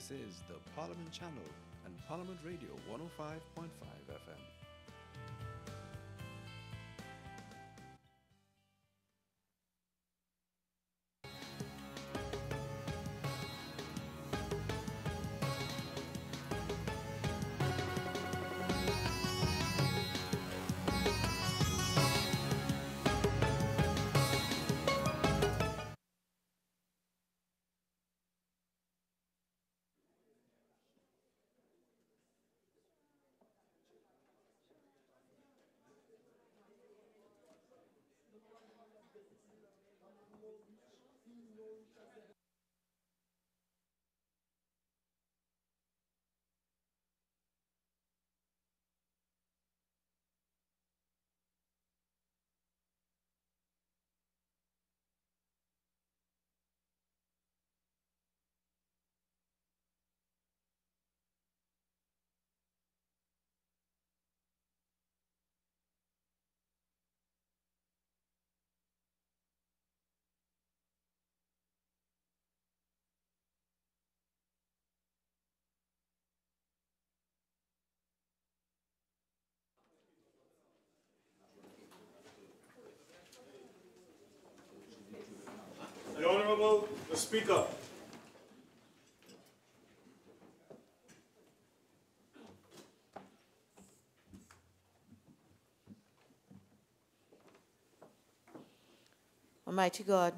This is the Parliament Channel and Parliament Radio 105.5 FM. The Honourable the Speaker. Almighty God,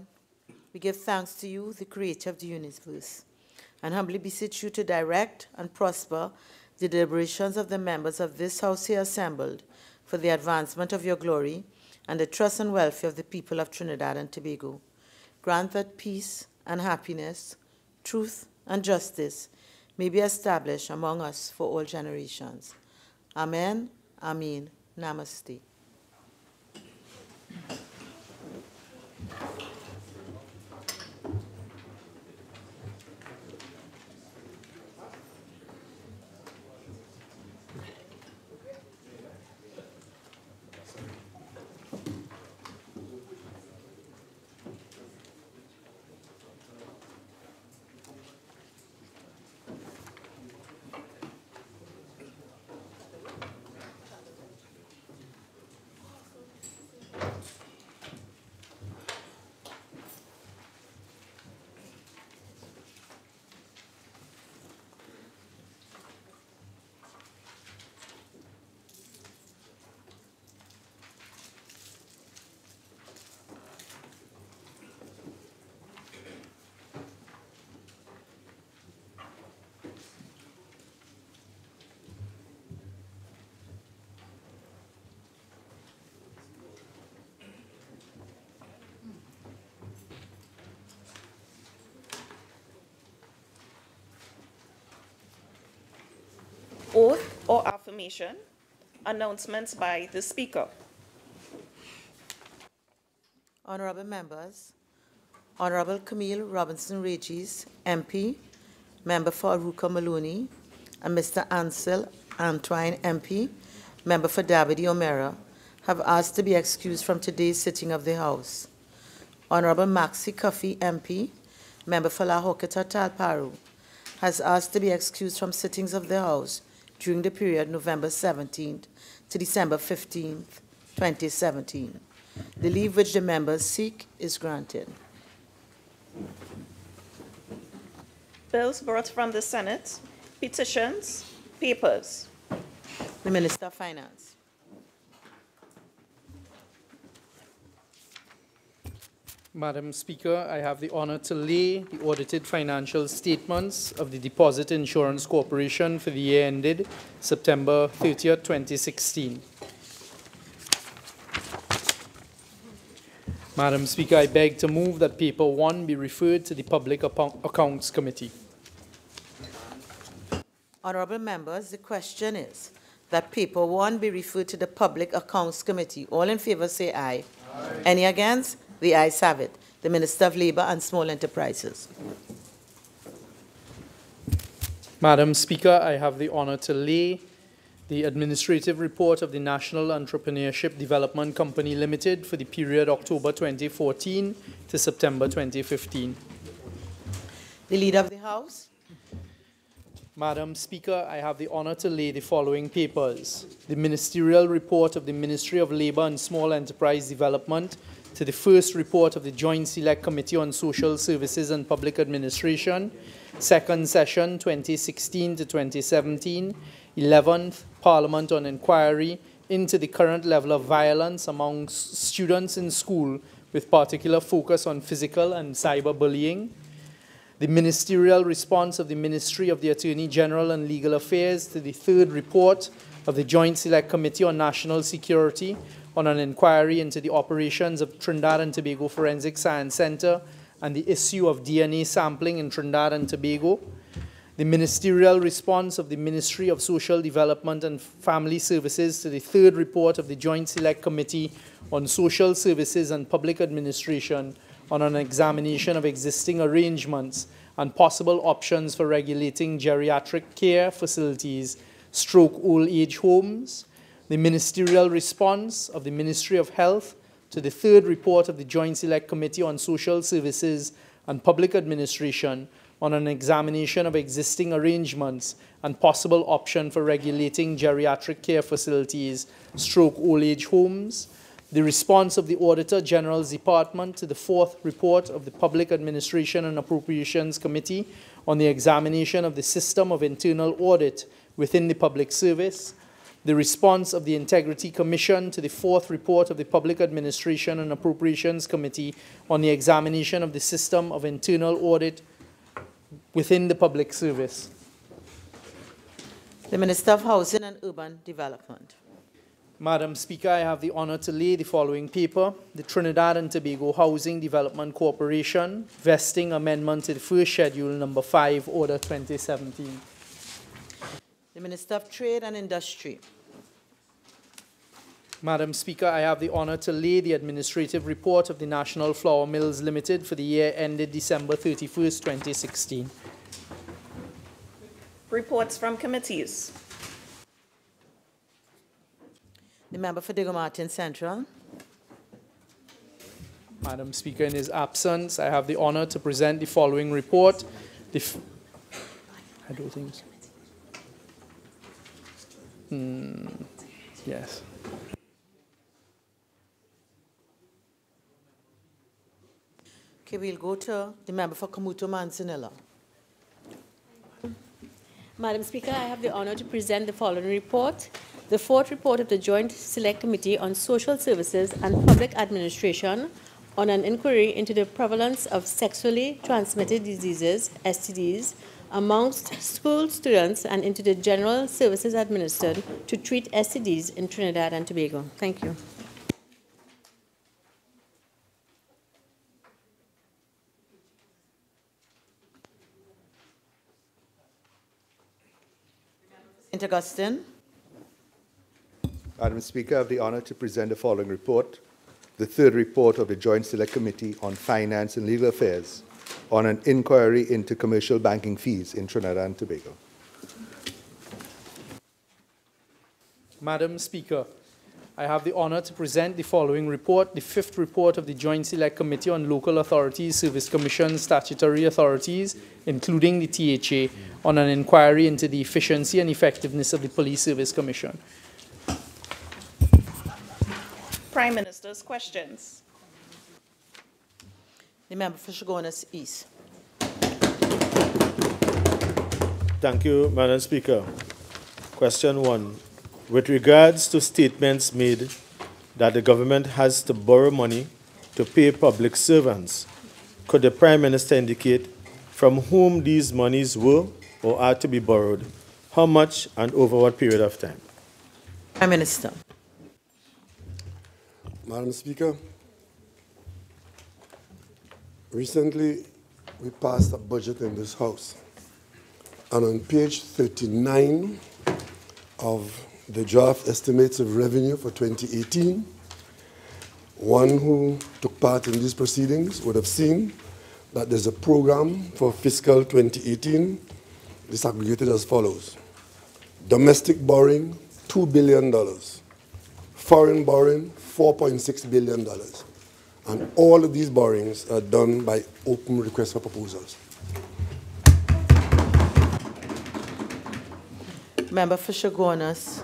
we give thanks to you, the creator of the universe, and humbly beseech you to direct and prosper the deliberations of the members of this house here assembled for the advancement of your glory and the trust and welfare of the people of Trinidad and Tobago. Grant that peace and happiness, truth and justice may be established among us for all generations. Amen. Amen. Namaste. Oath or affirmation. Announcements by the Speaker. Honorable members, Honorable Camille Robinson Regis, MP, Member for Aruka Maloney, and Mr. Ansel Antoine, MP, Member for Davide O'Meara, have asked to be excused from today's sitting of the House. Honorable Maxi Cuffy, MP, Member for La Hoketa Talparu, has asked to be excused from sittings of the House during the period November 17th to December 15th, 2017. The leave which the members seek is granted. Bills brought from the Senate. Petitions. Papers. The Minister of Finance. Madam Speaker, I have the honor to lay the audited financial statements of the Deposit Insurance Corporation for the year ended September 30th, 2016. Madam Speaker, I beg to move that Paper 1 be referred to the Public Accounts Committee. Honorable members, the question is that Paper 1 be referred to the Public Accounts Committee. All in favor say aye. Aye. Any against? The ayes have it. The Minister of Labour and Small Enterprises. Madam Speaker, I have the honor to lay the administrative report of the National Entrepreneurship Development Company Limited for the period October 2014 to September 2015. The Leader of the House. Madam Speaker, I have the honor to lay the following papers. The ministerial report of the Ministry of Labour and Small Enterprise Development to the first report of the Joint Select Committee on Social Services and Public Administration, second session 2016 to 2017, 11th Parliament on inquiry into the current level of violence among students in school with particular focus on physical and cyberbullying. The ministerial response of the Ministry of the Attorney General and Legal Affairs to the third report of the Joint Select Committee on National Security on an inquiry into the operations of Trinidad and Tobago Forensic Science Center and the issue of DNA sampling in Trinidad and Tobago. The ministerial response of the Ministry of Social Development and Family Services to the third report of the Joint Select Committee on Social Services and Public Administration on an examination of existing arrangements and possible options for regulating geriatric care facilities, stroke old age homes. The ministerial response of the Ministry of Health to the third report of the Joint Select Committee on Social Services and Public Administration on an examination of existing arrangements and possible option for regulating geriatric care facilities, stroke old age homes. The response of the Auditor General's Department to the fourth report of the Public Administration and Appropriations Committee on the examination of the system of internal audit within the public service. The response of the Integrity Commission to the fourth report of the Public Administration and Appropriations Committee on the examination of the system of internal audit within the public service. The Minister of Housing and Urban Development. Madam Speaker, I have the honor to lay the following paper. The Trinidad and Tobago Housing Development Corporation vesting amendment to the first schedule number 5, Order 2017. The Minister of Trade and Industry. Madam Speaker, I have the honor to lay the administrative report of the National Flour Mills Limited for the year ended December 31st, 2016. Reports from committees. The member for Diego Martin Central. Madam Speaker, in his absence, I have the honor to present the following report. I don't think so. Yes. Okay, we'll go to the member for Kamuto Manzanilla. Madam Speaker, I have the honor to present the following report. The fourth report of the Joint Select Committee on Social Services and Public Administration on an inquiry into the prevalence of sexually transmitted diseases, STDs, amongst school students and into the general services administered to treat STDs in Trinidad and Tobago. Thank you. St. Augustine. Madam Speaker, I have the honor to present the following report, the third report of the Joint Select Committee on Finance and Legal Affairs on an inquiry into commercial banking fees in Trinidad and Tobago. Madam Speaker, I have the honor to present the following report, the fifth report of the Joint Select Committee on Local Authorities, Service Commission, Statutory Authorities, including the THA, on an inquiry into the efficiency and effectiveness of the Police Service Commission. Prime Minister's questions. The member for Chaguanas East. Thank you, Madam Speaker. Question 1. With regards to statements made that the government has to borrow money to pay public servants, could the Prime Minister indicate from whom these monies were or are to be borrowed, how much and over what period of time? Prime Minister. Madam Speaker, recently we passed a budget in this House, and on page 39 of the draft estimates of revenue for 2018, one who took part in these proceedings would have seen that there's a program for fiscal 2018 disaggregated as follows. Domestic borrowing, $2 billion. Foreign borrowing, $4.6 billion. And all of these borrowings are done by open request for proposals. Member for Chaguanas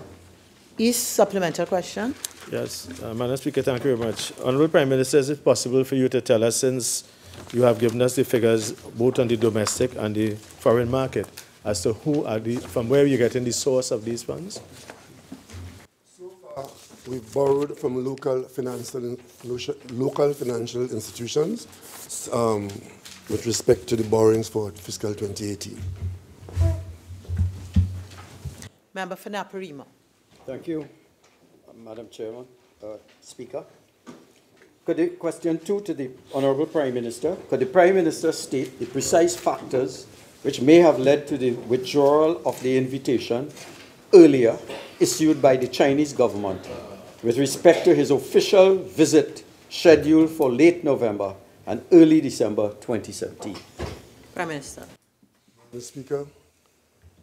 East, supplemental question. Yes, Madam Speaker, thank you very much. Honorable Prime Minister, is it possible for you to tell us, since you have given us the figures both on the domestic and the foreign market, as to who are from where you're getting the source of these funds? So far, we've borrowed from local financial institutions with respect to the borrowings for fiscal 2018. Member for Naparima. Thank you, Madam Chairman. Speaker, could the question 2 to the Honourable Prime Minister, could the Prime Minister state the precise factors which may have led to the withdrawal of the invitation earlier issued by the Chinese government with respect to his official visit scheduled for late November and early December 2017? Prime Minister. Mr. Speaker,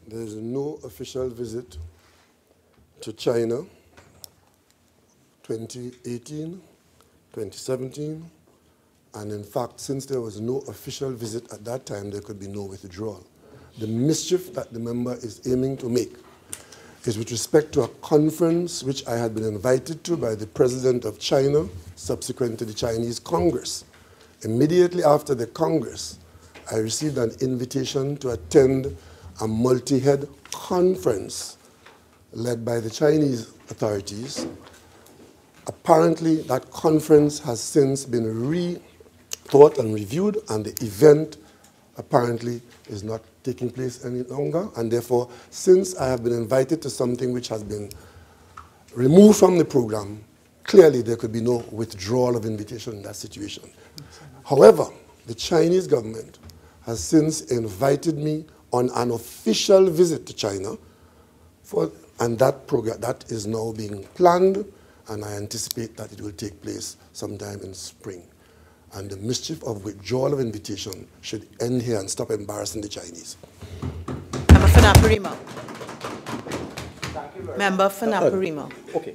there is no official visit to China 2018, 2017, and in fact, since there was no official visit at that time, there could be no withdrawal. The mischief that the member is aiming to make is with respect to a conference which I had been invited to by the President of China, subsequent to the Chinese Congress. Immediately after the Congress, I received an invitation to attend a multi-head conference led by the Chinese authorities. Apparently, that conference has since been rethought and reviewed, and the event apparently is not taking place any longer. And therefore, since I have been invited to something which has been removed from the program, clearly there could be no withdrawal of invitation in that situation. However, the Chinese government has since invited me on an official visit to China, and that is now being planned, and I anticipate that it will take place sometime in spring. And the mischief of withdrawal of invitation should end here and stop embarrassing the Chinese. Member for Naparima. Member for Naparima. Okay.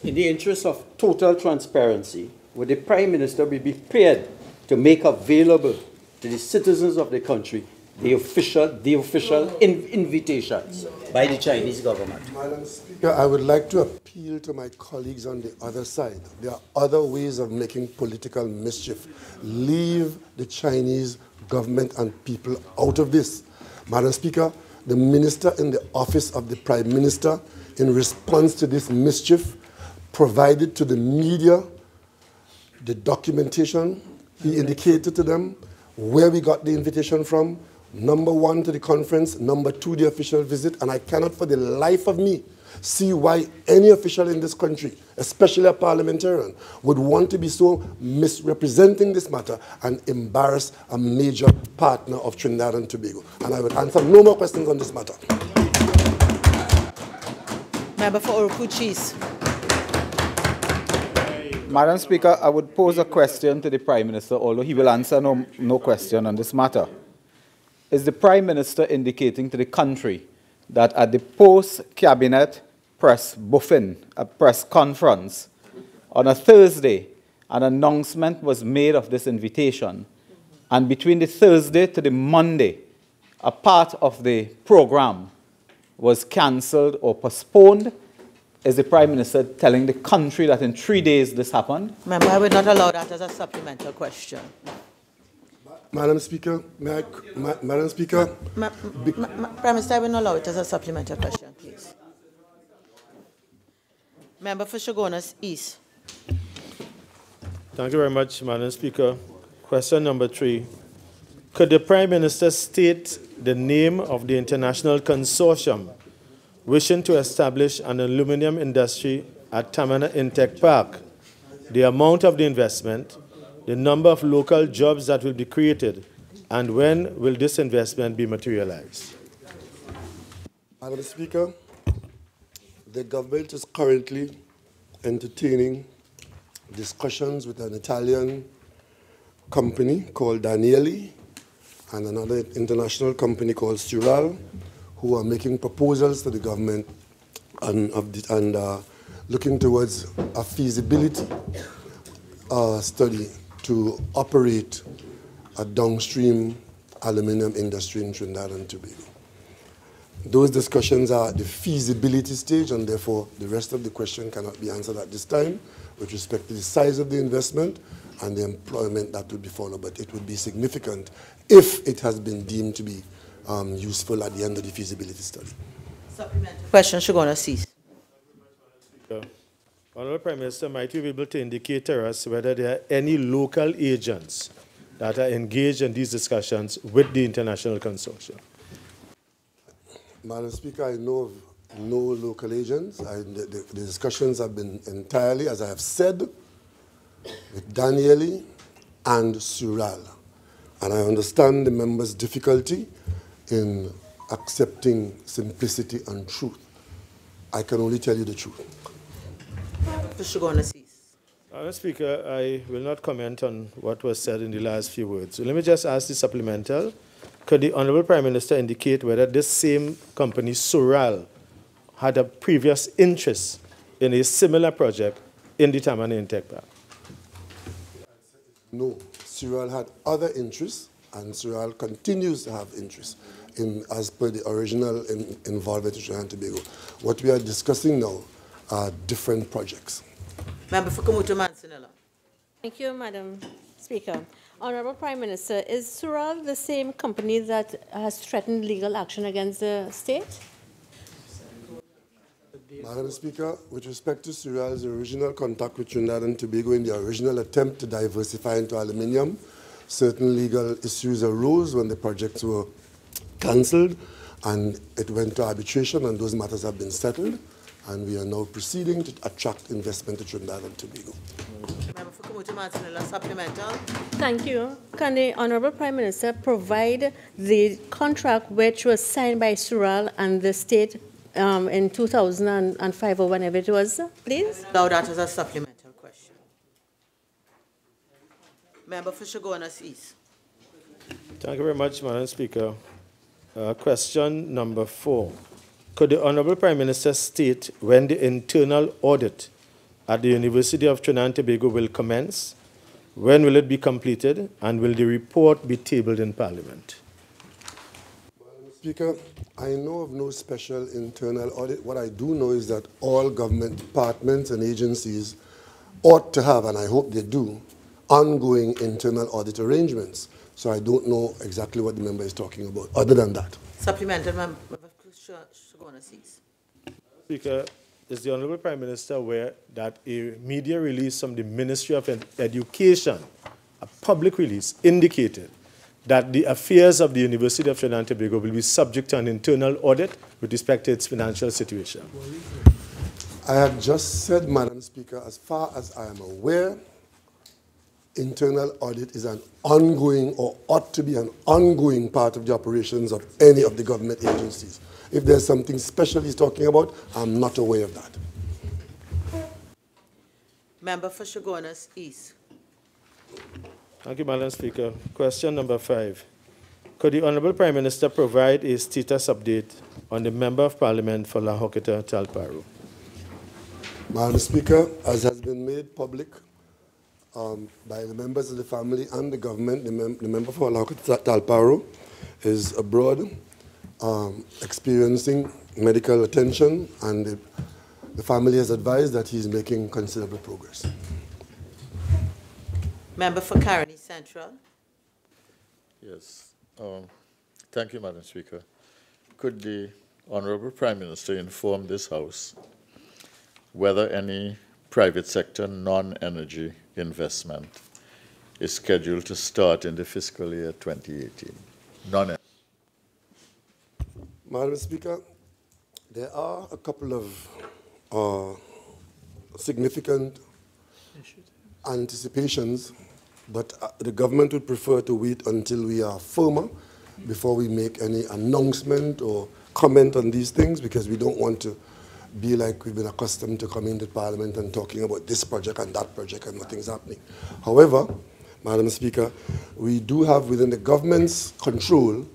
In the interest of total transparency, would the Prime Minister be prepared to make available to the citizens of the country the official invitations by the Chinese government? Madam Speaker, I would like to appeal to my colleagues on the other side. There are other ways of making political mischief. Leave the Chinese government and people out of this. Madam Speaker, the minister in the office of the Prime Minister, in response to this mischief, provided to the media the documentation. He indicated to them where we got the invitation from. Number 1, to the conference. Number 2, the official visit. And I cannot for the life of me see why any official in this country, especially a parliamentarian, would want to be so misrepresenting this matter and embarrass a major partner of Trinidad and Tobago. And I would answer no more questions on this matter. Member for Orukuchis. Madam Speaker, I would pose a question to the Prime Minister, although he will answer no question on this matter. Is the Prime Minister indicating to the country that at the post-cabinet press briefing, a press conference, on a Thursday, an announcement was made of this invitation, and between the Thursday to the Monday, a part of the program was cancelled or postponed? Is the Prime Minister telling the country that in 3 days this happened? Member, I would not allow that as a supplemental question. Madam Speaker, Madam Speaker. Prime Minister, I will not allow it as a supplemental question, please. Member for Chaguanas East. Thank you very much, Madam Speaker. Question number 3. Could the Prime Minister state the name of the international consortium wishing to establish an aluminium industry at Tamana Intech Park, the amount of the investment, the number of local jobs that will be created, and when will this investment be materialized? Madam Speaker, the government is currently entertaining discussions with an Italian company called Danieli and another international company called Sural, who are making proposals to the government and looking towards a feasibility study to operate a downstream aluminium industry in Trinidad and Tobago. Those discussions are at the feasibility stage, and therefore the rest of the question cannot be answered at this time with respect to the size of the investment and the employment that would be followed. But it would be significant if it has been deemed to be useful at the end of the feasibility study. Supplementary question, Shagona cease. Honourable Prime Minister, might you be able to indicate to us whether there are any local agents that are engaged in these discussions with the international consortium? Madam Speaker, I know of no local agents. The discussions have been entirely, as I have said, with Danieli and Sural. And I understand the member's difficulty in accepting simplicity and truth. I can only tell you the truth. Madam Speaker, I will not comment on what was said in the last few words. So let me just ask the supplemental. Could the Honourable Prime Minister indicate whether this same company, Sural, had a previous interest in a similar project in the Taman Intake Park? No. Sural had other interests, and Sural continues to have interests as per the original involvement in Trinidad and Tobago. What we are discussing now are different projects. Member for Kamuto Mansinella. Thank you, Madam Speaker. Honorable Prime Minister, is Sural the same company that has threatened legal action against the state? Madam Speaker, with respect to Sural's original contact with Trinidad and Tobago in the original attempt to diversify into aluminium, certain legal issues arose when the projects were cancelled, and it went to arbitration, and those matters have been settled, and we are now proceeding to attract investment to Trinidad and Tobago. Member for Kamuto Mansinella, supplemental. Thank you. Can the Honorable Prime Minister provide the contract which was signed by Sural and the state in 2005 or whenever it was, please? Allow that as a supplemental question. Member for Chaguanas East. Thank you very much, Madam Speaker. Question number 4. Could the Honourable Prime Minister state when the internal audit at the University of Trinidad and Tobago will commence? When will it be completed? And will the report be tabled in Parliament? Madam Speaker, I know of no special internal audit. What I do know is that all government departments and agencies ought to have, and I hope they do, ongoing internal audit arrangements. So I don't know exactly what the member is talking about, other than that. Supplemental, Member for Chaguanas East. Speaker, is the Honourable Prime Minister aware that a media release from the Ministry of Education, a public release, indicated that the affairs of the University of Trinidad and Tobago will be subject to an internal audit with respect to its financial situation? I have just said, Madam Speaker, as far as I am aware, internal audit is an ongoing or ought to be an ongoing part of the operations of any of the government agencies. If there's something special he's talking about, I'm not aware of that. Member for Chaguanas East. Thank you, Madam Speaker. Question number 5. Could the Honourable Prime Minister provide a status update on the Member of Parliament for La Hoqueta Talparo? Madam Speaker, as has been made public by the members of the family and the government, the member for La Hoqueta Talparo is abroad experiencing medical attention, and the family has advised that he's making considerable progress. Member for Caroni Central. Yes. Thank you, Madam Speaker. Could the Honourable Prime Minister inform this House whether any private sector non-energy investment is scheduled to start in the fiscal year 2018? Non-energy. Madam Speaker, there are a couple of significant anticipations, but the government would prefer to wait until we are firmer before we make any announcement or comment on these things, because we don't want to be like we've been accustomed to coming to Parliament and talking about this project and that project and nothing's happening. However, Madam Speaker, we do have within the government's control,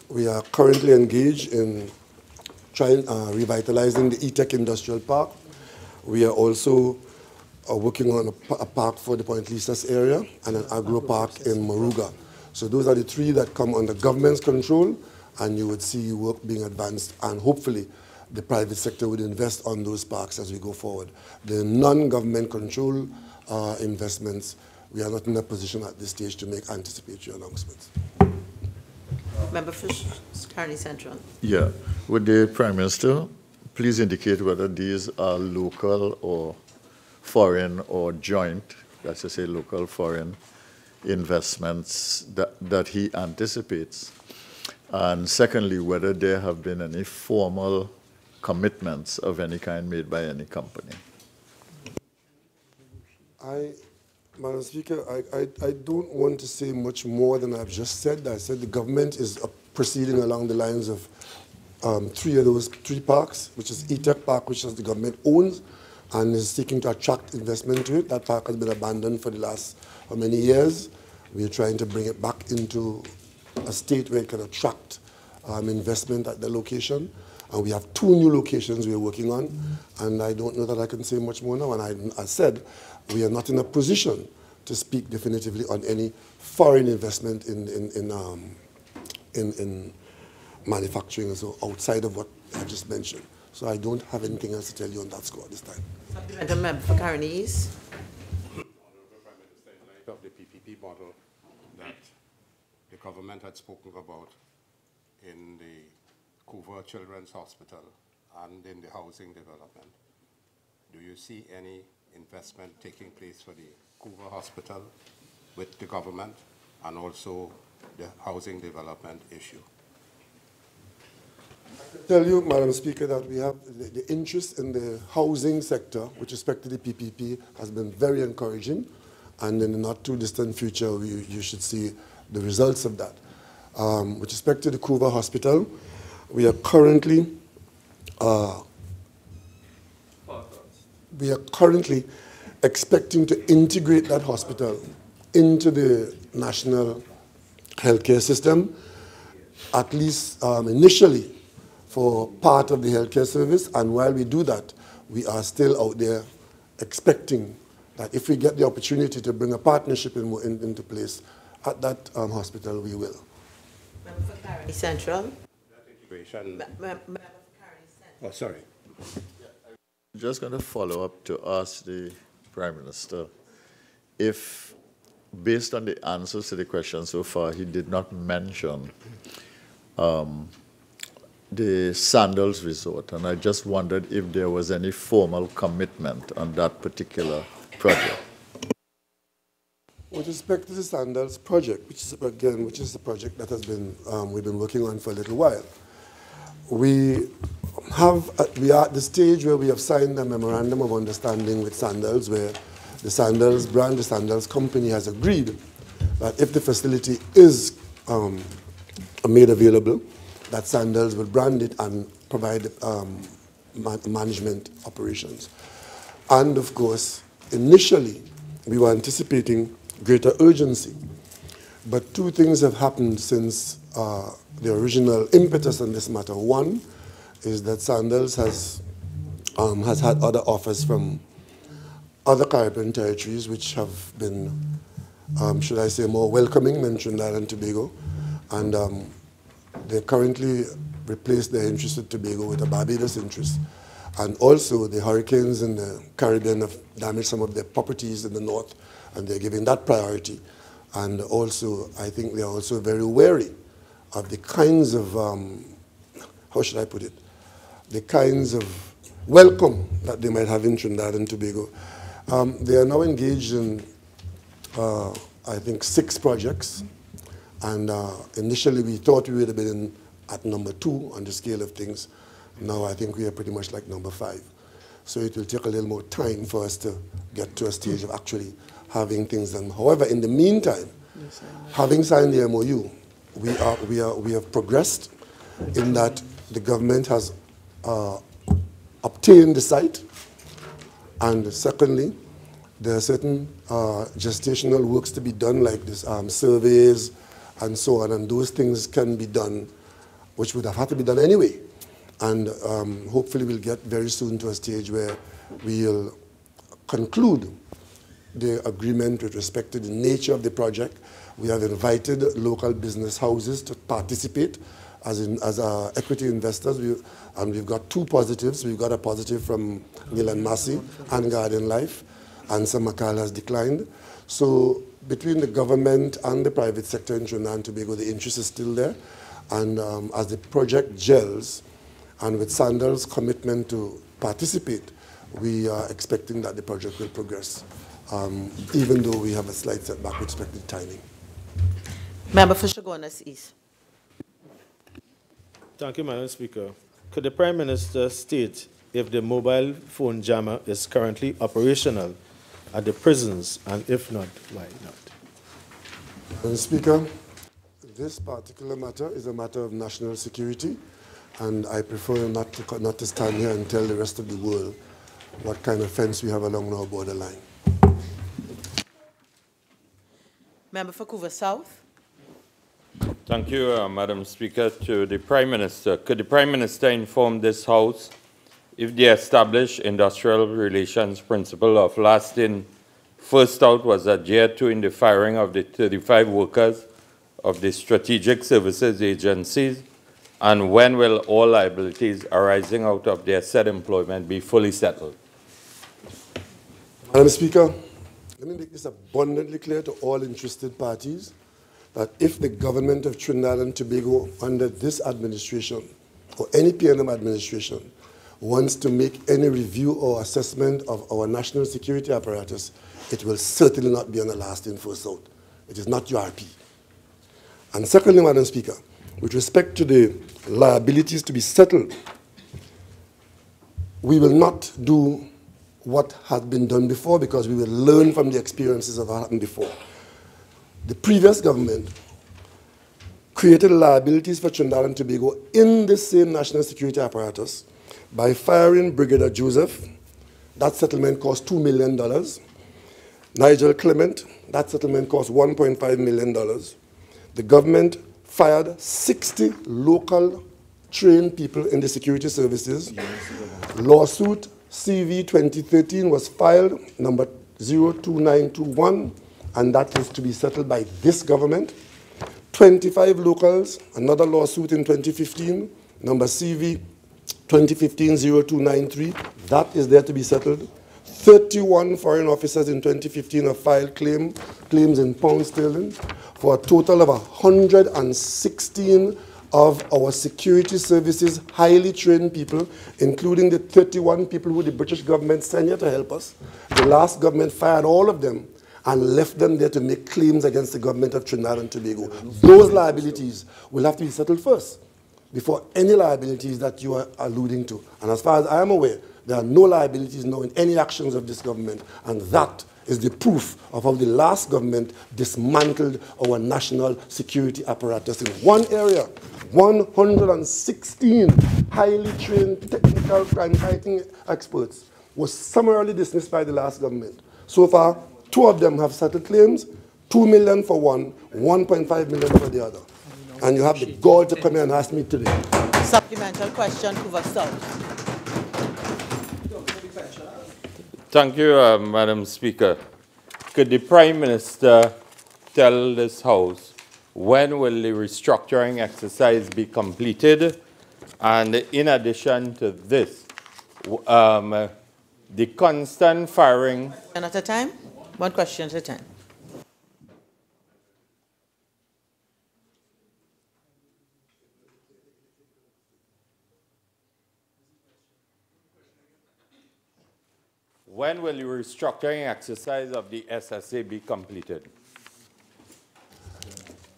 we are currently engaged in revitalizing the E-Tech Industrial Park. We are also working on a park for the Point Lisas area and an agro park in Moruga. So those are the three that come under government's control, and you would see work being advanced, and hopefully the private sector would invest on those parks as we go forward. The non-government control investments, we are not in a position at this stage to make anticipatory announcements. Member for Kearney Central. Yeah. Would the Prime Minister please indicate whether these are local or foreign or joint, that's to say local foreign investments that he anticipates? And secondly, whether there have been any formal commitments of any kind made by any company. Madam Speaker, I don't want to say much more than I've just said. I said the government is proceeding along the lines of three parks, which is E-Tech Park, which is the government owns, and is seeking to attract investment to it. That park has been abandoned for the last many years. We are trying to bring it back into a state where it can attract investment at the location. And we have 2 new locations we're working on, and I don't know that I can say much more now. And I said, we are not in a position to speak definitively on any foreign investment in manufacturing and so outside of what I just mentioned. So I don't have anything else to tell you on that score this time. Supplemental member for Kearney East. Of the PPP model that the government had spoken about in the Couva Children's Hospital and in the housing development, do you see any investment taking place for the Couva Hospital with the government and also the housing development issue? I can tell you, Madam Speaker, that we have the interest in the housing sector with respect to the PPP has been very encouraging, and in the not too distant future, you should see the results of that. With respect to the Couva Hospital, we are currently expecting to integrate that hospital into the national healthcare system, at least initially for part of the healthcare service. And while we do that, we are still out there expecting that if we get the opportunity to bring a partnership into place at that hospital, we will. Member for Kearney Central. Oh, sorry. I'm just going to follow up to ask the Prime Minister if, based on the answers to the question so far, he did not mention the Sandals Resort, and I just wondered if there was any formal commitment on that particular project. With respect to the Sandals project, which is a project that has been we've been working on for a little while, we are at the stage where we have signed a memorandum of understanding with Sandals, where the Sandals brand, the Sandals company, has agreed that if the facility is made available, that Sandals will brand it and provide management operations. And of course, initially, we were anticipating greater urgency. But 2 things have happened since the original impetus on this matter. One is that Sandals has had other offers from other Caribbean territories which have been, should I say, more welcoming than Trinidad and Tobago. And they currently replaced their interest in Tobago with a Barbados interest. And also the hurricanes in the Caribbean have damaged some of their properties in the north, and they're giving that priority. And also, I think they're also very wary of the kinds of, how should I put it, the kinds of welcome that they might have in Trinidad and Tobago. They are now engaged in, I think, 6 projects. And initially, we thought we would have been at number 2 on the scale of things. Now, I think we are pretty much like number 5. So it will take a little more time for us to get to a stage of actually having things done. However, in the meantime, having signed the MOU, we have progressed in that the government has obtained the site. And secondly, there are certain gestational works to be done, like this surveys and so on, and those things can be done, which would have had to be done anyway. And hopefully we'll get very soon to a stage where we'll conclude the agreement with respect to the nature of the project. We have invited local business houses to participate as equity investors, and we've got two positives. We've got a positive from Neil and Massey and Guardian Life, and Sir Makal has declined. So between the government and the private sector in Trinidad and Tobago, the interest is still there. And as the project gels, and with Sandal's commitment to participate, we are expecting that the project will progress, even though we have a slight setback with respect to timing. Member for Chaguanas East. Thank you, Madam Speaker. Could the Prime Minister state if the mobile phone jammer is currently operational at the prisons, and if not, why not? Madam Speaker, this particular matter is a matter of national security, and I prefer not to stand here and tell the rest of the world what kind of fence we have along our borderline. Member for Couva South. Thank you, Madam Speaker. To the Prime Minister, could the Prime Minister inform this House if the established industrial relations principle of last in, first out was adhered to in the firing of the 35 workers of the strategic services agencies, and when will all liabilities arising out of their said employment be fully settled? Madam Speaker, let me make this abundantly clear to all interested parties that if the government of Trinidad and Tobago under this administration or any PNM administration wants to make any review or assessment of our national security apparatus, it will certainly not be on a last in, first out. It is not URP. And secondly, Madam Speaker, with respect to the liabilities to be settled, we will not do what has been done before because we will learn from the experiences of what happened before. The previous government created liabilities for Trinidad and Tobago in the same national security apparatus by firing Brigadier Joseph. That settlement cost $2 million. Nigel Clement, that settlement cost $1.5 million. The government fired 60 local trained people in the security services. Lawsuit CV 2013 was filed, number 02921, and that is to be settled by this government. 25 locals, another lawsuit in 2015, number CV 2015-0293, that is there to be settled. 31 foreign officers in 2015 have filed claims in pound sterling for a total of 116 of our security services highly trained people, including the 31 people who the British government sent here to help us. The last government fired all of them and left them there to make claims against the government of Trinidad and Tobago. Those liabilities will have to be settled first before any liabilities that you are alluding to. And as far as I am aware, there are no liabilities now in any actions of this government, and that is the proof of how the last government dismantled our national security apparatus in one area. 116 highly trained technical crime-fighting experts was summarily dismissed by the last government. So far, 2 of them have settled claims, $2 million for one, $1.5 million for the other. And you have the gall to come here and ask me today. Supplemental question, Couva South. Thank you, Madam Speaker. Could the Prime Minister tell this House when will the restructuring exercise be completed? And in addition to this, the constant firing... And at a time? One question at a time. When will the restructuring exercise of the SSA be completed?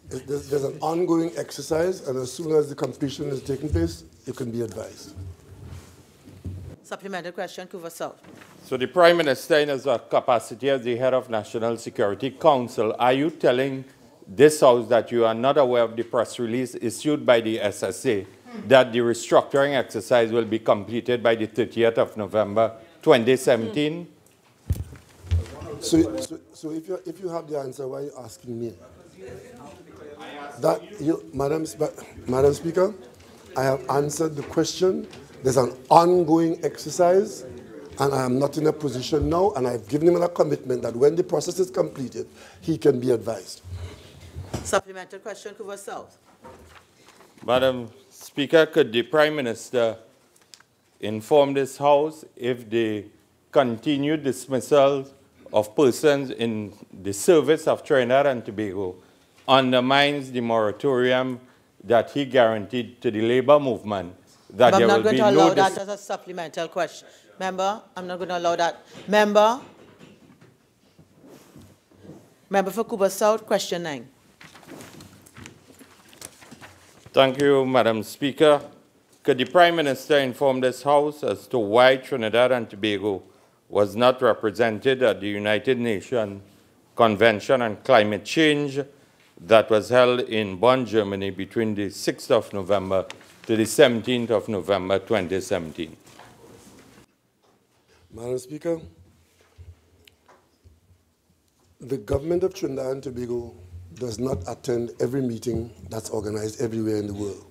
There's an ongoing exercise, and as soon as the completion is taking place, you can be advised. Supplementary question, Couva South. So the Prime Minister, in his capacity as the head of National Security Council, are you telling this House that you are not aware of the press release issued by the SSA that the restructuring exercise will be completed by the 30th of November 2017? So if you have the answer, why are you asking me? Madam Speaker, I have answered the question. There's an ongoing exercise, and I am not in a position now, and I've given him a commitment that when the process is completed, he can be advised. Supplementary question, Couva South. Madam Speaker, could the Prime Minister inform this House if the continued dismissal of persons in the service of Trinidad and Tobago undermines the moratorium that he guaranteed to the labor movement, that But there I'm not will going be to allow no that as a supplemental question. Member, I'm not going to allow that. Member for Cuba South, question 9. Thank you, Madam Speaker. Could the Prime Minister inform this House as to why Trinidad and Tobago was not represented at the United Nations Convention on Climate Change that was held in Bonn, Germany between the 6th of November to the 17th of November 2017? Madam Speaker, the government of Trinidad and Tobago does not attend every meeting that's organized everywhere in the world.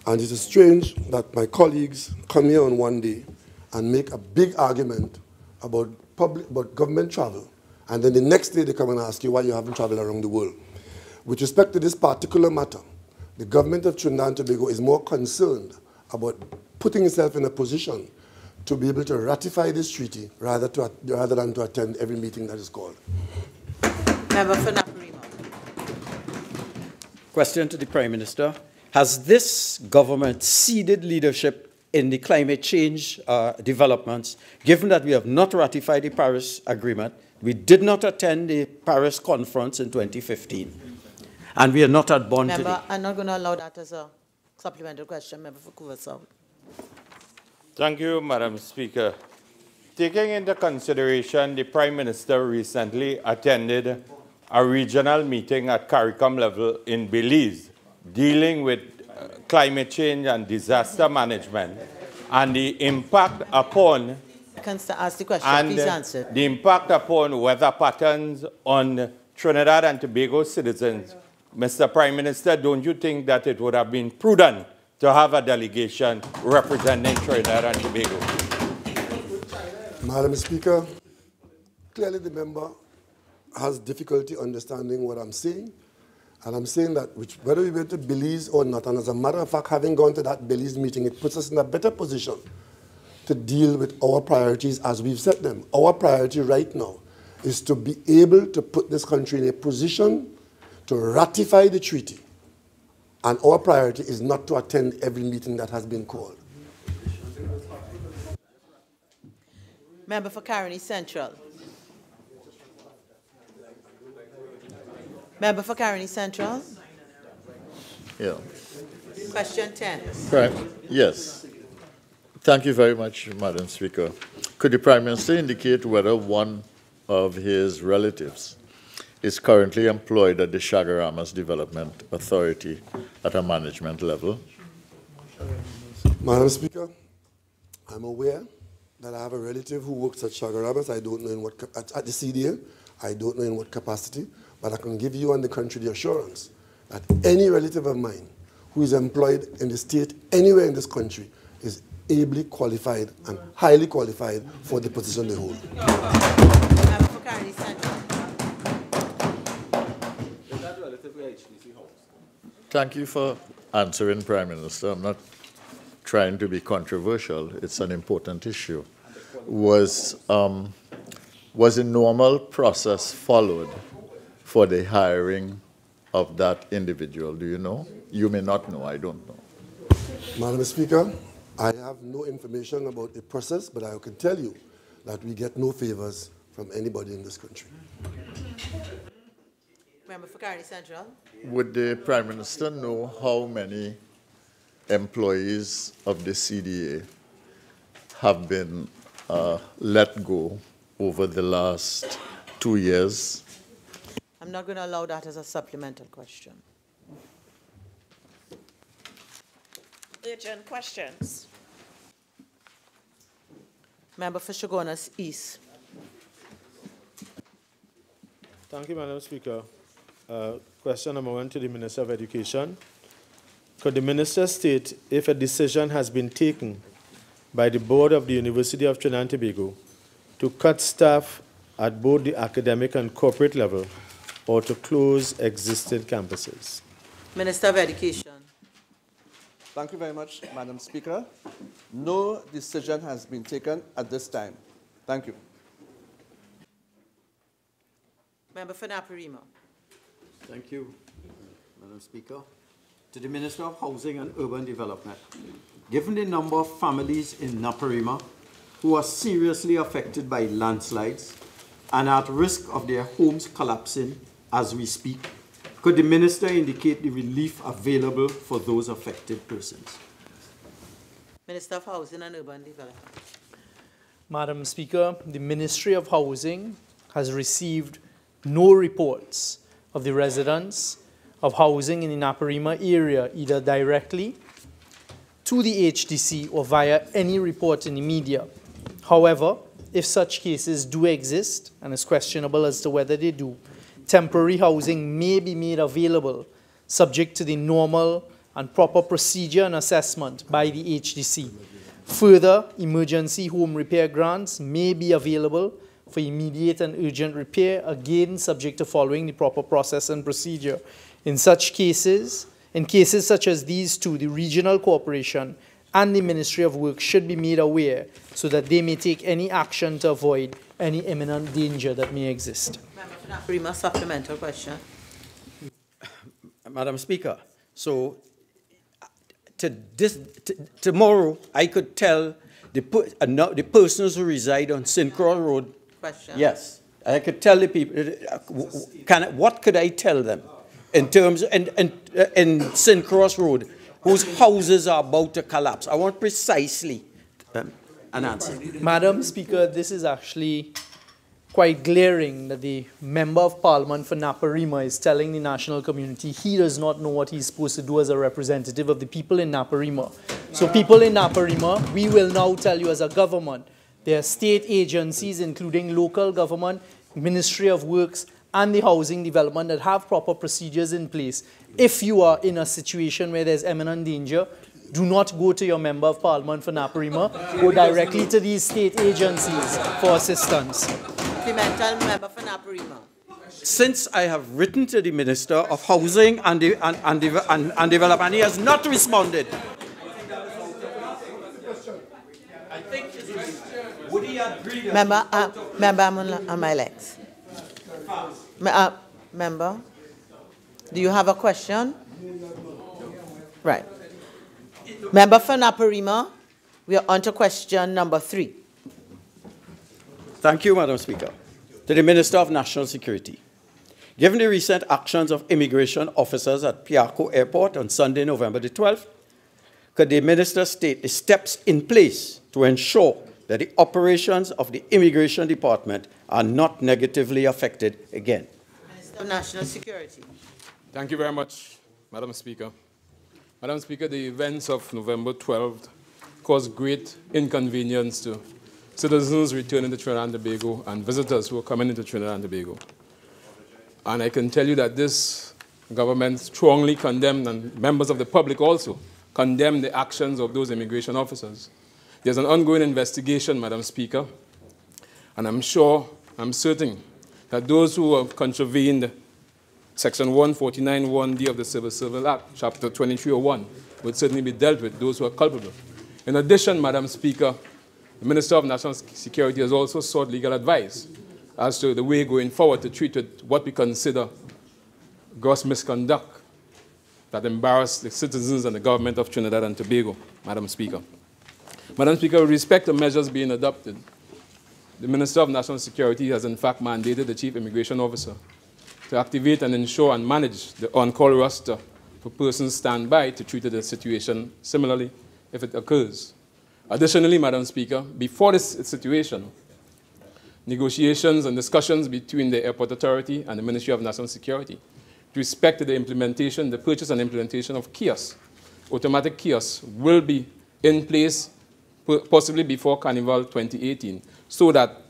And it is strange that my colleagues come here on one day and make a big argument about government travel, and then the next day they come and ask you why you haven't traveled around the world. With respect to this particular matter, the government of Trinidad and Tobago is more concerned about putting itself in a position to be able to ratify this treaty rather than to attend every meeting that is called. Member for Naparima. Question to the Prime Minister. Has this government ceded leadership in the climate change developments, given that we have not ratified the Paris Agreement, we did not attend the Paris conference in 2015, and we are not at Bonn today? Member, I'm not going to allow that as a supplemental question. Member for Cuba South. Thank you, Madam Speaker. Taking into consideration, the Prime Minister recently attended a regional meeting at CARICOM level in Belize, dealing with climate change and disaster management, and the impact upon Ask the question, please answer. the impact upon weather patterns on Trinidad and Tobago citizens. Mr. Prime Minister, don't you think that it would have been prudent to have a delegation representing Trinidad and Tobago? Madam Speaker, clearly the member has difficulty understanding what I'm saying. And I'm saying that whether we went to Belize or not, and as a matter of fact, having gone to that Belize meeting, it puts us in a better position to deal with our priorities as we've set them. Our priority right now is to be able to put this country in a position to ratify the treaty. And our priority is not to attend every meeting that has been called. Member for Caroni Central. Member for Caroni Central. Yeah. Question 10. Right. Yes. Thank you very much, Madam Speaker. Could the Prime Minister indicate whether one of his relatives is currently employed at the Chagaramas Development Authority at a management level? Madam Speaker, I'm aware that I have a relative who works at Chagaramas. I don't know in what at the CDA. I don't know in what capacity, but I can give you and the country the assurance that any relative of mine who is employed in the state anywhere in this country is ably qualified and highly qualified for the position they hold. Thank you for answering, Prime Minister. I'm not trying to be controversial. It's an important issue. Was a normal process followed for the hiring of that individual? Do you know? You may not know. I don't know. Madam Speaker, I have no information about the process, but I can tell you that we get no favors from anybody in this country. Member for Caroni Central. Would the Prime Minister know how many employees of the CDA have been let go over the last 2 years? I'm not going to allow that as a supplemental question. Urgent questions. Member for Chaguanas East. Thank you, Madam Speaker. Question number 1 to the Minister of Education. Could the Minister state if a decision has been taken by the Board of the University of Trinidad and Tobago to cut staff at both the academic and corporate level or to close existing campuses? Minister of Education. Thank you very much, Madam Speaker. No decision has been taken at this time. Thank you. Member for Naparima. Thank you, Madam Speaker. To the Minister of Housing and Urban Development, given the number of families in Naparima who are seriously affected by landslides and at risk of their homes collapsing as we speak, could the Minister indicate the relief available for those affected persons? Minister of Housing and Urban Development. Madam Speaker, the Ministry of Housing has received no reports of the residents of housing in the Naparima area, either directly to the HDC or via any report in the media. However, if such cases do exist, and it's questionable as to whether they do, temporary housing may be made available subject to the normal and proper procedure and assessment by the HDC. Further, emergency home repair grants may be available for immediate and urgent repair, again subject to following the proper process and procedure. In cases such as these two, the regional corporation and the Ministry of Works should be made aware so that they may take any action to avoid any imminent danger that may exist. Naparima, supplemental question. Madam Speaker, so tomorrow I could tell the persons who reside on St. Croix Road. Question. Yes, I could tell the people. What could I tell them in terms in St. Croix Road, whose houses are about to collapse? I want precisely an answer. Madam Speaker, this is actually quite glaring that the Member of Parliament for Naparima is telling the national community he does not know what he's supposed to do as a representative of the people in Naparima. So people in Naparima, we will now tell you as a government, there are state agencies, including local government, Ministry of Works, and the housing development that have proper procedures in place. If you are in a situation where there's imminent danger, do not go to your Member of Parliament for Naparima. Go directly to these state agencies for assistance. Member for Naparima. Since I have written to the Minister of Housing and Development, he has not responded. I think would he agree? Member, I'm on my legs. Member, do you have a question? Right. Member for Naparima, we are on to question number 3. Thank you, Madam Speaker. To the Minister of National Security. Given the recent actions of immigration officers at Piarco Airport on Sunday, November the 12th, could the Minister state the steps in place to ensure that the operations of the Immigration Department are not negatively affected again? Minister of National Security. Thank you very much, Madam Speaker. Madam Speaker, the events of November 12th caused great inconvenience to citizens returning to Trinidad and Tobago and visitors who are coming into Trinidad and Tobago. And I can tell you that this government strongly condemned, and members of the public also, condemn the actions of those immigration officers. There's an ongoing investigation, Madam Speaker, and I'm certain that those who have contravened Section 149(1)D of the Civil Act, Chapter 2301, would certainly be dealt with, those who are culpable. In addition, Madam Speaker, the Minister of National Security has also sought legal advice as to the way going forward to treat with what we consider gross misconduct that embarrassed the citizens and the government of Trinidad and Tobago, Madam Speaker. Madam Speaker, with respect to measures being adopted, the Minister of National Security has in fact mandated the Chief Immigration Officer to activate and ensure and manage the on-call roster for persons standby to treat the situation similarly if it occurs. Additionally, Madam Speaker, before this situation, negotiations and discussions between the Airport Authority and the Ministry of National Security with respect to the purchase and implementation of kiosks, automatic kiosks, will be in place possibly before Carnival 2018, so that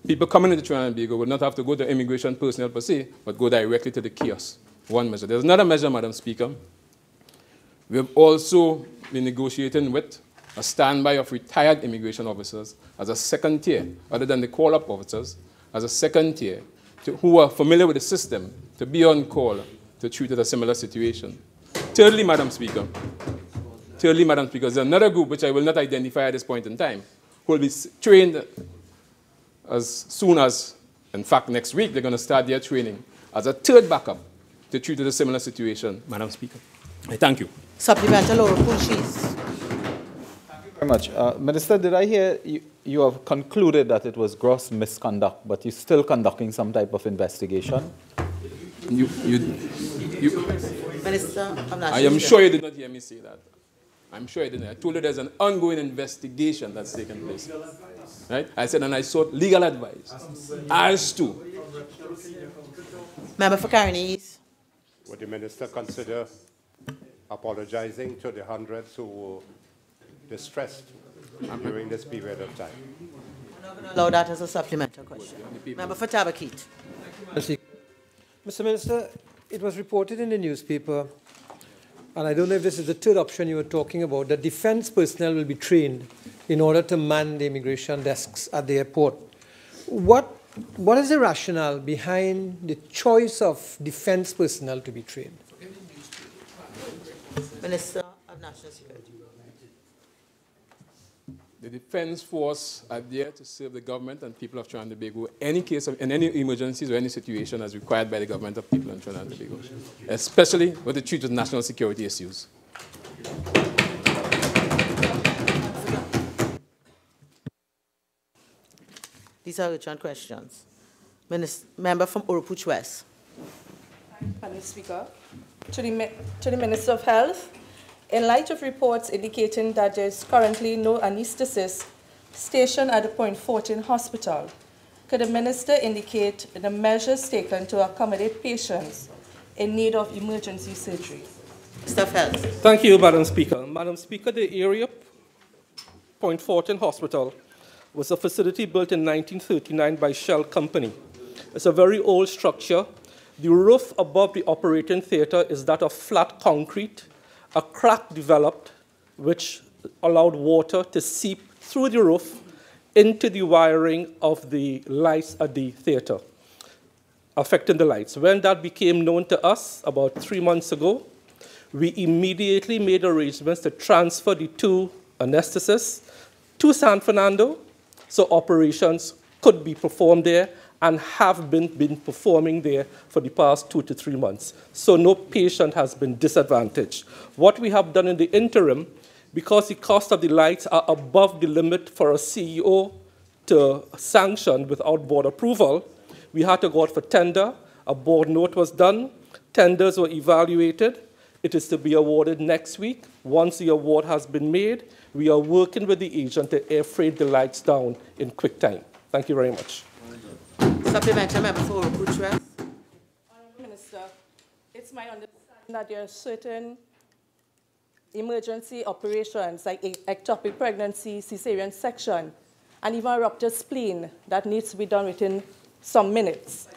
people coming into Trinidad and Tobago would not have to go to immigration personnel per se, but go directly to the kiosk. One measure. There's another measure, Madam Speaker. We have also been negotiating with a standby of retired immigration officers as a second tier, other than the call-up officers, as a second tier, who are familiar with the system, to be on call to treat a similar situation. Thirdly, Madam Speaker, Thirdly, Madam Speaker, there's another group which I will not identify at this point in time, who will be trained as soon as, in fact, next week, they're going to start their training as a third backup to treat a similar situation, Madam Speaker. I thank you. Supplemental oral Pulchis. Very much. Minister, did I hear you have concluded that it was gross misconduct, but you're still conducting some type of investigation? Minister of National I am sure you did not hear me say that. I'm sure you didn't. I told you there's an ongoing investigation that's taken place. Right? I said, and I sought legal advice as to. Member for Caroni East. Would the minister consider apologizing to the hundreds who were distressed during this period of time? Allow that as a supplemental question. Member for Tabakit. Mr. Minister, it was reported in the newspaper, and I don't know if this is the third option you were talking about, that defense personnel will be trained in order to man the immigration desks at the airport. What is the rationale behind the choice of defense personnel to be trained? Minister of National Security. The Defense Force are there to serve the government and people of Trinidad and Tobago in any emergencies or any situation as required by the government of people of Trinidad and Tobago, especially with the treat with national security issues. These are urgent questions. Member from Urupuch West. Madam Speaker, to the Minister of Health, in light of reports indicating that there is currently no anesthetist stationed at the Point 14 hospital, could the Minister indicate the measures taken to accommodate patients in need of emergency surgery? Minister of Health. Thank you, Madam Speaker. Madam Speaker, the area Point 14 Hospital was a facility built in 1939 by Shell Company. It's a very old structure. The roof above the operating theater is that of flat concrete. A crack developed which allowed water to seep through the roof into the wiring of the lights at the theater, affecting the lights. When that became known to us about 3 months ago, we immediately made arrangements to transfer the 2 anesthetists to San Fernando so operations could be performed there and have been performing there for the past 2 to 3 months. So no patient has been disadvantaged. What we have done in the interim, because the cost of the lights are above the limit for a CEO to sanction without board approval, we had to go out for tender. A board note was done. Tenders were evaluated. It is to be awarded next week. Once the award has been made, we are working with the agent to air freight the lights down in quick time. Thank you very much. Supplementary member for Urupuch West. Honourable Minister, it's my understanding that there are certain emergency operations like ectopic pregnancy, cesarean section, and even a ruptured spleen that needs to be done within some minutes.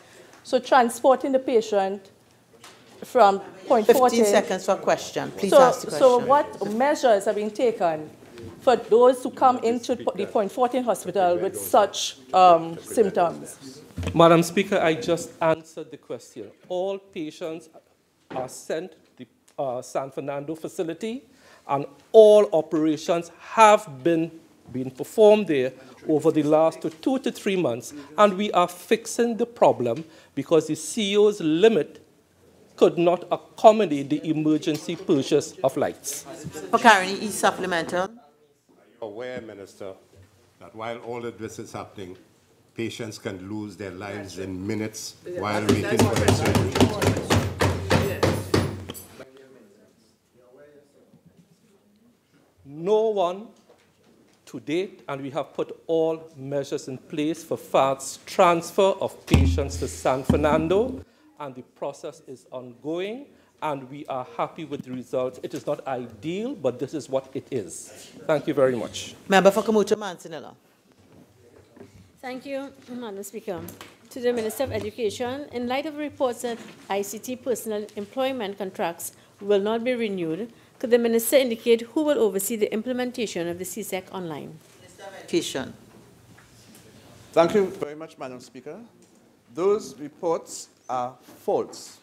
So transporting the patient from Point 14... 15 seconds for question. Please ask the question. So what measures have been taken for those who come into the Point 14 hospital with such symptoms? Madam Speaker, I just answered the question. All patients are sent to the San Fernando facility, and all operations have been performed there over the last 2 to 3 months, and we are fixing the problem because the CEO's limit could not accommodate the emergency purchase of lights. For Caroni East supplemental. Are you aware, Minister, that while all of this is happening, patients can lose their lives in minutes while waiting for their surgery? No one to date, and we have put all measures in place for fast transfer of patients to San Fernando, and the process is ongoing, and we are happy with the results. It is not ideal, but this is what it is. Thank you very much. Member for Kamucha Mansinilla. Thank you, Madam Speaker. To the Minister of Education, in light of reports that ICT personnel employment contracts will not be renewed, could the Minister indicate who will oversee the implementation of the CSEC online? Minister of Education. Thank you very much, Madam Speaker. Those reports are false.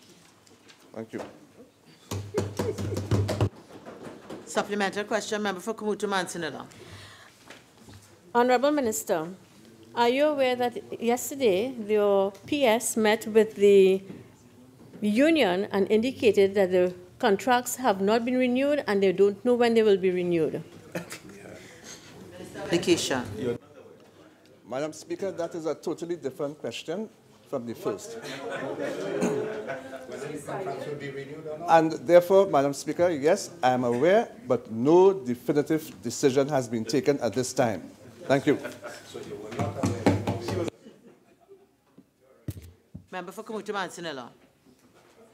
Thank you. Supplementary question, member for Kumutu Mansinilla. Honorable Minister, are you aware that yesterday your PS met with the union and indicated that the contracts have not been renewed and they don't know when they will be renewed? Application. Madam Speaker, that is a totally different question from the first. And therefore, Madam Speaker, yes, I am aware, but no definitive decision has been taken at this time. Thank you. Member for Kumutu Mansinilla.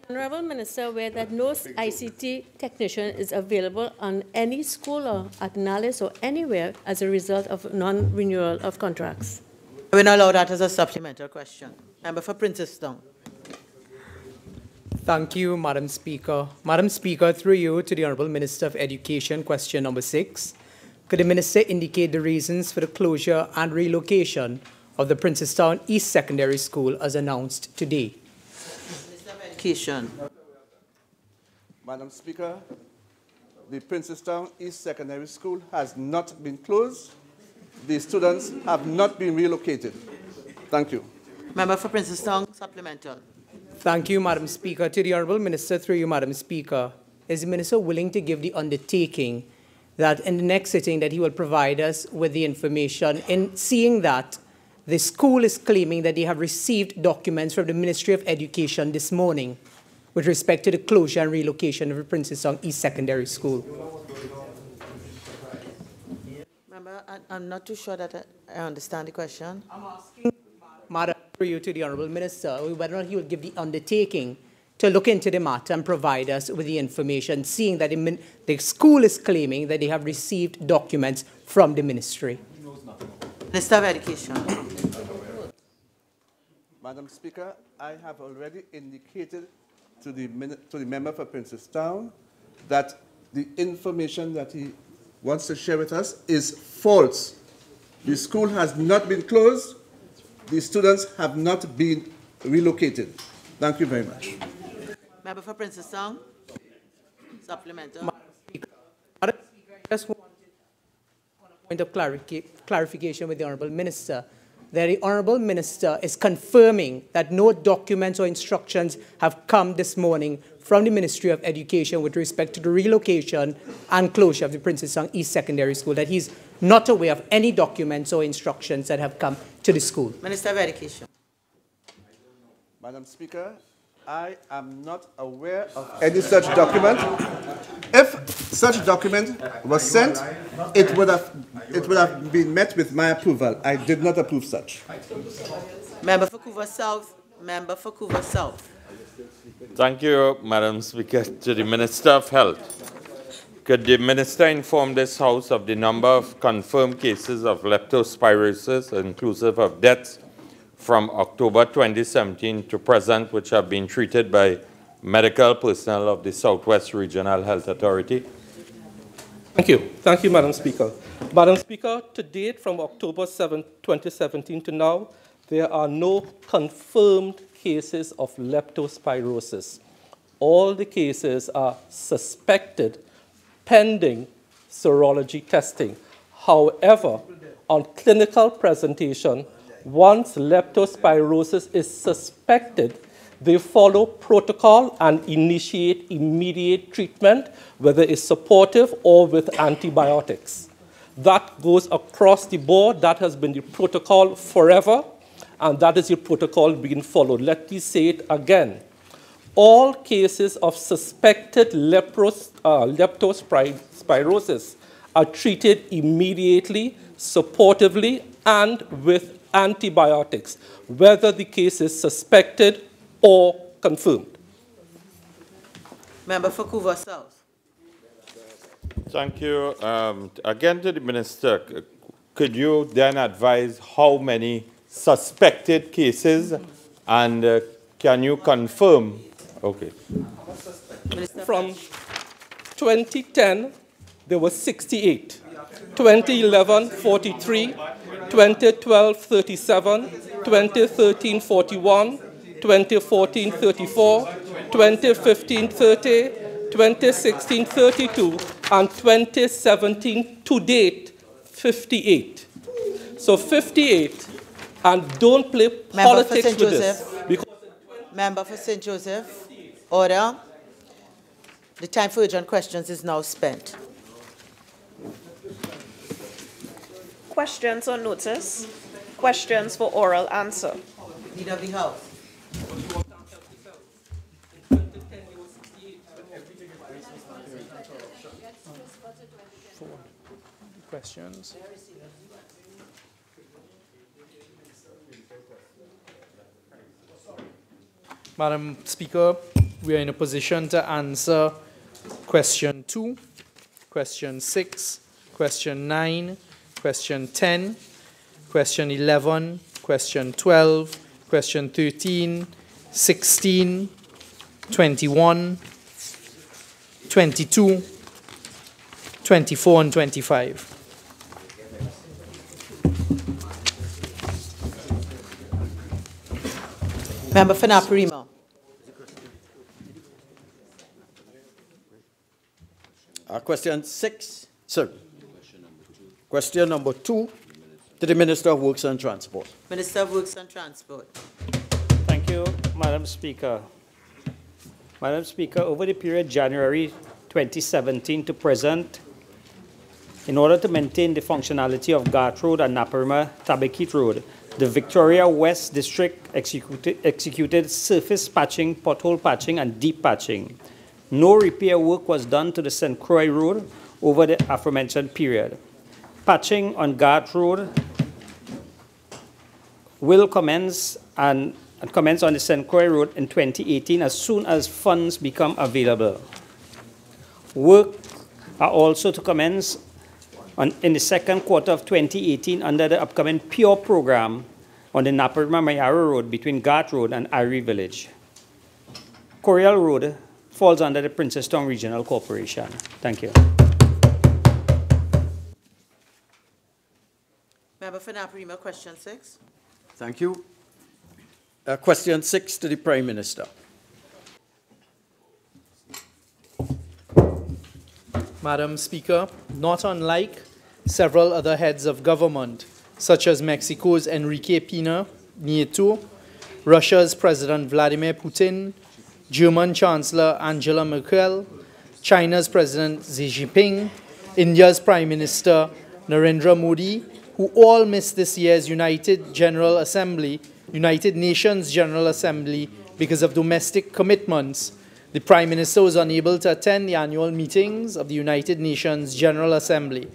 Honorable Minister, aware that no ICT technician is available on any school or at NALIS or anywhere as a result of non-renewal of contracts. I will not allow that as a supplementary question. Member for Princestown. Thank you, Madam Speaker. Madam Speaker, through you to the Honourable Minister of Education, question number 6. Could the Minister indicate the reasons for the closure and relocation of the Princestown East Secondary School as announced today? Minister of Education. Madam Speaker, the Princestown East Secondary School has not been closed. The students have not been relocated. Thank you. Member for Princestown, supplemental. Thank you, Madam Speaker. To the Honourable Minister, through you, Madam Speaker, is the Minister willing to give the undertaking that in the next sitting that he will provide us with the information in seeing that the school is claiming that they have received documents from the Ministry of Education this morning with respect to the closure and relocation of the Princestown East Secondary School? Member, I'm not too sure that I understand the question. I'm asking, Madam, through you to the Honourable Minister, whether or not he will give the undertaking to look into the matter and provide us with the information, seeing that the school is claiming that they have received documents from the ministry. Minister of Education. Madam Speaker, I have already indicated to the member for Princestown that the information that he wants to share with us is false. The school has not been closed. The students have not been relocated. Thank you very much. Member for Princestown, supplemental. I just wanted a point of clarification with the Honourable Minister, that the Honourable Minister is confirming that no documents or instructions have come this morning from the Ministry of Education with respect to the relocation and closure of the Princestown East Secondary School, that he's not aware of any documents or instructions that have come to the school. Minister of Education. Madam Speaker, I am not aware of any such document. If such document was sent, it would have been met with my approval. I did not approve such. Member for Couva South. Member for Couva South. Thank you, Madam Speaker. To the Minister of Health, could the Minister inform this House of the number of confirmed cases of leptospirosis, inclusive of deaths, from October 2017 to present, which have been treated by medical personnel of the Southwest Regional Health Authority? Thank you. Thank you, Madam Speaker. Madam Speaker, to date, from October 7, 2017 to now, there are no confirmed cases of leptospirosis. All the cases are suspected pending serology testing. However, on clinical presentation, once leptospirosis is suspected, they follow protocol and initiate immediate treatment, whether it's supportive or with antibiotics. That goes across the board. That has been the protocol forever, and that is the protocol being followed. Let me say it again. All cases of suspected leptospirosis are treated immediately, supportively, and with antibiotics, whether the case is suspected or confirmed. Member for Couva South. Thank you. Again to the Minister, could you then advise how many suspected cases, and can you confirm? Okay. From 2010, there were 68. 2011, 43. 2012, 37, 2013, 41, 2014, 34, 2015, 30, 2016, 32, and 2017 to date, 58. So 58, and don't play politics with this. Member for St. Joseph, order. The time for urgent questions is now spent. Questions on notice. Questions for oral answer. Leader of the House. Questions. Madam Speaker, we are in a position to answer question 2, question 6, question 9, question 10, question 11, question 12, question 13, 16, 21, 22, 24, and 25. Member for Naparima. Question 6, sir. Question number 2 to the Minister of Works and Transport. Minister of Works and Transport. Thank you, Madam Speaker. Madam Speaker, over the period January 2017 to present, in order to maintain the functionality of Garth Road and Naparima Tabakit Road, the Victoria West District executed surface patching, pothole patching, and deep patching. No repair work was done to the St. Croix Road over the aforementioned period. Patching on Garth Road will commence on the St. Croix Road in 2018 as soon as funds become available. Work are also to commence in the second quarter of 2018 under the upcoming PURE program on the Naparima Mayaro Road between Garth Road and Ari Village. Corial Road falls under the Princestown Regional Corporation. Thank you. Member for Naparima, question 6. Thank you. Question 6 to the Prime Minister. Madam Speaker, not unlike several other heads of government, such as Mexico's Enrique Pena Nieto, Russia's President Vladimir Putin, German Chancellor Angela Merkel, China's President Xi Jinping, India's Prime Minister Narendra Modi, who all missed this year's United Nations General Assembly because of domestic commitments. The Prime Minister was unable to attend the annual meetings of the United Nations General Assembly.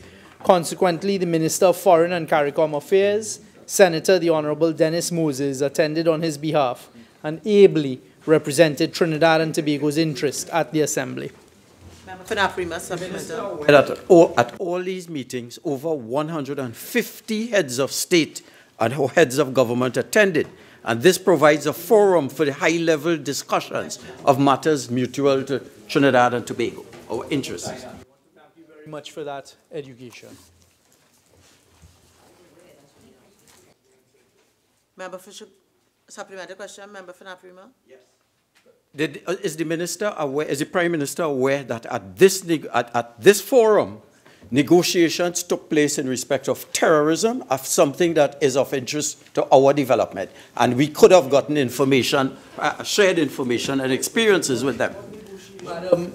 Consequently, the Minister of Foreign and CARICOM Affairs, Senator the Honorable Dennis Moses, attended on his behalf and ably represented Trinidad and Tobago's interest at the Assembly. Member for Naparima, supplemental. At all these meetings, over 150 heads of state and heads of government attended, and this provides a forum for the high-level discussions of matters mutual to Trinidad and Tobago, our interests. Thank you very much for that education. Member for supplementary question. Member for Naparima. Yes. Is the minister aware? Is the Prime Minister aware that at this forum, negotiations took place in respect of terrorism, of something that is of interest to our development, and we could have gotten information, shared information and experiences with them?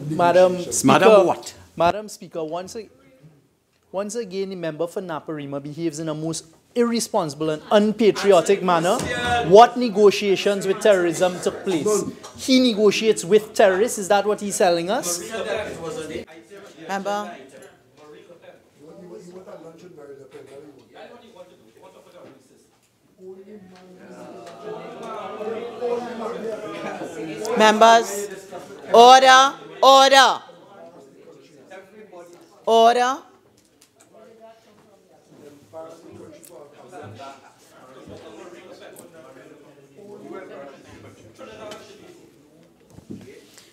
Madam Speaker, Madam what? Madam Speaker, once again, the member for Naparima behaves in a most irresponsible and unpatriotic manner. What negotiations with terrorism took place? He negotiates with terrorists. Is that what he's telling us? Member. Members, order, order, order.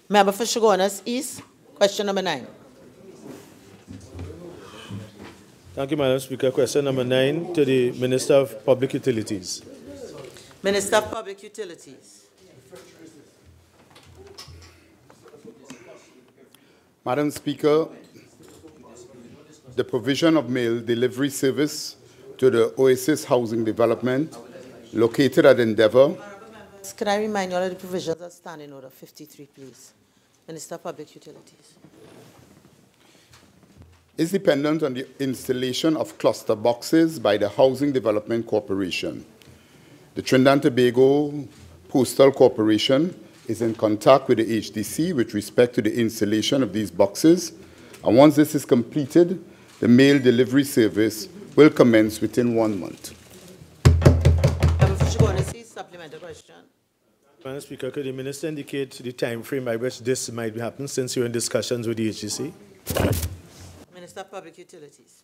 Member for Shogunas East, question number 9. Thank you, Madam Speaker. Question number 9 to the Minister of Public Utilities. Minister of Public Utilities. Madam Speaker, the provision of mail delivery service to the Oasis Housing Development located at Endeavour. Can I remind you all of the provisions of Standing Order 53, please? Minister of Public Utilities. Is dependent on the installation of cluster boxes by the Housing Development Corporation. The Trinidad and Tobago Postal Corporation is in contact with the HDC with respect to the installation of these boxes, and once this is completed, the mail delivery service will commence within 1 month. Supplementary question. Madam Speaker, could the Minister indicate the time frame by which this might happen since you're in discussions with the HDC? Minister of Public Utilities.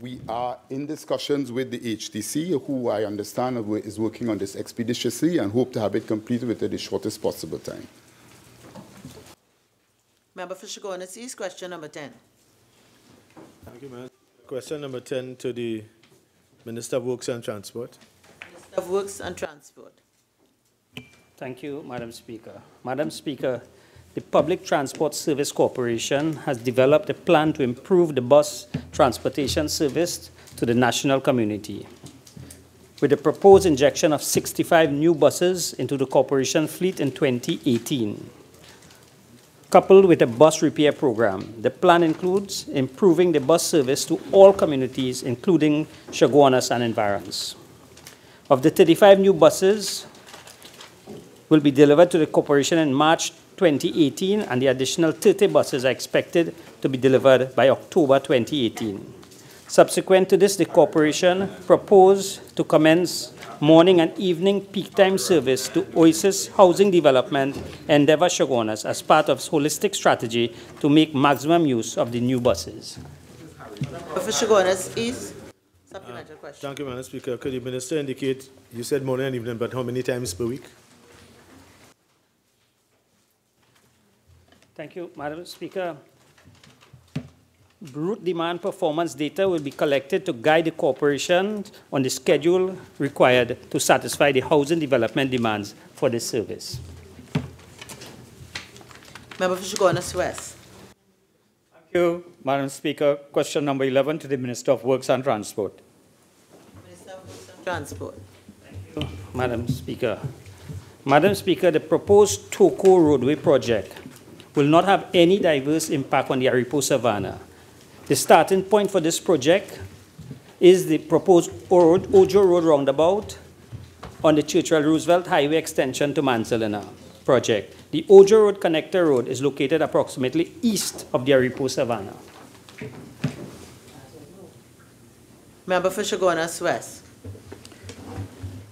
We are in discussions with the HDC, who I understand is working on this expeditiously and hope to have it completed within the shortest possible time. Member for Chaguanas East, question number 10. Thank you, Madam. Question number 10 to the Minister of Works and Transport. Minister of Works and Transport. Thank you, Madam Speaker. Madam Speaker, the Public Transport Service Corporation has developed a plan to improve the bus transportation service to the national community. With the proposed injection of 65 new buses into the corporation fleet in 2018, coupled with a bus repair program, the plan includes improving the bus service to all communities, including Chaguanas and environs. Of the 35 new buses will be delivered to the corporation in March 2018, and the additional 30 buses are expected to be delivered by October 2018. Subsequent to this, the corporation proposed to commence morning and evening peak time service to Oasis Housing Development Endeavour Chaguanas as part of its holistic strategy to make maximum use of the new buses. For Chaguanas East, supplementary question. Thank you, Madam Speaker. Could the Minister indicate, you said morning and evening, but how many times per week? Thank you, Madam Speaker. Route demand performance data will be collected to guide the corporation on the schedule required to satisfy the housing development demands for this service. Member for Chaguanas West. Thank you, Madam Speaker. Question number 11 to the Minister of Works and Transport. Minister of Works and Transport. Thank you, Madam Speaker. Madam Speaker, the proposed Tobago roadway project will not have any diverse impact on the Aripo Savannah. The starting point for this project is the proposed Ojo Road roundabout on the Churchill Roosevelt Highway extension to Mansalina project. The Ojo Road connector road is located approximately east of the Aripo Savannah. Member for Chaguanas West.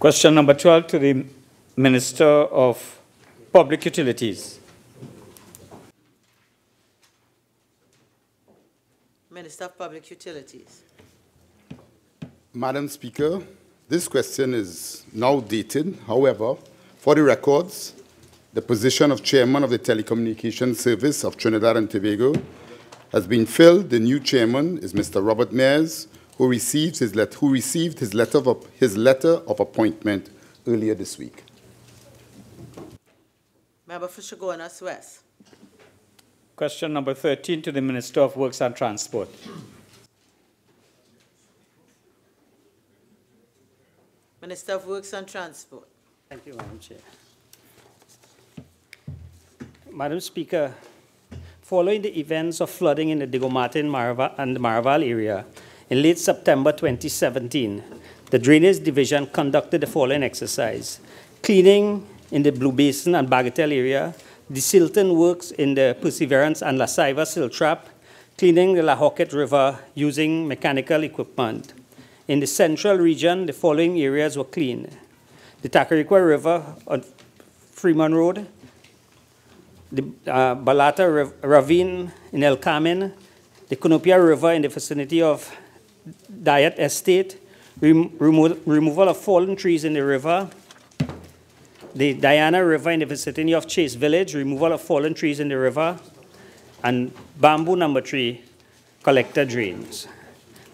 Question number 12 to the Minister of Public Utilities. Minister of Public Utilities. Madam Speaker, this question is now dated. However, for the records, the position of Chairman of the Telecommunications Service of Trinidad and Tobago has been filled. The new chairman is Mr. Robert Mears, who received his letter of appointment earlier this week. Member for Chaguanas West. Question number 13 to the Minister of Works and Transport. Minister of Works and Transport. Thank you, Madam Chair. Madam Speaker, following the events of flooding in the Diego Martin and the Maraval area in late September 2017, the Drainage Division conducted the following exercise: cleaning in the Blue Basin and Bagatelle area, desilting works in the Perseverance and La Saiva silt trap, cleaning the La Hoquette River using mechanical equipment. In the central region, the following areas were cleaned: the Tacarigua River on Freeman Road, the Balata Ravine in El Carmen, the Conopia River in the vicinity of Diet Estate, removal of fallen trees in the river, the Diana River in the vicinity of Chase Village, removal of fallen trees in the river, and Bamboo Number 3 collector drains.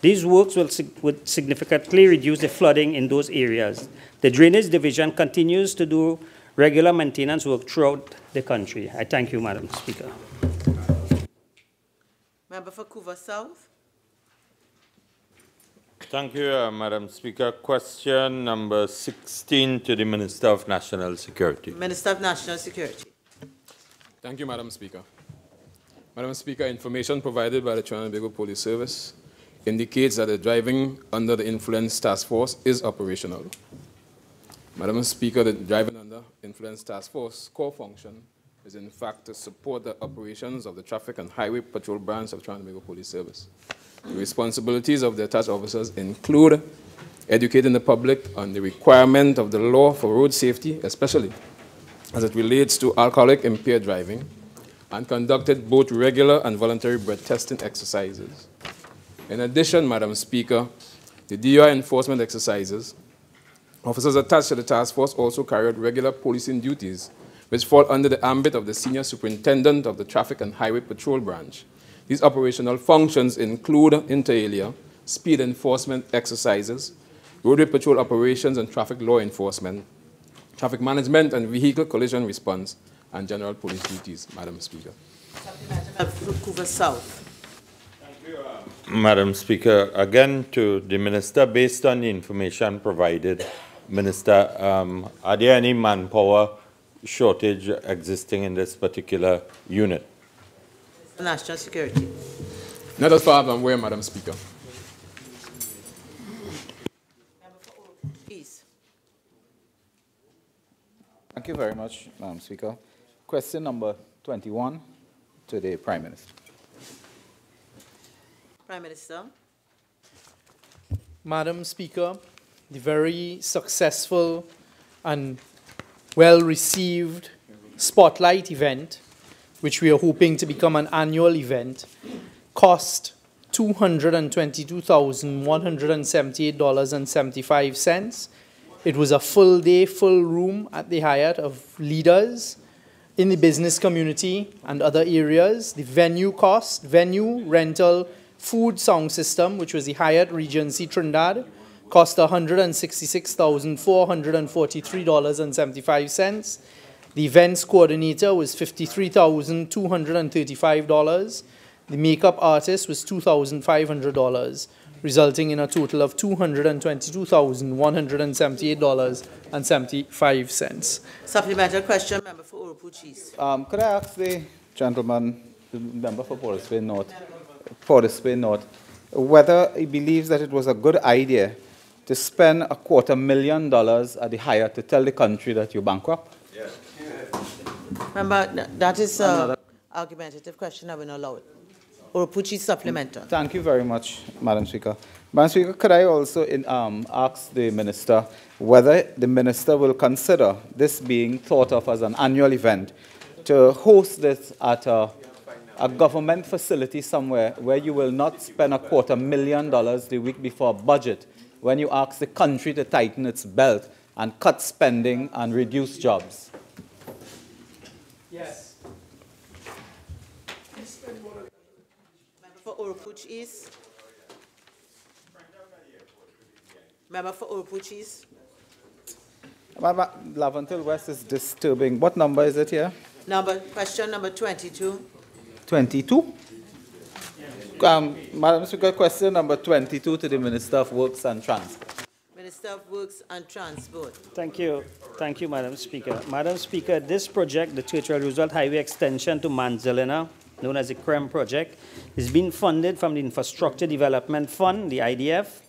These works would significantly reduce the flooding in those areas. The Drainage Division continues to do regular maintenance work throughout the country. I thank you, Madam Speaker. Member for Couva South. Thank you, Madam Speaker. Question number 16 to the Minister of National Security. Minister of National Security. Thank you, Madam Speaker. Madam Speaker, information provided by the Trinidad and Tobago Police Service indicates that the driving under the influence task force is operational. Madam Speaker, the driving under influence task force core function is in fact to support the operations of the Traffic and Highway Patrol branch of Trinidad and Tobago Police Service. The responsibilities of the attached officers include educating the public on the requirement of the law for road safety, especially as it relates to alcoholic impaired driving, and conducted both regular and voluntary breath testing exercises. In addition, Madam Speaker, the DUI enforcement exercises, officers attached to the task force also carry out regular policing duties, which fall under the ambit of the Senior Superintendent of the Traffic and Highway Patrol branch. These operational functions include, inter alia, speed enforcement exercises, roadway patrol operations and traffic law enforcement, traffic management and vehicle collision response, and general police duties, Madam Speaker. Couva South. Madam Speaker, again to the Minister, based on the information provided, Minister, are there any manpower shortage existing in this particular unit? National Security. Not as far as I'm aware, Madam Speaker. Please. Thank you very much, Madam Speaker. Question number 21 to the Prime Minister. Prime Minister. Madam Speaker, the very successful and well-received Spotlight event, which we are hoping to become an annual event, cost $222,178.75. It was a full day, full room at the Hyatt of leaders in the business community and other areas. The venue cost, venue, rental, food, sound system, which was the Hyatt Regency Trinidad, cost $166,443.75. The events coordinator was $53,235. The makeup artist was $2,500, resulting in a total of $222,178.75. Supplementary question, member for Urupuchis. Could I ask the gentleman, the member for Portisville North, whether he believes that it was a good idea to spend $250,000 at the Hyatt to tell the country that you're bankrupt? Yes. Remember, that is an argumentative question. I will not allow it. Urupuchi supplemental. Thank you very much, Madam Speaker. Madam Speaker, could I also ask the Minister whether the Minister will consider this being thought of as an annual event to host this at a government facility somewhere where you will not spend $250,000 the week before budget when you ask the country to tighten its belt and cut spending and reduce jobs? Yes. Member for Urupuch East. Member for Urupuch East. Laventil West is disturbing. What number is it here? Question number 22. 22? Madam Speaker, question number 22 to the Minister of Works and Transport. Minister of Works and Transport. Thank you. Thank you, Madam Speaker. Madam Speaker, this project, the Churchill Roosevelt Highway Extension to Manzalina, known as the CREM project, is being funded from the Infrastructure Development Fund, the IDF.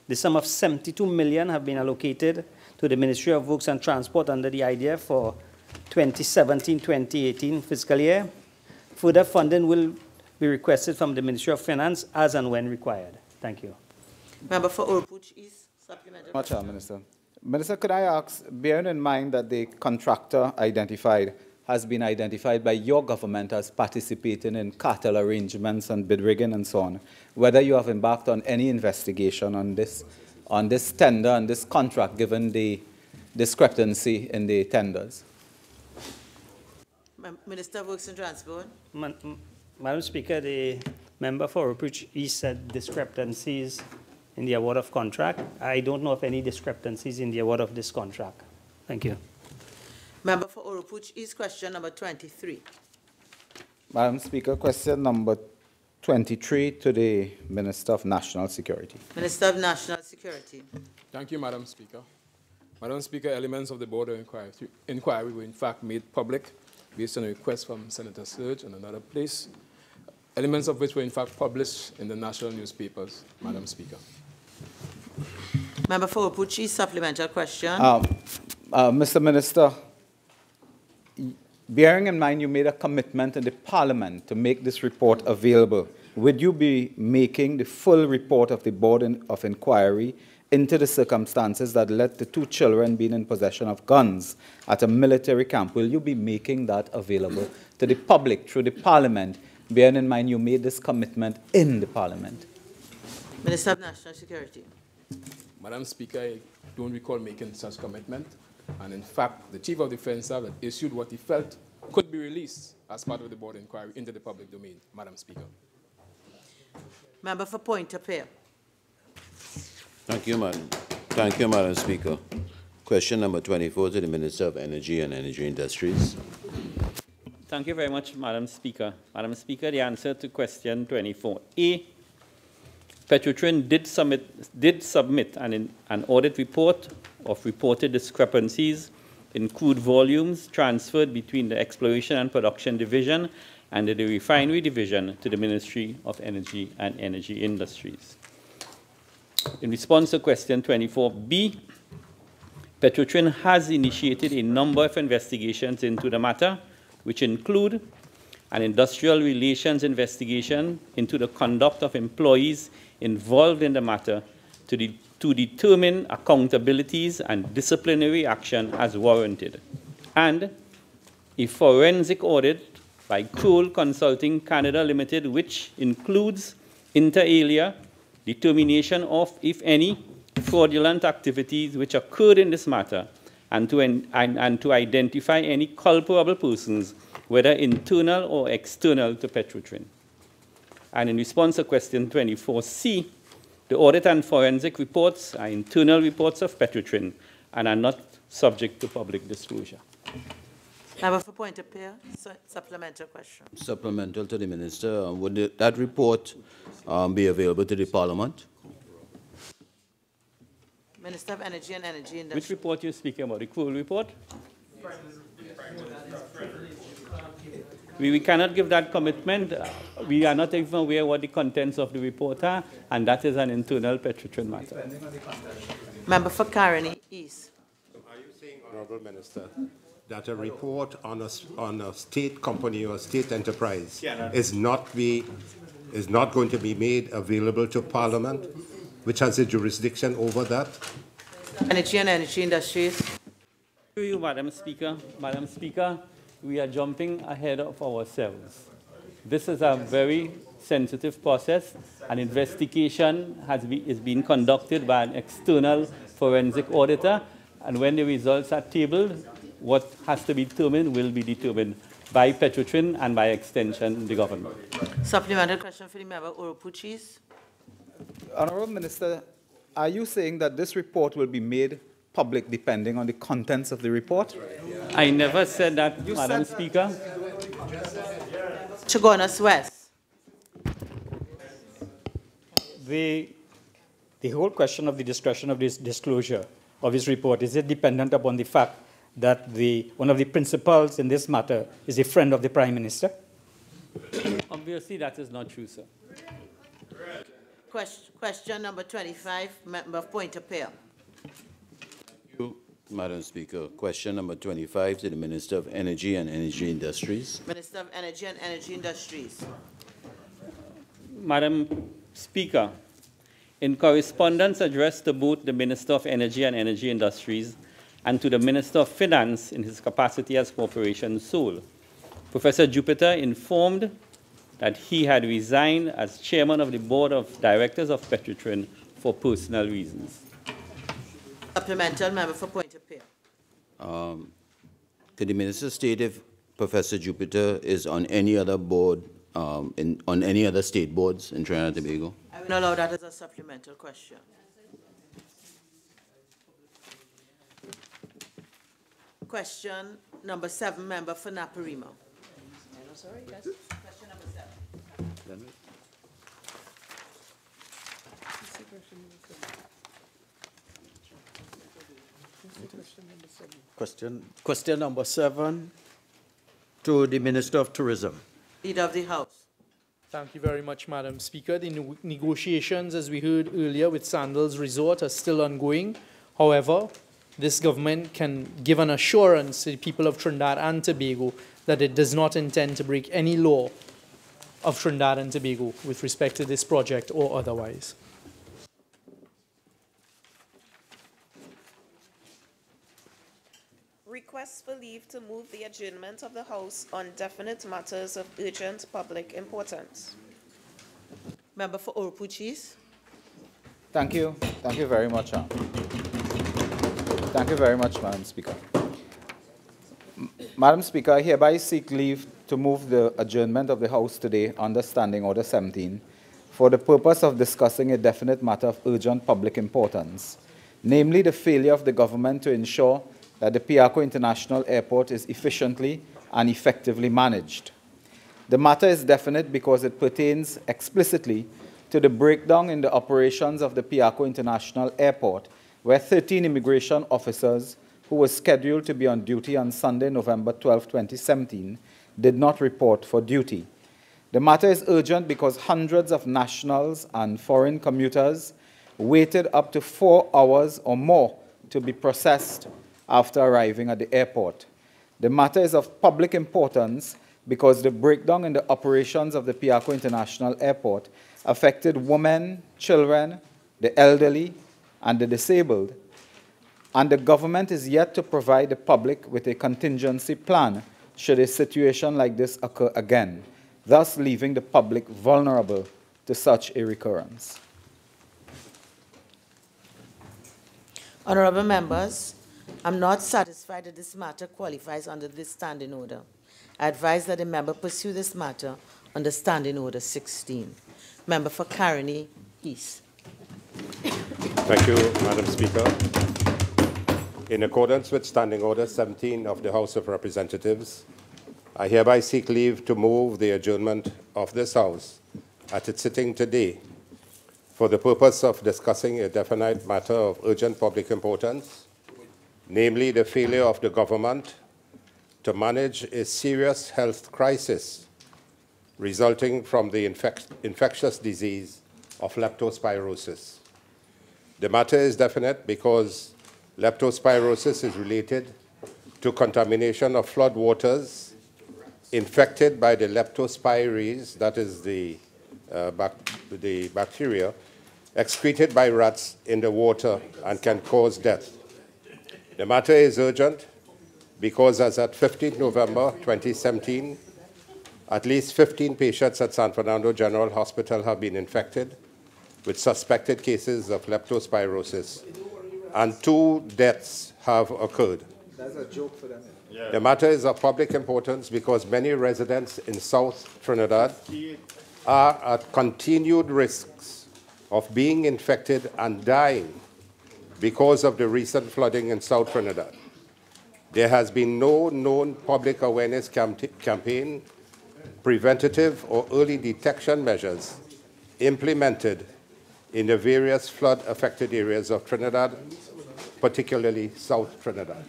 The sum of $72 million have been allocated to the Ministry of Works and Transport under the IDF for 2017-2018 fiscal year. Further funding will be requested from the Ministry of Finance as and when required. Thank you. Member for Urupuch East, supplementary. Much, Minister. Minister, could I ask, bearing in mind that the contractor identified has been identified by your government as participating in cartel arrangements and bid rigging and so on, whether you have embarked on any investigation on this tender and this contract, given the discrepancy in the tenders? Minister of Works and Transport. Madam Speaker, the member for Urupuch East said discrepancies in the award of contract. I don't know of any discrepancies in the award of this contract. Thank you. Member for Urupuch East, question number 23. Madam Speaker, question number 23 to the Minister of National Security. Minister of National Security. Thank you, Madam Speaker. Madam Speaker, elements of the Board of Inquiry were in fact made public based on a request from Senator Surge and another place, elements of which were in fact published in the national newspapers, Madam Speaker. Member for Opuchi, supplemental question. Mr. Minister, bearing in mind you made a commitment in the Parliament to make this report available, would you be making the full report of the Board of Inquiry into the circumstances that led to 2 children being in possession of guns at a military camp? Will you be making that available to the public through the Parliament, bearing in mind you made this commitment in the Parliament? Minister of National Security. Madam Speaker, I don't recall making such commitment. And in fact, the Chief of Defence Staff had issued what he felt could be released as part of the Board inquiry into the public domain, Madam Speaker. Member for Point of Peer. Thank you, Madam Speaker. Question number 24 to the Minister of Energy and Energy Industries. Thank you very much, Madam Speaker. Madam Speaker, the answer to question 24A. Petrotrin did submit an audit report of reported discrepancies in crude volumes transferred between the Exploration and Production Division and the Refinery Division to the Ministry of Energy and Energy Industries. In response to question 24B, Petrotrin has initiated a number of investigations into the matter, which include an industrial relations investigation into the conduct of employees involved in the matter to determine accountabilities and disciplinary action as warranted, and a forensic audit by Kroll Consulting Canada Limited, which includes, inter alia, determination of, if any, fraudulent activities which occurred in this matter, and to identify any culpable persons, whether internal or external to Petrotrin. And in response to question 24C, the audit and forensic reports are internal reports of Petrotrin and are not subject to public disclosure. Member for Point of Peer, supplemental question. Supplemental to the Minister. Would that report be available to the Parliament? Minister of Energy and Energy Industries. Which report are you speaking about? The Kroll report? We cannot give that commitment. We are not even aware what the contents of the report are, and that is an internal Petrotrin matter. Member for Caroni East. Are you saying, Honourable Minister, that a report on a state company or state enterprise is not going to be made available to Parliament, which has a jurisdiction over that? Energy and Energy Industries. To you, Madam Speaker. Madam Speaker, we are jumping ahead of ourselves. This is a very sensitive process. An investigation is being conducted by an external forensic auditor, and when the results are tabled, what has to be determined will be determined by Petrotrin and by extension the government. Supplementary question for the member Oropuchis. Honourable Minister, are you saying that this report will be made public depending on the contents of the report? I never said that, Madam Speaker. Chagonas West. The whole question of the discretion of this disclosure of this report, is it dependent upon the fact that one of the principals in this matter is a friend of the Prime Minister? Obviously, that is not true, sir. Question number 25, member of Point of Peer. Madam Speaker. Question number 25 to the Minister of Energy and Energy Industries. Minister of Energy and Energy Industries. Madam Speaker, in correspondence addressed to both the Minister of Energy and Energy Industries and to the Minister of Finance in his capacity as corporation sole, Professor Jupiter informed that he had resigned as chairman of the board of directors of Petrotrin for personal reasons. Supplemental, member for Point of Peer. Could the Minister state if Professor Jupiter is on any other board, on any other state boards in Trinidad and Tobago? I will allow that as a supplemental question. Question number 7, member for Naparima. Question number 7. Question number 7 to the Minister of Tourism. Leader of the House. Thank you very much, Madam Speaker. The negotiations, as we heard earlier, with Sandals Resort are still ongoing. However, this government can give an assurance to the people of Trinidad and Tobago that it does not intend to break any law of Trinidad and Tobago with respect to this project or otherwise. Request for leave to move the adjournment of the House on definite matters of urgent public importance. Member for Orupuchis. Thank you. Thank you very much. Thank you very much, Madam Speaker. Madam Speaker, I hereby seek leave to move the adjournment of the House today under Standing Order 17 for the purpose of discussing a definite matter of urgent public importance, namely the failure of the government to ensure that the Piarco International Airport is efficiently and effectively managed. The matter is definite because it pertains explicitly to the breakdown in the operations of the Piarco International Airport, where 13 immigration officers who were scheduled to be on duty on Sunday, November 12, 2017, did not report for duty. The matter is urgent because hundreds of nationals and foreign commuters waited up to 4 hours or more to be processed after arriving at the airport. The matter is of public importance because the breakdown in the operations of the Piarco International Airport affected women, children, the elderly, and the disabled, and the government is yet to provide the public with a contingency plan should a situation like this occur again, thus leaving the public vulnerable to such a recurrence. Honorable members, I'm not satisfied that this matter qualifies under this standing order. I advise that the member pursue this matter under Standing Order 16. Member for Caroni East. Thank you, Madam Speaker. In accordance with Standing Order 17 of the House of Representatives, I hereby seek leave to move the adjournment of this House at its sitting today for the purpose of discussing a definite matter of urgent public importance, namely the failure of the government to manage a serious health crisis resulting from the infectious disease of leptospirosis. The matter is definite because leptospirosis is related to contamination of flood waters infected by the leptospirosis, that is the bacteria, excreted by rats in the water and can cause death. The matter is urgent because as at 15 November 2017, at least 15 patients at San Fernando General Hospital have been infected with suspected cases of leptospirosis, and 2 deaths have occurred. That's a joke for them. Yeah. The matter is of public importance because many residents in South Trinidad are at continued risks of being infected and dying because of the recent flooding in South Trinidad. There has been no known public awareness campaign, preventative or early detection measures implemented in the various flood-affected areas of Trinidad, particularly South Trinidad.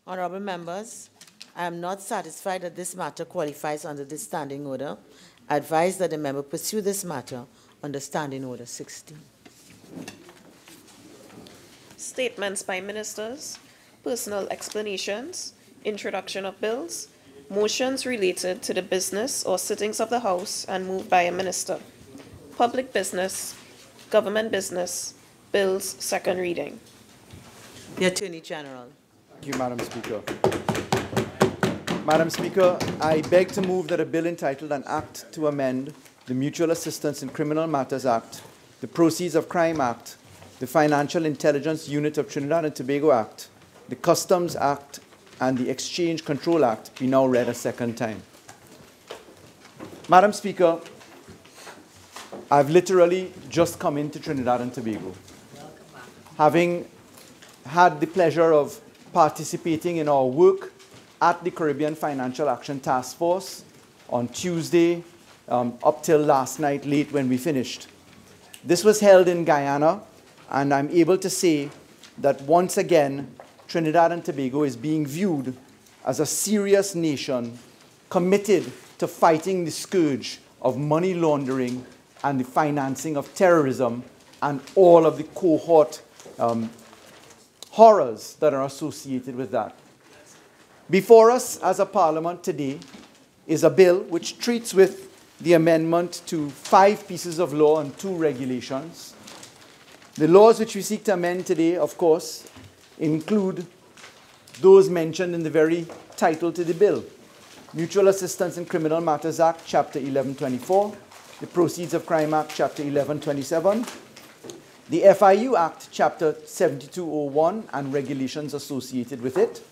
Honorable members, I am not satisfied that this matter qualifies under this standing order. I advise that the member pursue this matter under Standing Order 16. Statements by ministers, personal explanations, introduction of bills, motions related to the business or sittings of the House and moved by a minister, public business, government business, bills, second reading. The Attorney General. Thank you, Madam Speaker. Madam Speaker, I beg to move that a bill entitled An Act to Amend the Mutual Assistance in Criminal Matters Act, the Proceeds of Crime Act, the Financial Intelligence Unit of Trinidad and Tobago Act, the Customs Act, and the Exchange Control Act be now read a second time. Madam Speaker, I've literally just come into Trinidad and Tobago, having had the pleasure of participating in our work at the Caribbean Financial Action Task Force on Tuesday, up till last night late when we finished. This was held in Guyana, and I'm able to say that once again, Trinidad and Tobago is being viewed as a serious nation committed to fighting the scourge of money laundering and the financing of terrorism and all of the cohort horrors that are associated with that. Before us as a parliament today is a bill which treats with the amendment to 5 pieces of law and 2 regulations. The laws which we seek to amend today, of course, include those mentioned in the very title to the bill. Mutual Assistance in Criminal Matters Act, Chapter 1124, the Proceeds of Crime Act, Chapter 1127, the FIU Act, Chapter 7201 and regulations associated with it,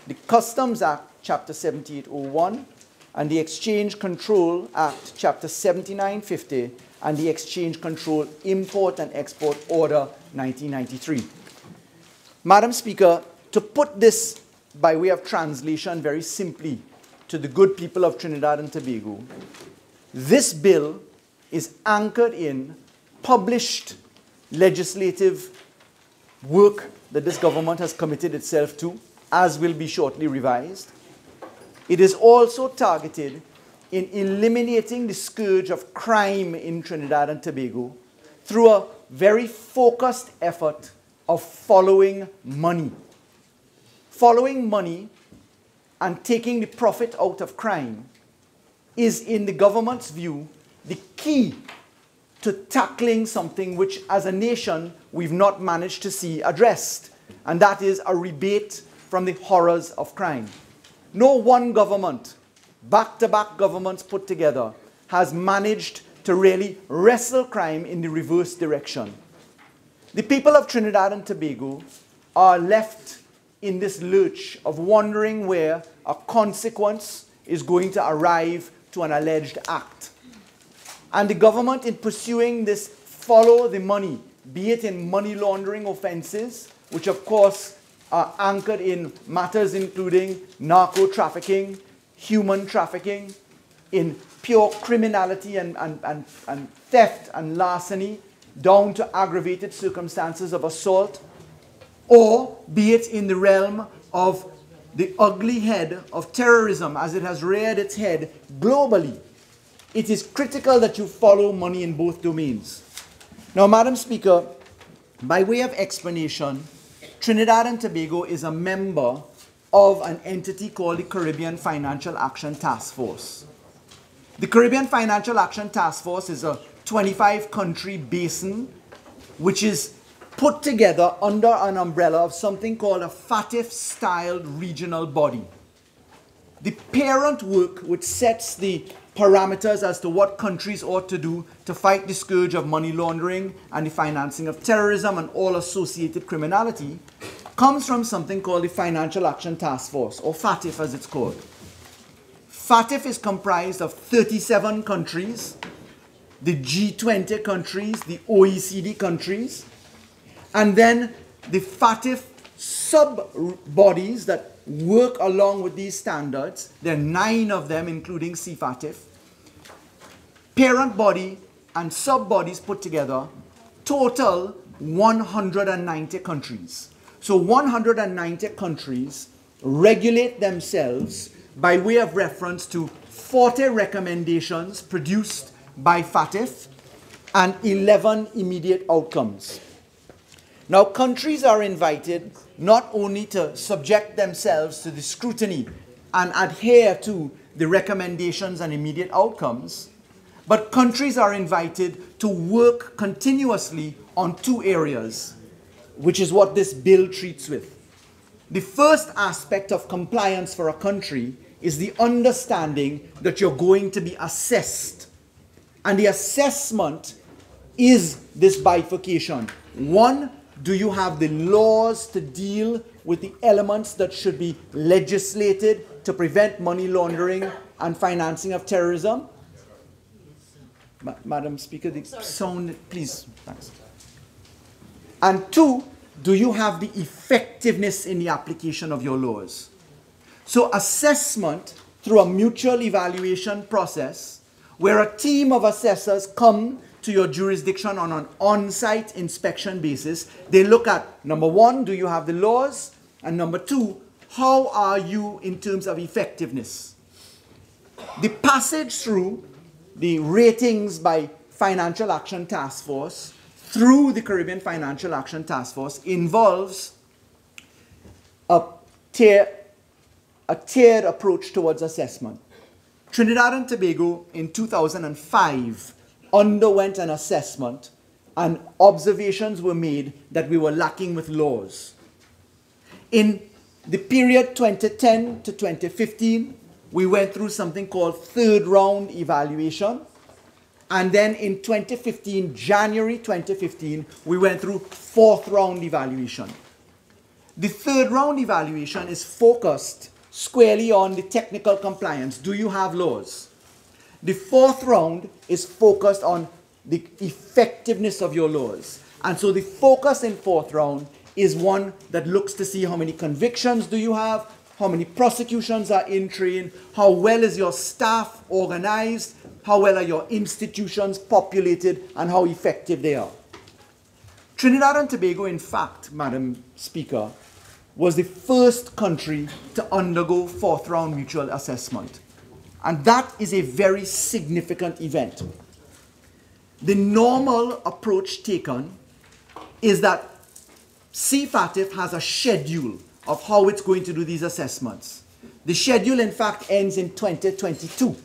the Customs Act, Chapter 7801, and the Exchange Control Act, Chapter 7950, and the Exchange Control Import and Export Order 1993. Madam Speaker, to put this by way of translation very simply to the good people of Trinidad and Tobago, this bill is anchored in published legislative work that this government has committed itself to, as will be shortly revised. It is also targeted in eliminating the scourge of crime in Trinidad and Tobago through a very focused effort of following money. Following money and taking the profit out of crime is, in the government's view, the key to tackling something which, as a nation, we've not managed to see addressed, and that is a rebate from the horrors of crime. No one government, back-to-back governments put together, has managed to really wrestle crime in the reverse direction. The people of Trinidad and Tobago are left in this lurch of wondering where a consequence is going to arrive to an alleged act. And the government, in pursuing this follow the money, be it in money laundering offenses, which of course are anchored in matters including narco-trafficking, human trafficking, in pure criminality and theft and larceny, down to aggravated circumstances of assault, or be it in the realm of the ugly head of terrorism as it has reared its head globally. It is critical that you follow money in both domains. Now, Madam Speaker, by way of explanation, Trinidad and Tobago is a member of an entity called the Caribbean Financial Action Task Force. The Caribbean Financial Action Task Force is a 25-country basin which is put together under an umbrella of something called a FATF-styled regional body. The parent work which sets the parameters as to what countries ought to do to fight the scourge of money laundering and the financing of terrorism and all associated criminality comes from something called the Financial Action Task Force, or FATF as it's called. FATF is comprised of 37 countries, the G20 countries, the OECD countries, and then the FATF sub-bodies that work along with these standards. There are 9 of them, including CFATF. Parent body and sub-bodies put together total 190 countries. So 190 countries regulate themselves by way of reference to 40 recommendations produced by FATF and 11 immediate outcomes. Now, countries are invited not only to subject themselves to the scrutiny and adhere to the recommendations and immediate outcomes, but countries are invited to work continuously on 2 areas, which is what this bill treats with. The first aspect of compliance for a country is the understanding that you're going to be assessed. And the assessment is this bifurcation. 1, do you have the laws to deal with the elements that should be legislated to prevent money laundering and financing of terrorism? Madam Speaker, the sound, please. Thanks. And 2, do you have the effectiveness in the application of your laws? So assessment through a mutual evaluation process where a team of assessors come to your jurisdiction on an on-site inspection basis. They look at, number one, do you have the laws? And number two, how are you in terms of effectiveness? The passage through the ratings by Financial Action Task Force through the Caribbean Financial Action Task Force involves a tiered approach towards assessment. Trinidad and Tobago in 2005 underwent an assessment and observations were made that we were lacking with laws. In the period 2010 to 2015, we went through something called third round evaluation. And then in 2015, January 2015, we went through fourth round evaluation. The third round evaluation is focused squarely on the technical compliance. Do you have laws? The fourth round is focused on the effectiveness of your laws. And so the focus in fourth round is one that looks to see how many convictions do you have, how many prosecutions are in train, how well is your staff organized, how well are your institutions populated, and how effective they are. Trinidad and Tobago, in fact, Madam Speaker, was the first country to undergo fourth round mutual assessment. And that is a very significant event. The normal approach taken is that CFATF has a schedule of how it's going to do these assessments. The schedule, in fact, ends in 2022.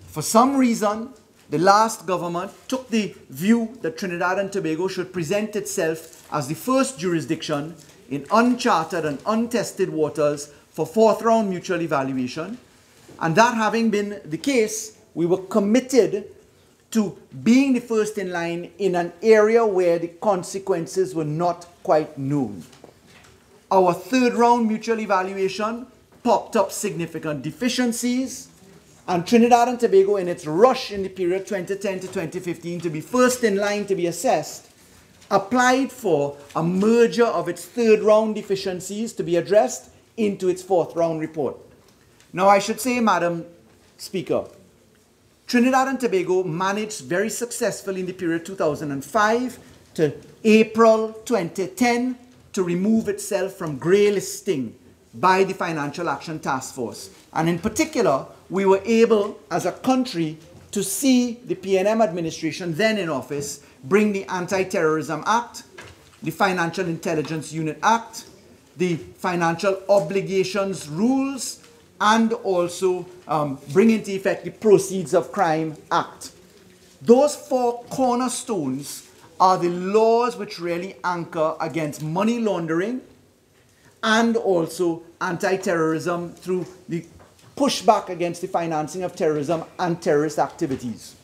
For some reason, the last government took the view that Trinidad and Tobago should present itself as the first jurisdiction in uncharted and untested waters for fourth round mutual evaluation. And that having been the case, we were committed to being the first in line in an area where the consequences were not quite known. Our third round mutual evaluation popped up significant deficiencies, and Trinidad and Tobago, in its rush in the period 2010 to 2015 to be first in line to be assessed, applied for a merger of its third round deficiencies to be addressed into its fourth round report. Now, I should say, Madam Speaker, Trinidad and Tobago managed very successfully in the period 2005 to April 2010 to remove itself from grey listing by the Financial Action Task Force. And in particular, we were able, as a country, to see the PNM administration then in office bring the Anti-Terrorism Act, the Financial Intelligence Unit Act, the Financial Obligations Rules, and also bring into effect the Proceeds of Crime Act. Those four cornerstones are the laws which really anchor against money laundering and also anti-terrorism through the pushback against the financing of terrorism and terrorist activities.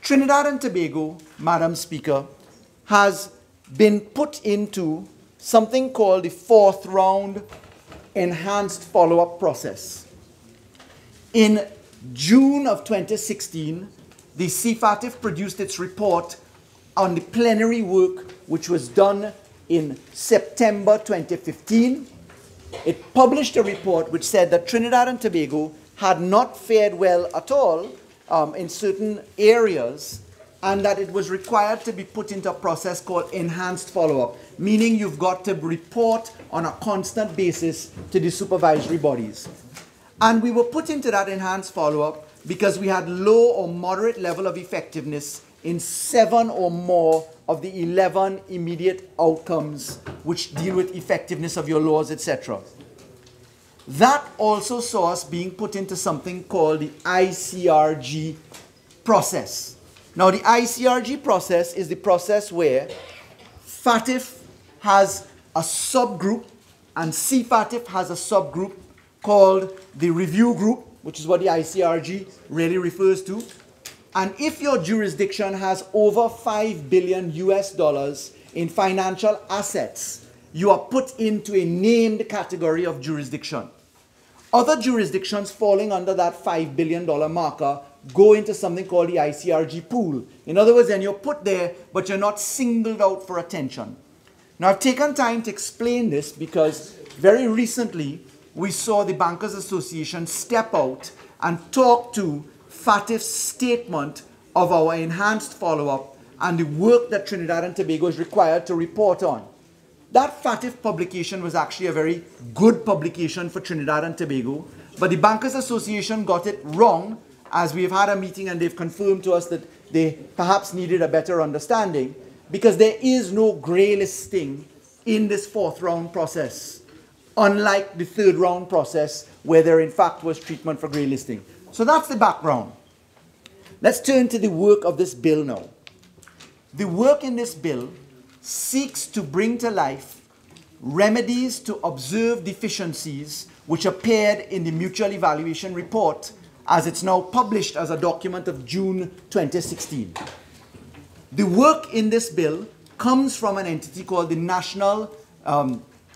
Trinidad and Tobago, Madam Speaker, has been put into something called the fourth round enhanced follow-up process. In June of 2016, the CFATF produced its report on the plenary work which was done in September 2015. It published a report which said that Trinidad and Tobago had not fared well at all in certain areas, and that it was required to be put into a process called enhanced follow-up, meaning you've got to report on a constant basis to the supervisory bodies. And we were put into that enhanced follow-up because we had low or moderate level of effectiveness in 7 or more of the 11 immediate outcomes which deal with effectiveness of your laws, etc. That also saw us being put into something called the ICRG process. Now, the ICRG process is the process where FATF has a subgroup and CFATF has a subgroup called the review group, which is what the ICRG really refers to. And if your jurisdiction has over $5 billion in financial assets, you are put into a named category of jurisdiction. Other jurisdictions falling under that $5 billion marker go into something called the ICRG pool. In other words, then you're put there, but you're not singled out for attention. Now, I've taken time to explain this because very recently we saw the Bankers Association step out and talk to FATF's statement of our enhanced follow-up and the work that Trinidad and Tobago is required to report on. That FATF publication was actually a very good publication for Trinidad and Tobago, but the Bankers Association got it wrong, as we have had a meeting and they've confirmed to us that they perhaps needed a better understanding, because there is no grey listing in this fourth round process, unlike the third round process where there in fact was treatment for grey listing. So that's the background. Let's turn to the work of this bill now. The work in this bill seeks to bring to life remedies to observe deficiencies which appeared in the mutual evaluation report as it's now published as a document of June 2016. The work in this bill comes from an entity called the National,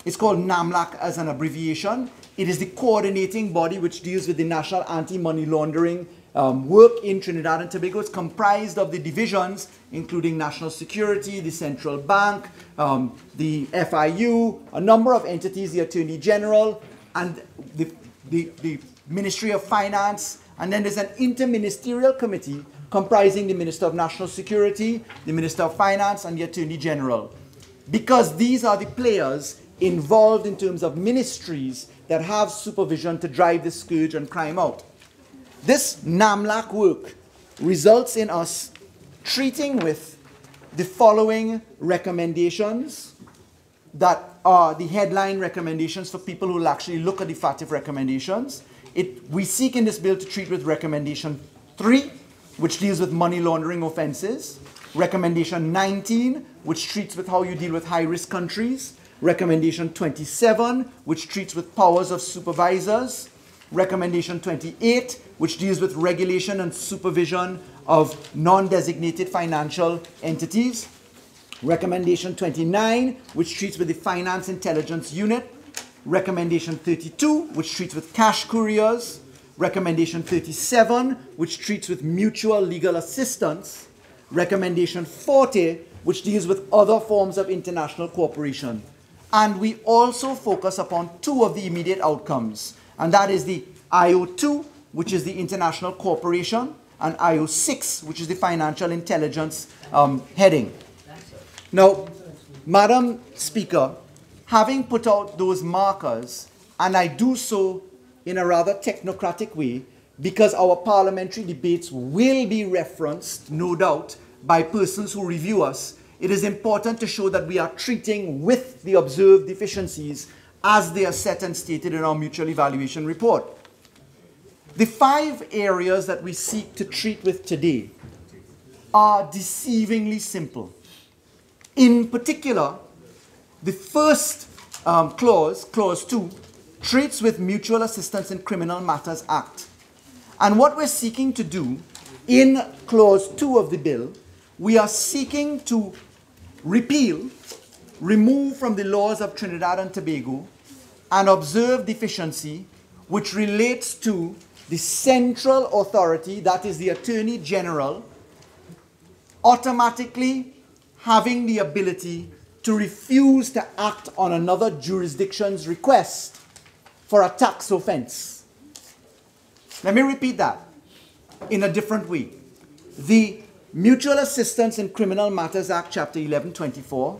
it's called NAMLAC as an abbreviation. It is the coordinating body which deals with the national anti-money laundering work in Trinidad and Tobago. It's comprised of the divisions, including national security, the central bank, the FIU, a number of entities, the Attorney General, and the Ministry of Finance. And then there's an interministerial committee comprising the Minister of National Security, the Minister of Finance, and the Attorney General. Because these are the players involved in terms of ministries that have supervision to drive this scourge and crime out. This NAMLAC work results in us treating with the following recommendations that are the headline recommendations for people who will actually look at the FATF recommendations. We seek in this bill to treat with recommendation 3, which deals with money laundering offenses, recommendation 19, which treats with how you deal with high-risk countries, recommendation 27, which treats with powers of supervisors, recommendation 28, which deals with regulation and supervision of non-designated financial entities, recommendation 29, which treats with the Finance Intelligence Unit, recommendation 32, which treats with cash couriers, recommendation 37, which treats with mutual legal assistance, recommendation 40, which deals with other forms of international cooperation. And we also focus upon 2 of the immediate outcomes, and that is the IO2, which is the international cooperation, and IO6, which is the financial intelligence heading. Now, Madam Speaker, having put out those markers, and I do so in a rather technocratic way, because our parliamentary debates will be referenced, no doubt, by persons who review us, it is important to show that we are treating with the observed deficiencies as they are set and stated in our mutual evaluation report. The 5 areas that we seek to treat with today are deceivingly simple. In particular, the first clause, clause 2, treats with Mutual Assistance in Criminal Matters Act. And what we're seeking to do in clause 2 of the bill, we are seeking to repeal, remove from the laws of Trinidad and Tobago an observed deficiency which relates to the central authority, that is the Attorney General, automatically having the ability to refuse to act on another jurisdiction's request for a tax offense. Let me repeat that in a different way. The Mutual Assistance in Criminal Matters Act, Chapter 1124,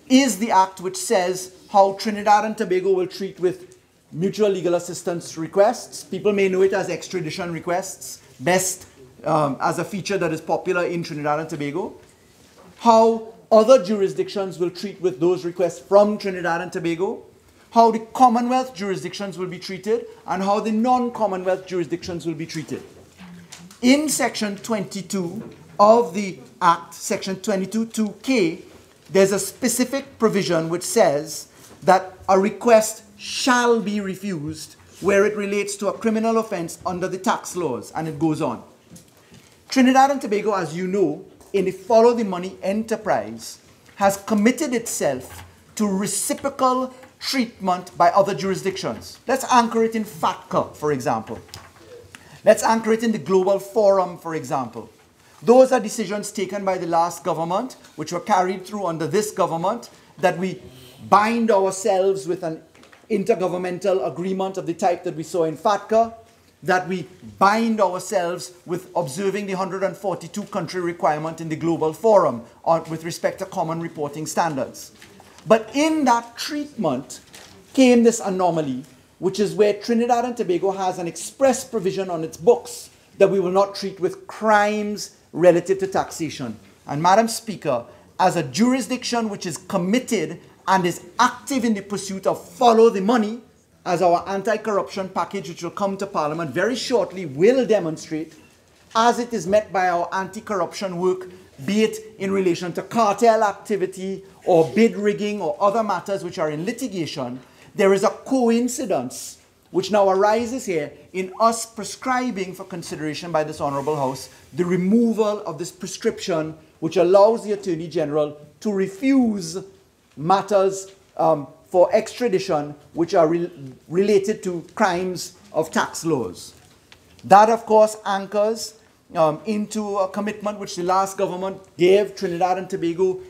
is the act which says how Trinidad and Tobago will treat with mutual legal assistance requests. People may know it as extradition requests, best as a feature that is popular in Trinidad and Tobago. How other jurisdictions will treat with those requests from Trinidad and Tobago, how the Commonwealth jurisdictions will be treated, and how the non-Commonwealth jurisdictions will be treated. In Section 22 of the Act, Section 22(2)K, there's a specific provision which says that a request shall be refused where it relates to a criminal offense under the tax laws, and it goes on. Trinidad and Tobago, as you know, in the Follow the Money enterprise, has committed itself to reciprocal treatment by other jurisdictions. Let's anchor it in FATCA, for example. Let's anchor it in the Global Forum, for example. Those are decisions taken by the last government, which were carried through under this government, that we bind ourselves with an intergovernmental agreement of the type that we saw in FATCA. that we bind ourselves with observing the 142 country requirement in the Global Forum with respect to common reporting standards. But in that treatment came this anomaly, which is where Trinidad and Tobago has an express provision on its books that we will not treat with crimes relative to taxation. And Madam Speaker, as a jurisdiction which is committed and is active in the pursuit of follow the money, as our anti-corruption package, which will come to Parliament very shortly, will demonstrate, as it is met by our anti-corruption work, be it in relation to cartel activity or bid rigging or other matters which are in litigation, there is a coincidence which now arises here in us prescribing for consideration by this Honourable House the removal of this prescription which allows the Attorney General to refuse matters for extradition which are related to crimes of tax laws. That, of course, anchors into a commitment which the last government gave Trinidad and Tobago,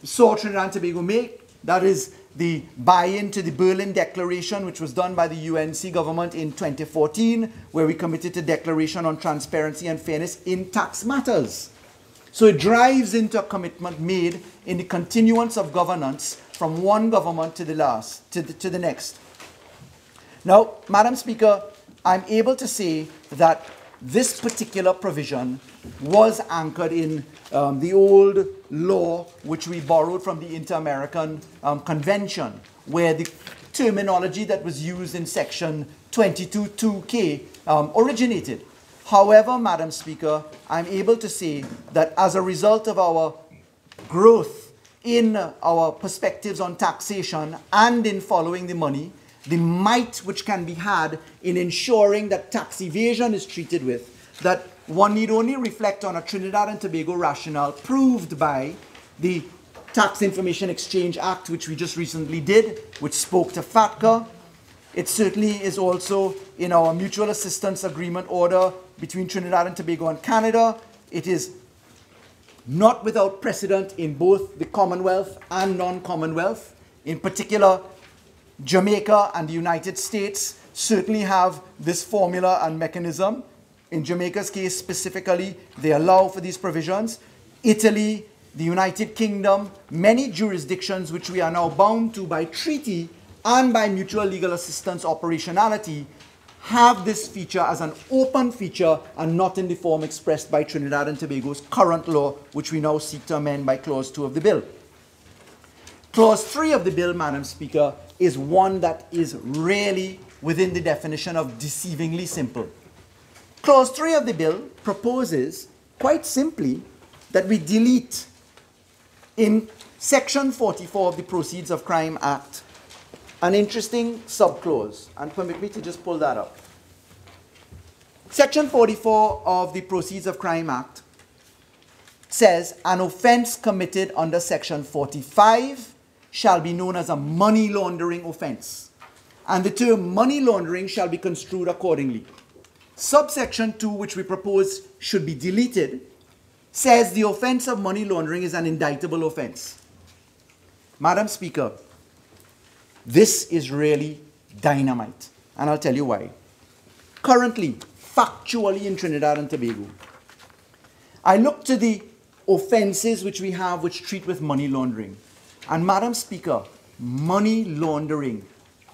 saw Trinidad and Tobago make. That is the buy-in to the Berlin Declaration, which was done by the UNC government in 2014, where we committed to declaration on transparency and fairness in tax matters. So it drives into a commitment made in the continuance of governance from one government to the last, to the next. Now, Madam Speaker, I'm able to say that this particular provision was anchored in the old law which we borrowed from the Inter-American Convention, where the terminology that was used in section 22(2)K originated. However, Madam Speaker, I'm able to say that as a result of our growth in our perspectives on taxation and in following the money, the might which can be had in ensuring that tax evasion is treated with, that one need only reflect on a Trinidad and Tobago rationale proved by the Tax Information Exchange Act, which we just recently did, which spoke to FATCA. It certainly is also in our mutual assistance agreement order between Trinidad and Tobago and Canada. It is not without precedent in both the Commonwealth and non-Commonwealth. In particular, Jamaica and the United States certainly have this formula and mechanism. In Jamaica's case specifically, they allow for these provisions. Italy, the United Kingdom, many jurisdictions which we are now bound to by treaty and by mutual legal assistance operationality have this feature as an open feature and not in the form expressed by Trinidad and Tobago's current law, which we now seek to amend by Clause 2 of the bill. Clause 3 of the bill, Madam Speaker, is one that is really within the definition of deceivingly simple. Clause 3 of the bill proposes, quite simply, that we delete in Section 44 of the Proceeds of Crime Act an interesting subclause, and permit me to just pull that up. Section 44 of the Proceeds of Crime Act says an offense committed under Section 45 shall be known as a money laundering offense, and the term money laundering shall be construed accordingly. Subsection 2, which we propose should be deleted, says the offense of money laundering is an indictable offense. Madam Speaker, this is really dynamite, and I'll tell you why. Currently, factually in Trinidad and Tobago, I look to the offenses which we have which treat with money laundering. And Madam Speaker, money laundering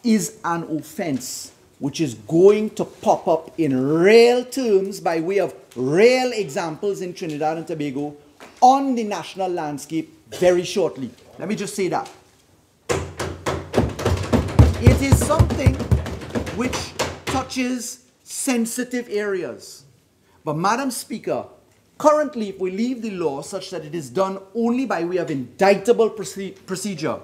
is an offense which is going to pop up in real terms by way of real examples in Trinidad and Tobago on the national landscape very shortly. Let me just say that. It is something which touches sensitive areas. But Madam Speaker, currently if we leave the law such that it is done only by way of indictable procedure,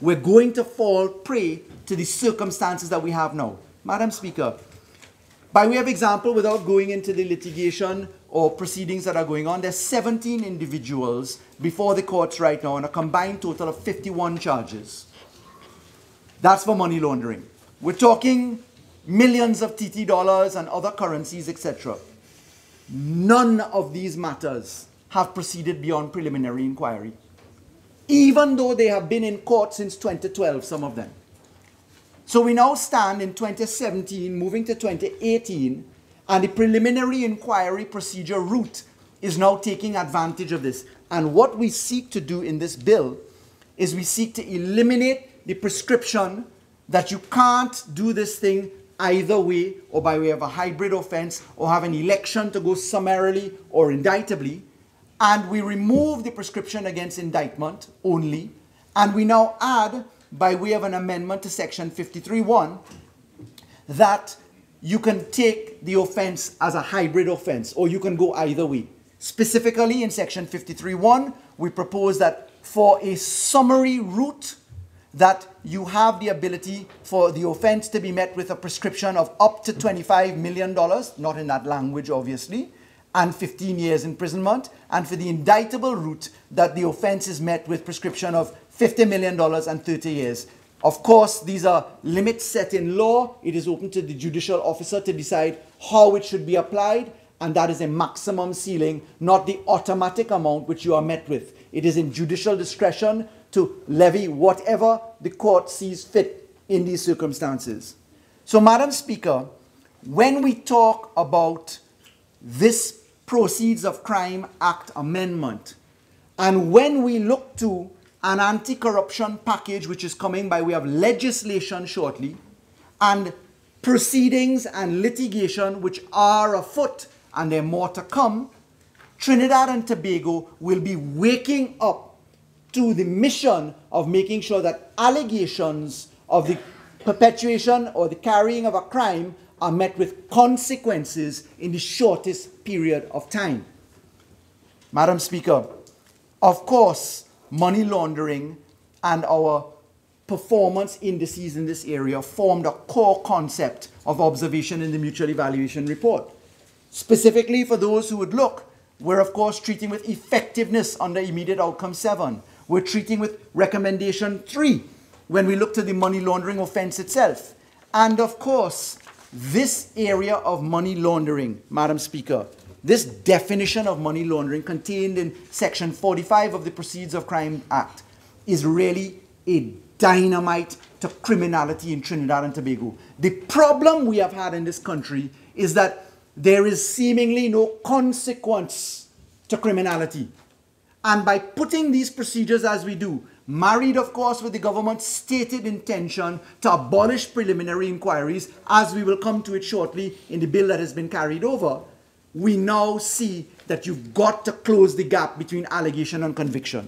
we're going to fall prey to the circumstances that we have now. Madam Speaker, by way of example, without going into the litigation or proceedings that are going on, there's 17 individuals before the courts right now on a combined total of 51 charges. That's for money laundering. We're talking millions of TT dollars and other currencies, etc. None of these matters have proceeded beyond preliminary inquiry, even though they have been in court since 2012, some of them. So we now stand in 2017, moving to 2018, and the preliminary inquiry procedure route is now taking advantage of this. And what we seek to do in this bill is we seek to eliminate the prescription that you can't do this thing either way or by way of a hybrid offense or have an election to go summarily or indictably. And we remove the prescription against indictment only. And we now add, by way of an amendment to section 53(1), that you can take the offense as a hybrid offense, or you can go either way. Specifically in section 53(1), we propose that for a summary route, that you have the ability for the offense to be met with a prescription of up to $25 million, not in that language obviously, and 15 years imprisonment, and for the indictable route that the offense is met with prescription of $50 million and 30 years. Of course, these are limits set in law. It is open to the judicial officer to decide how it should be applied, and that is a maximum ceiling, not the automatic amount which you are met with. It is in judicial discretion to levy whatever the court sees fit in these circumstances. So, Madam Speaker, when we talk about this Proceeds of Crime Act amendment, and when we look to an anti-corruption package which is coming by way of legislation shortly, and proceedings and litigation which are afoot, and there are more to come, Trinidad and Tobago will be waking up to the mission of making sure that allegations of the perpetuation or the carrying of a crime are met with consequences in the shortest period of time. Madam Speaker, of course, money laundering and our performance indices in this area formed a core concept of observation in the mutual evaluation report. Specifically for those who would look, we're of course treating with effectiveness under immediate outcome 7. We're treating with recommendation 3 when we look to the money laundering offense itself. And of course, this area of money laundering, Madam Speaker, this definition of money laundering contained in section 45 of the Proceeds of Crime Act is really a dynamite to criminality in Trinidad and Tobago. The problem we have had in this country is that there is seemingly no consequence to criminality. And by putting these procedures as we do, married of course with the government's stated intention to abolish preliminary inquiries, as we will come to it shortly in the bill that has been carried over, we now see that you've got to close the gap between allegation and conviction.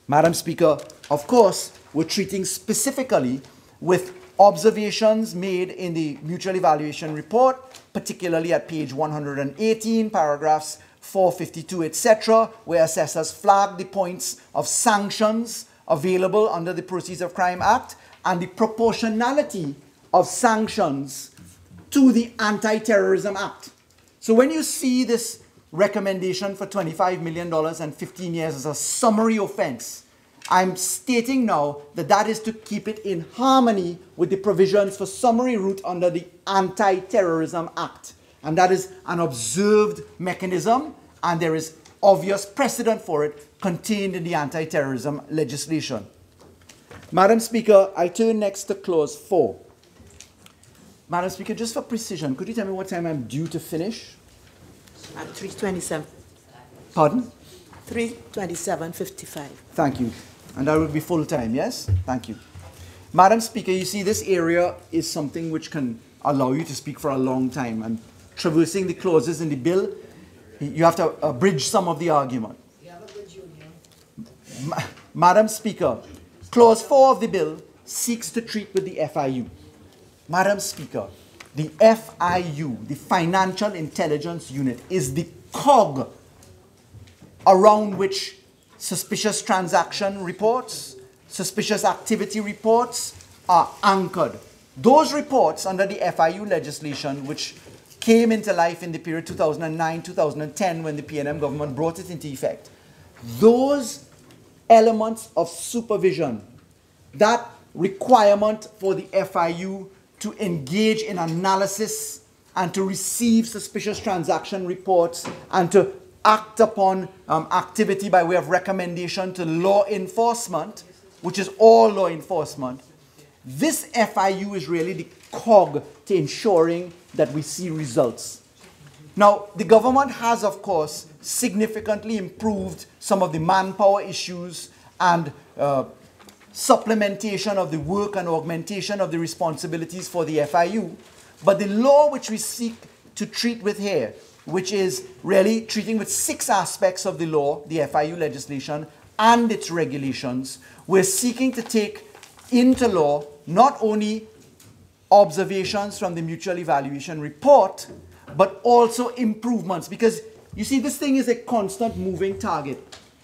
Madam Speaker, of course, we're treating specifically with observations made in the mutual evaluation report, particularly at page 118, paragraphs 452, etc., where assessors flag the points of sanctions available under the Proceeds of Crime Act and the proportionality of sanctions to the Anti-Terrorism Act. So when you see this recommendation for $25 million and 15 years as a summary offense, I'm stating now that that is to keep it in harmony with the provisions for summary route under the Anti-Terrorism Act. And that is an observed mechanism, and there is obvious precedent for it contained in the anti-terrorism legislation. Madam Speaker, I turn next to clause 4. Madam Speaker, just for precision, could you tell me what time I'm due to finish? At 3:27. Pardon? 3:27:55. Thank you. And that will be full time, yes? Thank you. Madam Speaker, you see this area is something which can allow you to speak for a long time. And traversing the clauses in the bill, you have to abridge some of the argument. Madam Speaker, clause 4 of the bill seeks to treat with the FIU. Madam Speaker, the FIU, the Financial Intelligence Unit, is the cog around which suspicious transaction reports, suspicious activity reports are anchored. Those reports under the FIU legislation, which came into life in the period 2009-2010 when the PNM government brought it into effect, those elements of supervision, that requirement for the FIU to engage in analysis and to receive suspicious transaction reports and to act upon activity by way of recommendation to law enforcement, which is all law enforcement, This FIU is really the cog to ensuring that we see results. Now, the government has, of course, significantly improved some of the manpower issues and supplementation of the work and augmentation of the responsibilities for the FIU. But the law which we seek to treat with here, which is really treating with 6 aspects of the law, the FIU legislation, and its regulations, we're seeking to take into law not only observations from the mutual evaluation report, but also improvements. Because, you see, this thing is a constant moving target.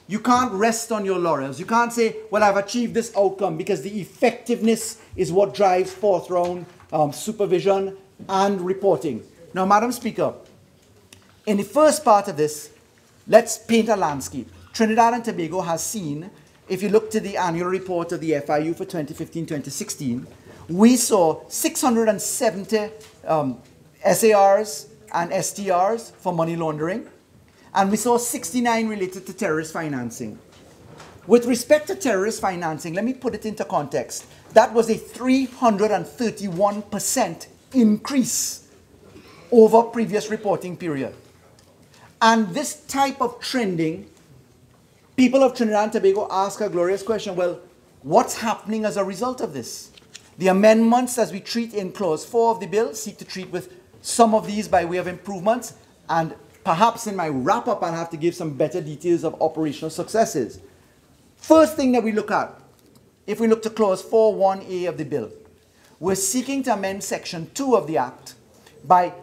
You can't rest on your laurels. You can't say, well, I've achieved this outcome, because the effectiveness is what drives fourth round supervision and reporting. Now, Madam Speaker, in the first part of this, let's paint a landscape. Trinidad and Tobago has seen, if you look to the annual report of the FIU for 2015-2016, we saw 670 SARs and STRs for money laundering, and we saw 69 related to terrorist financing. With respect to terrorist financing, let me put it into context. That was a 331% increase over previous reporting period. And this type of trending, people of Trinidad and Tobago ask a glorious question, well, what's happening as a result of this? The amendments, as we treat in Clause 4 of the bill, seek to treat with some of these by way of improvements, and perhaps in my wrap-up I'll have to give some better details of operational successes. First thing that we look at, if we look to Clause 4.1a of the bill, we're seeking to amend Section 2 of the Act by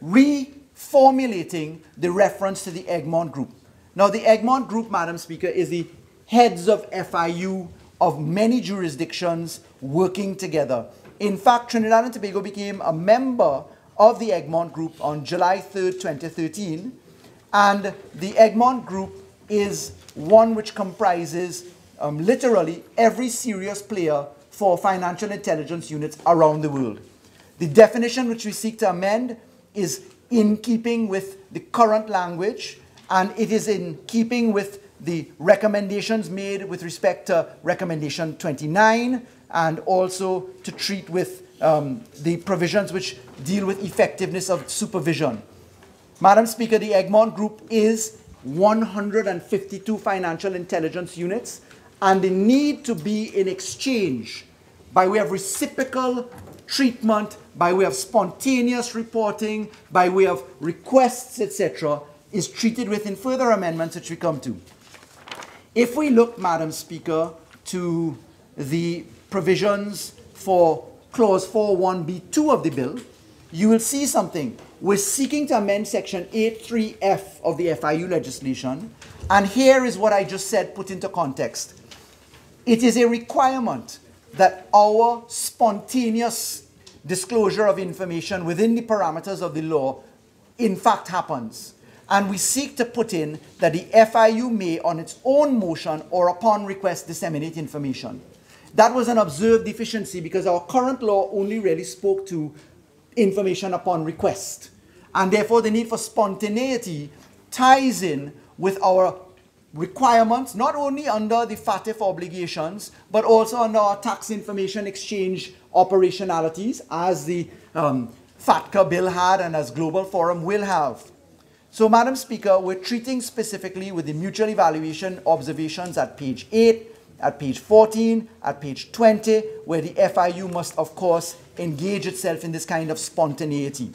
reformulating the reference to the Egmont Group. Now, the Egmont Group, Madam Speaker, is the heads of FIU of many jurisdictions working together. In fact, Trinidad and Tobago became a member of the Egmont Group on July 3rd, 2013, and the Egmont Group is one which comprises literally every serious player for financial intelligence units around the world. The definition which we seek to amend is in keeping with the current language, and it is in keeping with the recommendations made with respect to Recommendation 29, and also to treat with the provisions which deal with effectiveness of supervision. Madam Speaker, the Egmont Group is 152 financial intelligence units, and the need to be in exchange by way of reciprocal treatment, by way of spontaneous reporting, by way of requests, etc., is treated with in further amendments which we come to. If we look, Madam Speaker, to the provisions for Clause 4.1b2 of the bill, you will see something. We're seeking to amend Section 8.3f of the FIU legislation, and here is what I just said put into context. It is a requirement that our spontaneous disclosure of information within the parameters of the law in fact happens. And we seek to put in that the FIU may, on its own motion or upon request, disseminate information. That was an observed deficiency because our current law only really spoke to information upon request. And therefore the need for spontaneity ties in with our requirements, not only under the FATF obligations, but also under our tax information exchange operationalities, as the FATCA bill had and as Global Forum will have. So, Madam Speaker, we're treating specifically with the mutual evaluation observations at page 8, at page 14, at page 20, where the FIU must, of course, engage itself in this kind of spontaneity.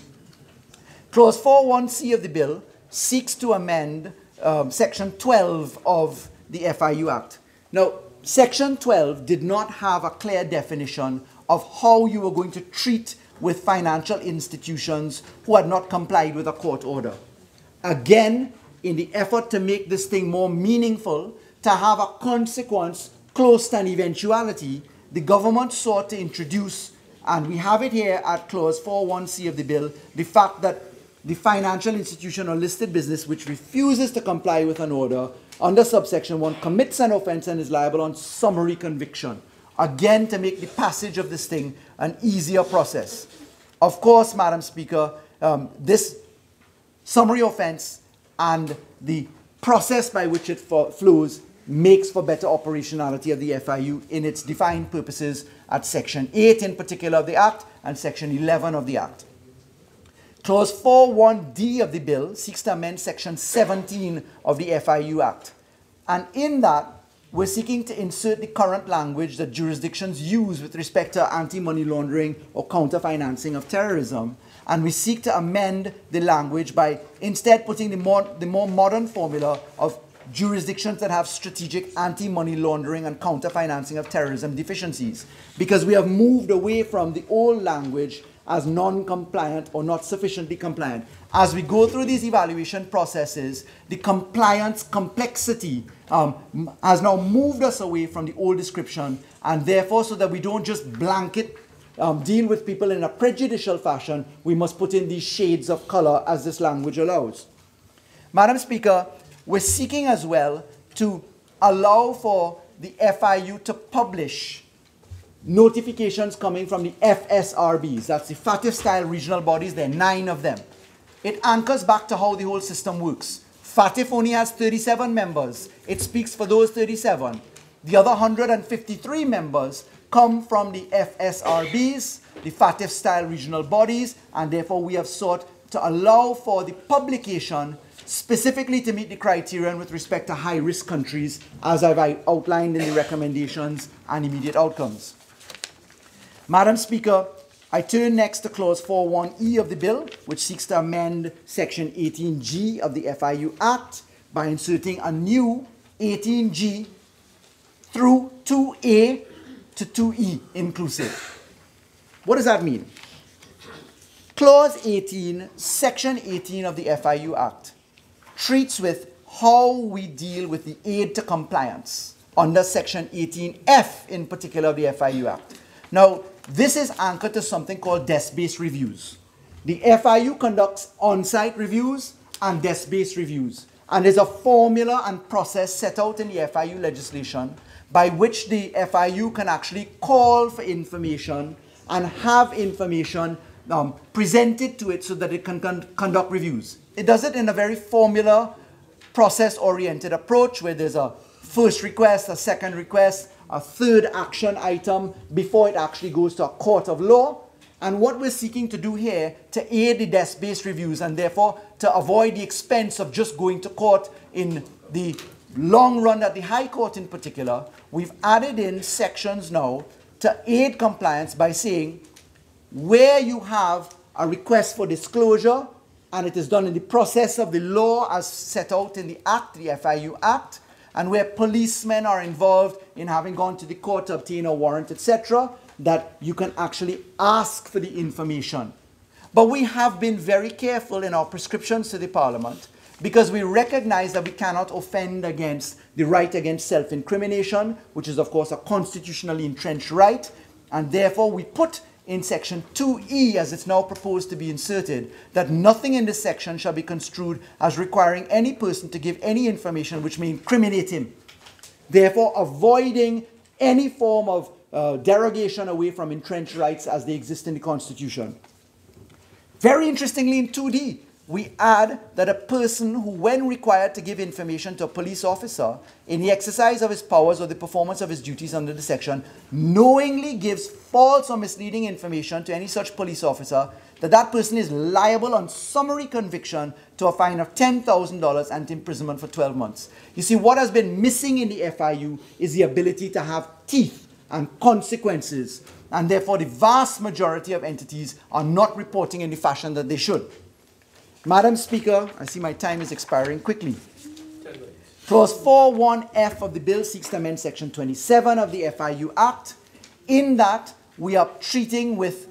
Clause 4.1c of the bill seeks to amend Section 12 of the FIU Act. Now, Section 12 did not have a clear definition of how you were going to treat with financial institutions who had not complied with a court order. Again, in the effort to make this thing more meaningful, to have a consequence close to an eventuality, the government sought to introduce, and we have it here at Clause 4.1c of the bill, the fact that the financial institution or listed business which refuses to comply with an order under subsection 1 commits an offense and is liable on summary conviction. Again, to make the passage of this thing an easier process. Of course, Madam Speaker, this summary offense and the process by which it flows makes for better operationality of the FIU in its defined purposes at Section 8 in particular of the Act and Section 11 of the Act. Clause 4.1d of the bill seeks to amend Section 17 of the FIU Act. And in that, we're seeking to insert the current language that jurisdictions use with respect to anti-money laundering or counter-financing of terrorism. And we seek to amend the language by instead putting the more modern formula of jurisdictions that have strategic anti-money laundering and counter-financing of terrorism deficiencies. Because we have moved away from the old language as non-compliant or not sufficiently compliant. As we go through these evaluation processes, the compliance complexity has now moved us away from the old description, and therefore, so that we don't just blanket deal with people in a prejudicial fashion, we must put in these shades of color as this language allows. Madam Speaker, we're seeking as well to allow for the FIU to publish notifications coming from the FSRBs, that's the FATF-style regional bodies, there are 9 of them. It anchors back to how the whole system works. FATF only has 37 members. It speaks for those 37. The other 153 members come from the FSRBs, the FATF-style regional bodies, and therefore we have sought to allow for the publication specifically to meet the criterion with respect to high-risk countries, as I've outlined in the recommendations and immediate outcomes. Madam Speaker, I turn next to Clause 4.1e of the bill, which seeks to amend Section 18G of the FIU Act by inserting a new 18G through 2A to 2E inclusive. What does that mean? Clause 18, Section 18 of the FIU Act treats with how we deal with the aid to compliance under Section 18F in particular of the FIU Act. Now, this is anchored to something called desk-based reviews. The FIU conducts on-site reviews and desk-based reviews. And there's a formula and process set out in the FIU legislation by which the FIU can actually call for information and have information presented to it so that it can conduct reviews. It does it in a very formula, process-oriented approach where there's a first request, a second request, a third action item before it actually goes to a court of law. And what we're seeking to do here to aid the desk-based reviews and therefore to avoid the expense of just going to court in the long run at the High Court in particular, we've added in sections now to aid compliance by saying where you have a request for disclosure and it is done in the process of the law as set out in the Act, the FIU Act, and where policemen are involved in having gone to the court to obtain a warrant, etc., that you can actually ask for the information. But we have been very careful in our prescriptions to the Parliament because we recognize that we cannot offend against the right against self-incrimination, which is, of course, a constitutionally entrenched right, and therefore we put in Section 2E, as it's now proposed to be inserted, that nothing in this section shall be construed as requiring any person to give any information which may incriminate him, therefore avoiding any form of derogation away from entrenched rights as they exist in the Constitution. Very interestingly, in 2D, we add that a person who, when required to give information to a police officer in the exercise of his powers or the performance of his duties under the section, knowingly gives false or misleading information to any such police officer, that person is liable on summary conviction to a fine of $10,000 and imprisonment for 12 months. You see, what has been missing in the FIU is the ability to have teeth and consequences, and therefore the vast majority of entities are not reporting in the fashion that they should. Madam Speaker, I see my time is expiring quickly. Clause 4.1f of the bill seeks to amend Section 27 of the FIU Act. In that, we are treating with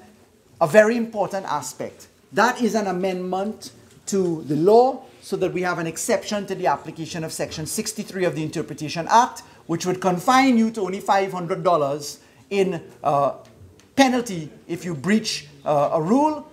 a very important aspect. That is an amendment to the law so that we have an exception to the application of Section 63 of the Interpretation Act, which would confine you to only $500 in penalty if you breach a rule.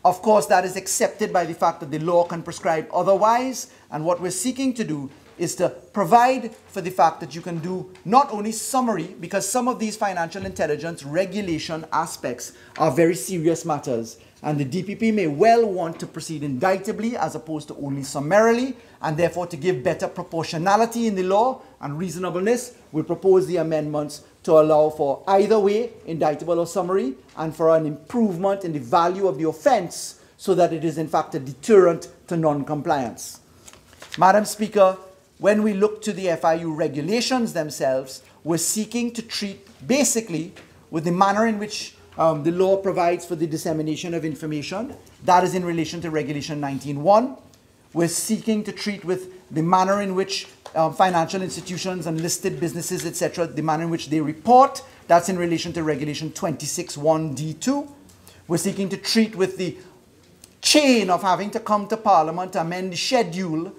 Of course, that is accepted by the fact that the law can prescribe otherwise, and what we're seeking to do is to provide for the fact that you can do not only summary, because some of these financial intelligence regulation aspects are very serious matters, and the DPP may well want to proceed indictably as opposed to only summarily, and therefore to give better proportionality in the law and reasonableness, we propose the amendments to allow for either way, indictable or summary, and for an improvement in the value of the offence so that it is in fact a deterrent to non-compliance. Madam Speaker, when we look to the FIU regulations themselves, we're seeking to treat basically with the manner in which the law provides for the dissemination of information. That is in relation to Regulation 19.1. We're seeking to treat with the manner in which financial institutions and listed businesses, etc., the manner in which they report. That's in relation to Regulation 26.1(d)(2). We're seeking to treat with the chain of having to come to Parliament to amend the schedule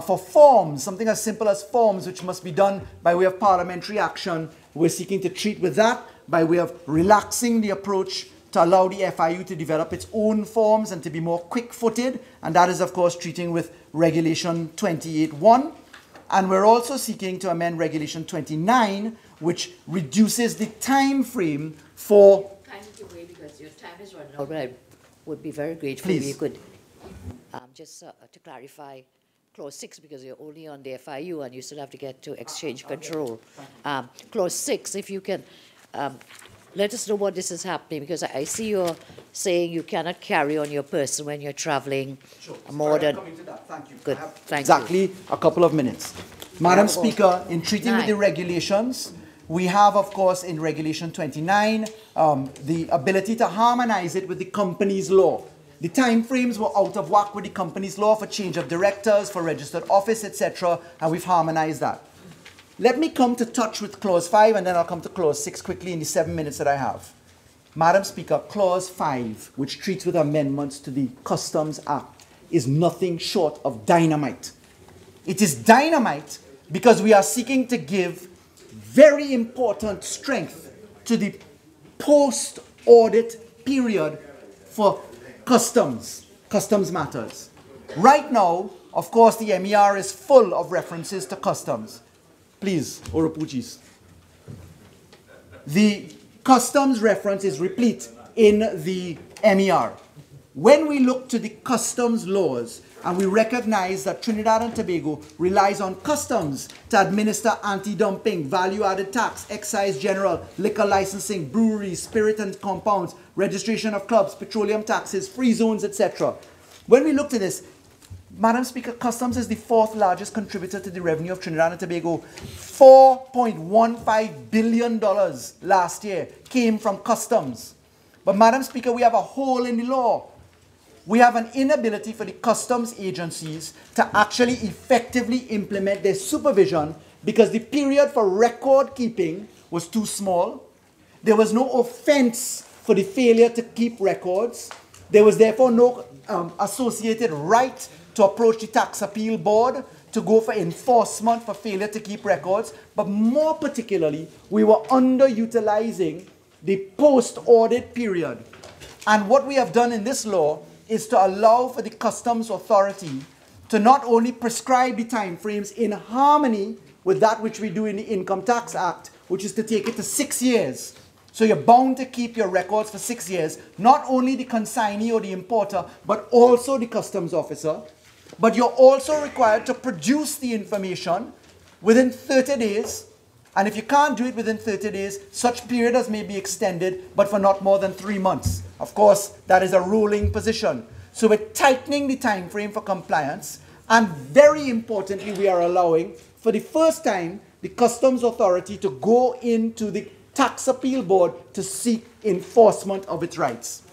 for forms, something as simple as forms, which must be done by way of parliamentary action. We're seeking to treat with that by way of relaxing the approach to allow the FIU to develop its own forms and to be more quick-footed, and that is, of course, treating with Regulation 28.1. And we're also seeking to amend Regulation 29, which reduces the time frame for... Kindly give way because your time is running out, but I would be very grateful Please. if you could just to clarify Clause 6, because you're only on the FIU and you still have to get to exchange control. Clause 6, if you can let us know what this is happening, because I see you're saying you cannot carry on your person when you're traveling more than... Coming to that. Thank you. Good. Thank exactly you. a couple of minutes. Madam Speaker, in treating with the regulations, we have, of course, in Regulation 29, the ability to harmonize it with the company's law. The timeframes were out of whack with the company's law for change of directors, for registered office, etc., and we've harmonized that. Let me come to touch with Clause 5, and then I'll come to Clause 6 quickly in the 7 minutes that I have. Madam Speaker, Clause 5, which treats with amendments to the Customs Act, is nothing short of dynamite. It is dynamite because we are seeking to give very important strength to the post-audit period for customs matters. Right now, of course, the MER is full of references to customs. Please, Oropuchis. The customs reference is replete in the MER. When we look to the customs laws, and we recognize that Trinidad and Tobago relies on customs to administer anti-dumping, value-added tax, excise general, liquor licensing, breweries, spirit and compounds, registration of clubs, petroleum taxes, free zones, etc. When we look to this, Madam Speaker, customs is the 4th largest contributor to the revenue of Trinidad and Tobago. $4.15 billion last year came from customs. But Madam Speaker, we have a hole in the law. We have an inability for the customs agencies to actually effectively implement their supervision because the period for record keeping was too small. There was no offense for the failure to keep records. There was therefore no associated right to approach the tax appeal board to go for enforcement for failure to keep records. But more particularly, we were underutilizing the post-audit period. And what we have done in this law is to allow for the Customs Authority to not only prescribe the timeframes in harmony with that which we do in the Income Tax Act, which is to take it to 6 years. So you're bound to keep your records for 6 years, not only the consignee or the importer, but also the customs officer. But you're also required to produce the information within 30 days. And if you can't do it within 30 days, such period as may be extended, but for not more than 3 months. Of course, that is a ruling position. So we're tightening the time frame for compliance. And very importantly, we are allowing, for the first time, the Customs Authority to go into the Tax Appeal Board to seek enforcement of its rights.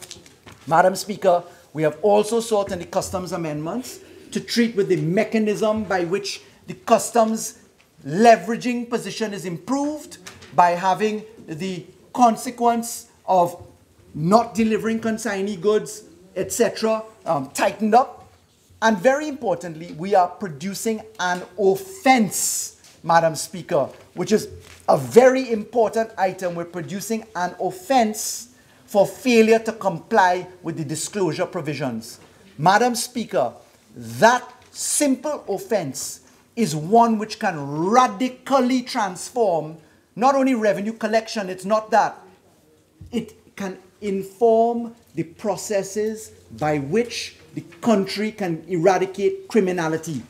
Madam Speaker, we have also sought in the customs amendments to treat with the mechanism by which the customs leveraging position is improved by having the consequence of not delivering consignee goods, etc., tightened up. And very importantly, we are producing an offense, Madam Speaker, which is a very important item. We're producing an offense for failure to comply with the disclosure provisions. Madam Speaker, that simple offense is one which can radically transform not only revenue collection, it's not that. It can inform the processes by which the country can eradicate criminality.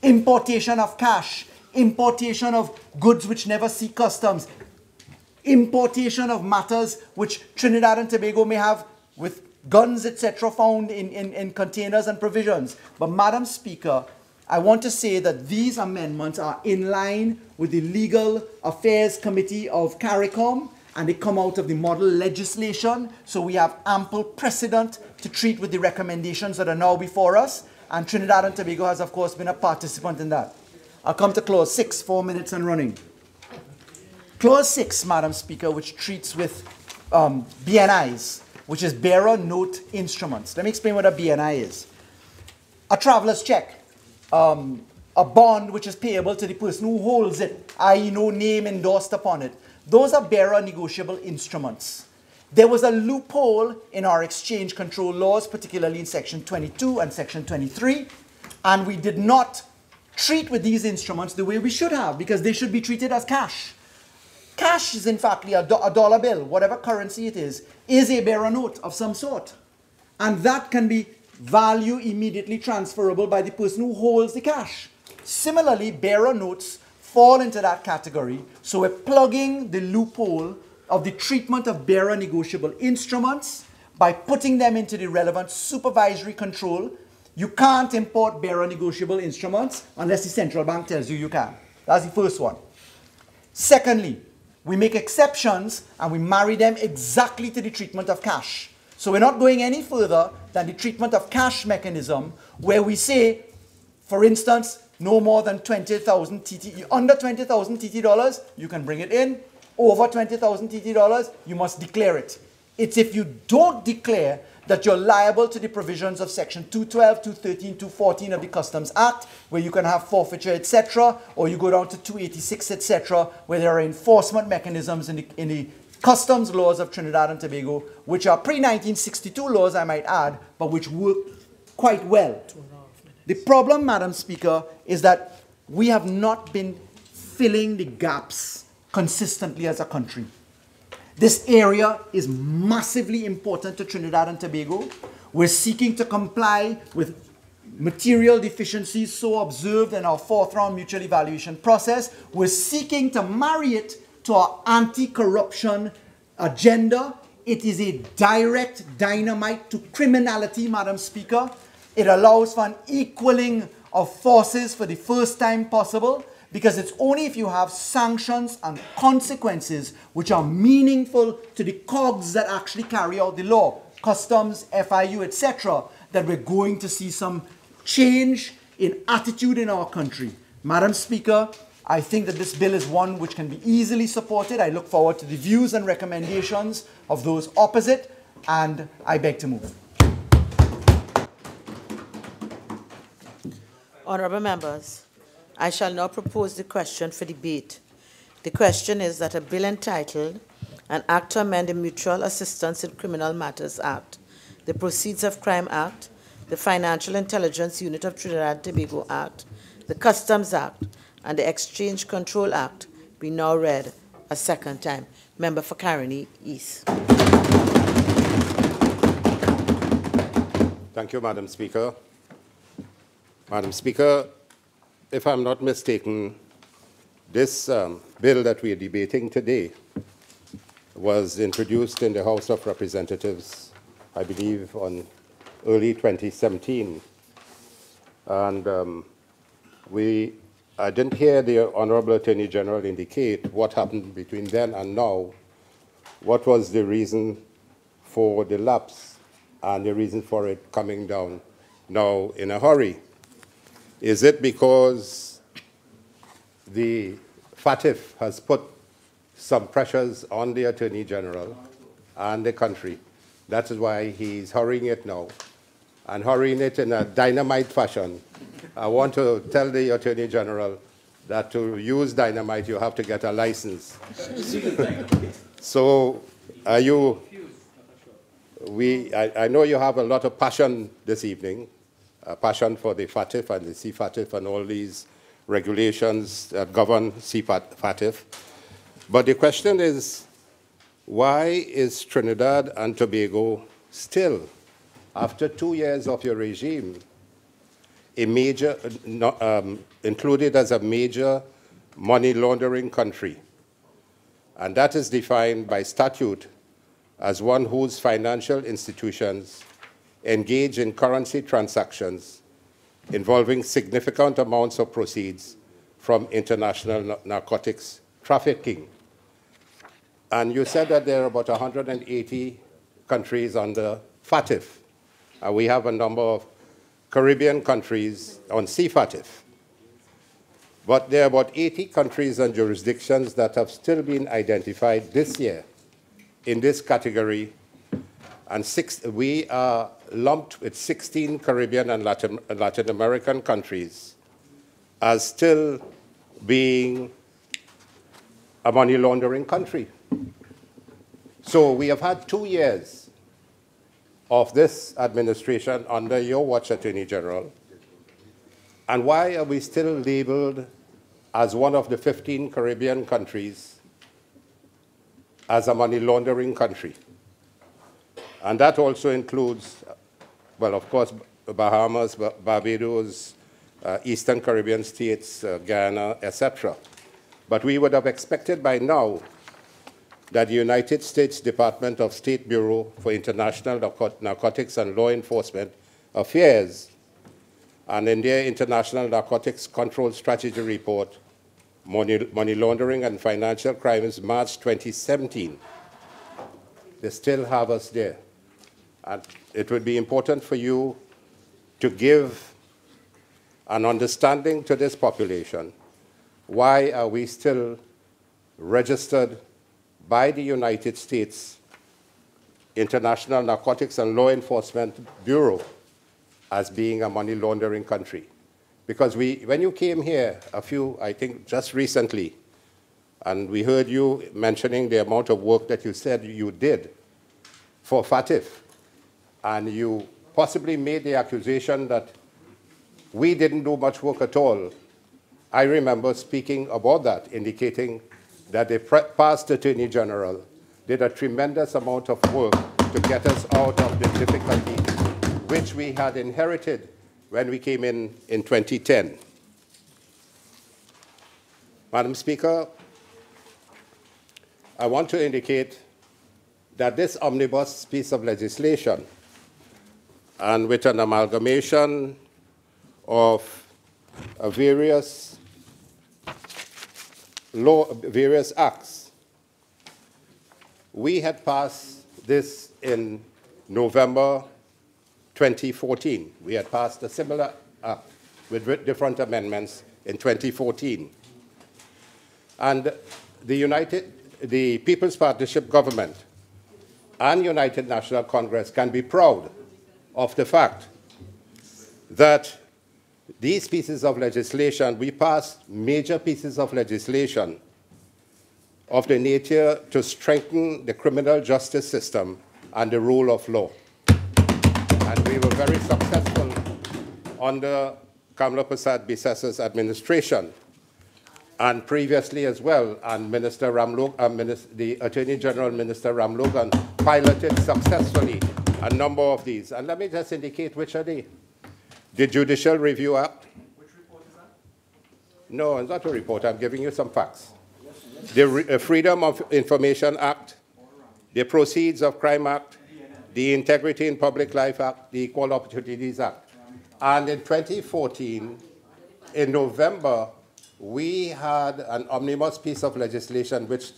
Importation of cash, importation of goods which never see customs, importation of matters which Trinidad and Tobago may have with guns, etc., found in containers and provisions. But Madam Speaker, I want to say that these amendments are in line with the Legal Affairs Committee of CARICOM, and they come out of the model legislation, so we have ample precedent to treat with the recommendations that are now before us, and Trinidad and Tobago has, of course, been a participant in that. I'll come to Clause 6, 4 minutes and running. Clause 6, Madam Speaker, which treats with BNIs, which is bearer note instruments. Let me explain what a BNI is. A traveler's check, a bond which is payable to the person who holds it, i.e. no name endorsed upon it. Those are bearer negotiable instruments. There was a loophole in our exchange control laws, particularly in Section 22 and Section 23, and we did not treat with these instruments the way we should have, because they should be treated as cash. Cash is in fact a dollar bill, whatever currency it is a bearer note of some sort. And that can be value immediately transferable by the person who holds the cash. Similarly, bearer notes fall into that category, so we're plugging the loophole of the treatment of bearer negotiable instruments by putting them into the relevant supervisory control. You can't import bearer negotiable instruments unless the central bank tells you you can. That's the first one. Secondly, we make exceptions and we marry them exactly to the treatment of cash. So we're not going any further than the treatment of cash mechanism, where we say, for instance, no more than 20,000 TT, under 20,000 TT dollars, you can bring it in. Over 20,000 TT dollars, you must declare it. It's if you don't declare that you're liable to the provisions of Section 212, 213, 214 of the Customs Act, where you can have forfeiture, etc., or you go down to 286, etc., where there are enforcement mechanisms in the customs laws of Trinidad and Tobago, which are pre-1962 laws, I might add, but which work quite well. The problem, Madam Speaker, is that we have not been filling the gaps consistently as a country. This area is massively important to Trinidad and Tobago. We're seeking to comply with material deficiencies so observed in our fourth-round mutual evaluation process. We're seeking to marry it to our anti-corruption agenda. It is a direct dynamite to criminality, Madam Speaker. It allows for an equaling of forces for the first time possible, because it's only if you have sanctions and consequences which are meaningful to the cogs that actually carry out the law, customs, FIU, etc., that we're going to see some change in attitude in our country. Madam Speaker, I think that this bill is one which can be easily supported. I look forward to the views and recommendations of those opposite, and I beg to move. Honourable members, I shall now propose the question for debate. The question is that a bill entitled An Act to Amend the Mutual Assistance in Criminal Matters Act, the Proceeds of Crime Act, the Financial Intelligence Unit of Trinidad and Tobago Act, the Customs Act, and the Exchange Control Act be now read a second time. Member for Caroni East. Thank you, Madam Speaker. Madam Speaker, if I'm not mistaken, this bill that we are debating today was introduced in the House of Representatives, I believe, on early 2017. And I didn't hear the Honorable Attorney General indicate what happened between then and now. What was the reason for the lapse and the reason for it coming down now in a hurry? Is it because the FATF has put some pressures on the Attorney General and the country? That is why he's hurrying it now, and hurrying it in a dynamite fashion. I want to tell the Attorney General that to use dynamite, you have to get a license. So are you, I know you have a lot of passion this evening, a passion for the FATF and the CFATF and all these regulations that govern CFATF. But the question is, why is Trinidad and Tobago still, after 2 years of your regime, a major, included as a major money laundering country? And that is defined by statute as one whose financial institutions engage in currency transactions involving significant amounts of proceeds from international narcotics trafficking. And you said that there are about 180 countries under FATF. And we have a number of Caribbean countries on CFATF. But there are about 80 countries and jurisdictions that have still been identified this year in this category. And we are lumped with 16 Caribbean and Latin American countries as still being a money laundering country. So we have had 2 years of this administration under your watch, Attorney General. And why are we still labeled as one of the 15 Caribbean countries as a money laundering country? And that also includes, well, of course, Bahamas, Barbados, Eastern Caribbean states, Guyana, etc. But we would have expected by now that the United States Department of State Bureau for International Narcotics and Law Enforcement Affairs, and in their International Narcotics Control Strategy Report, Money Laundering and Financial Crimes, March 2017, they still have us there. And it would be important for you to give an understanding to this population. Why are we still registered by the United States International Narcotics and Law Enforcement Bureau as being a money laundering country? Because when you came here I think just recently, and we heard you mentioning the amount of work that you said you did for FATF, and you possibly made the accusation that we didn't do much work at all. I remember speaking about that, indicating that the past Attorney General did a tremendous amount of work to get us out of the difficulty which we had inherited when we came in 2010. Madam Speaker, I want to indicate that this omnibus piece of legislation, and with an amalgamation of various acts, we had passed this in November 2014. We had passed a similar act with different amendments in 2014. And the People's Partnership Government and United National Congress can be proud of the fact that these pieces of legislation, we passed major pieces of legislation of the nature to strengthen the criminal justice system and the rule of law. And we were very successful under Kamla Prasad Bissasa's administration, and previously as well, and the Attorney General, Minister Ramlogan, piloted successfully a number of these. And let me just indicate which are they. The Judicial Review Act. Which report is that? No, it's not a report. I'm giving you some facts. The Freedom of Information Act, the Proceeds of Crime Act, the Integrity in Public Life Act, the Equal Opportunities Act. And in 2014, in November, we had an omnibus piece of legislation which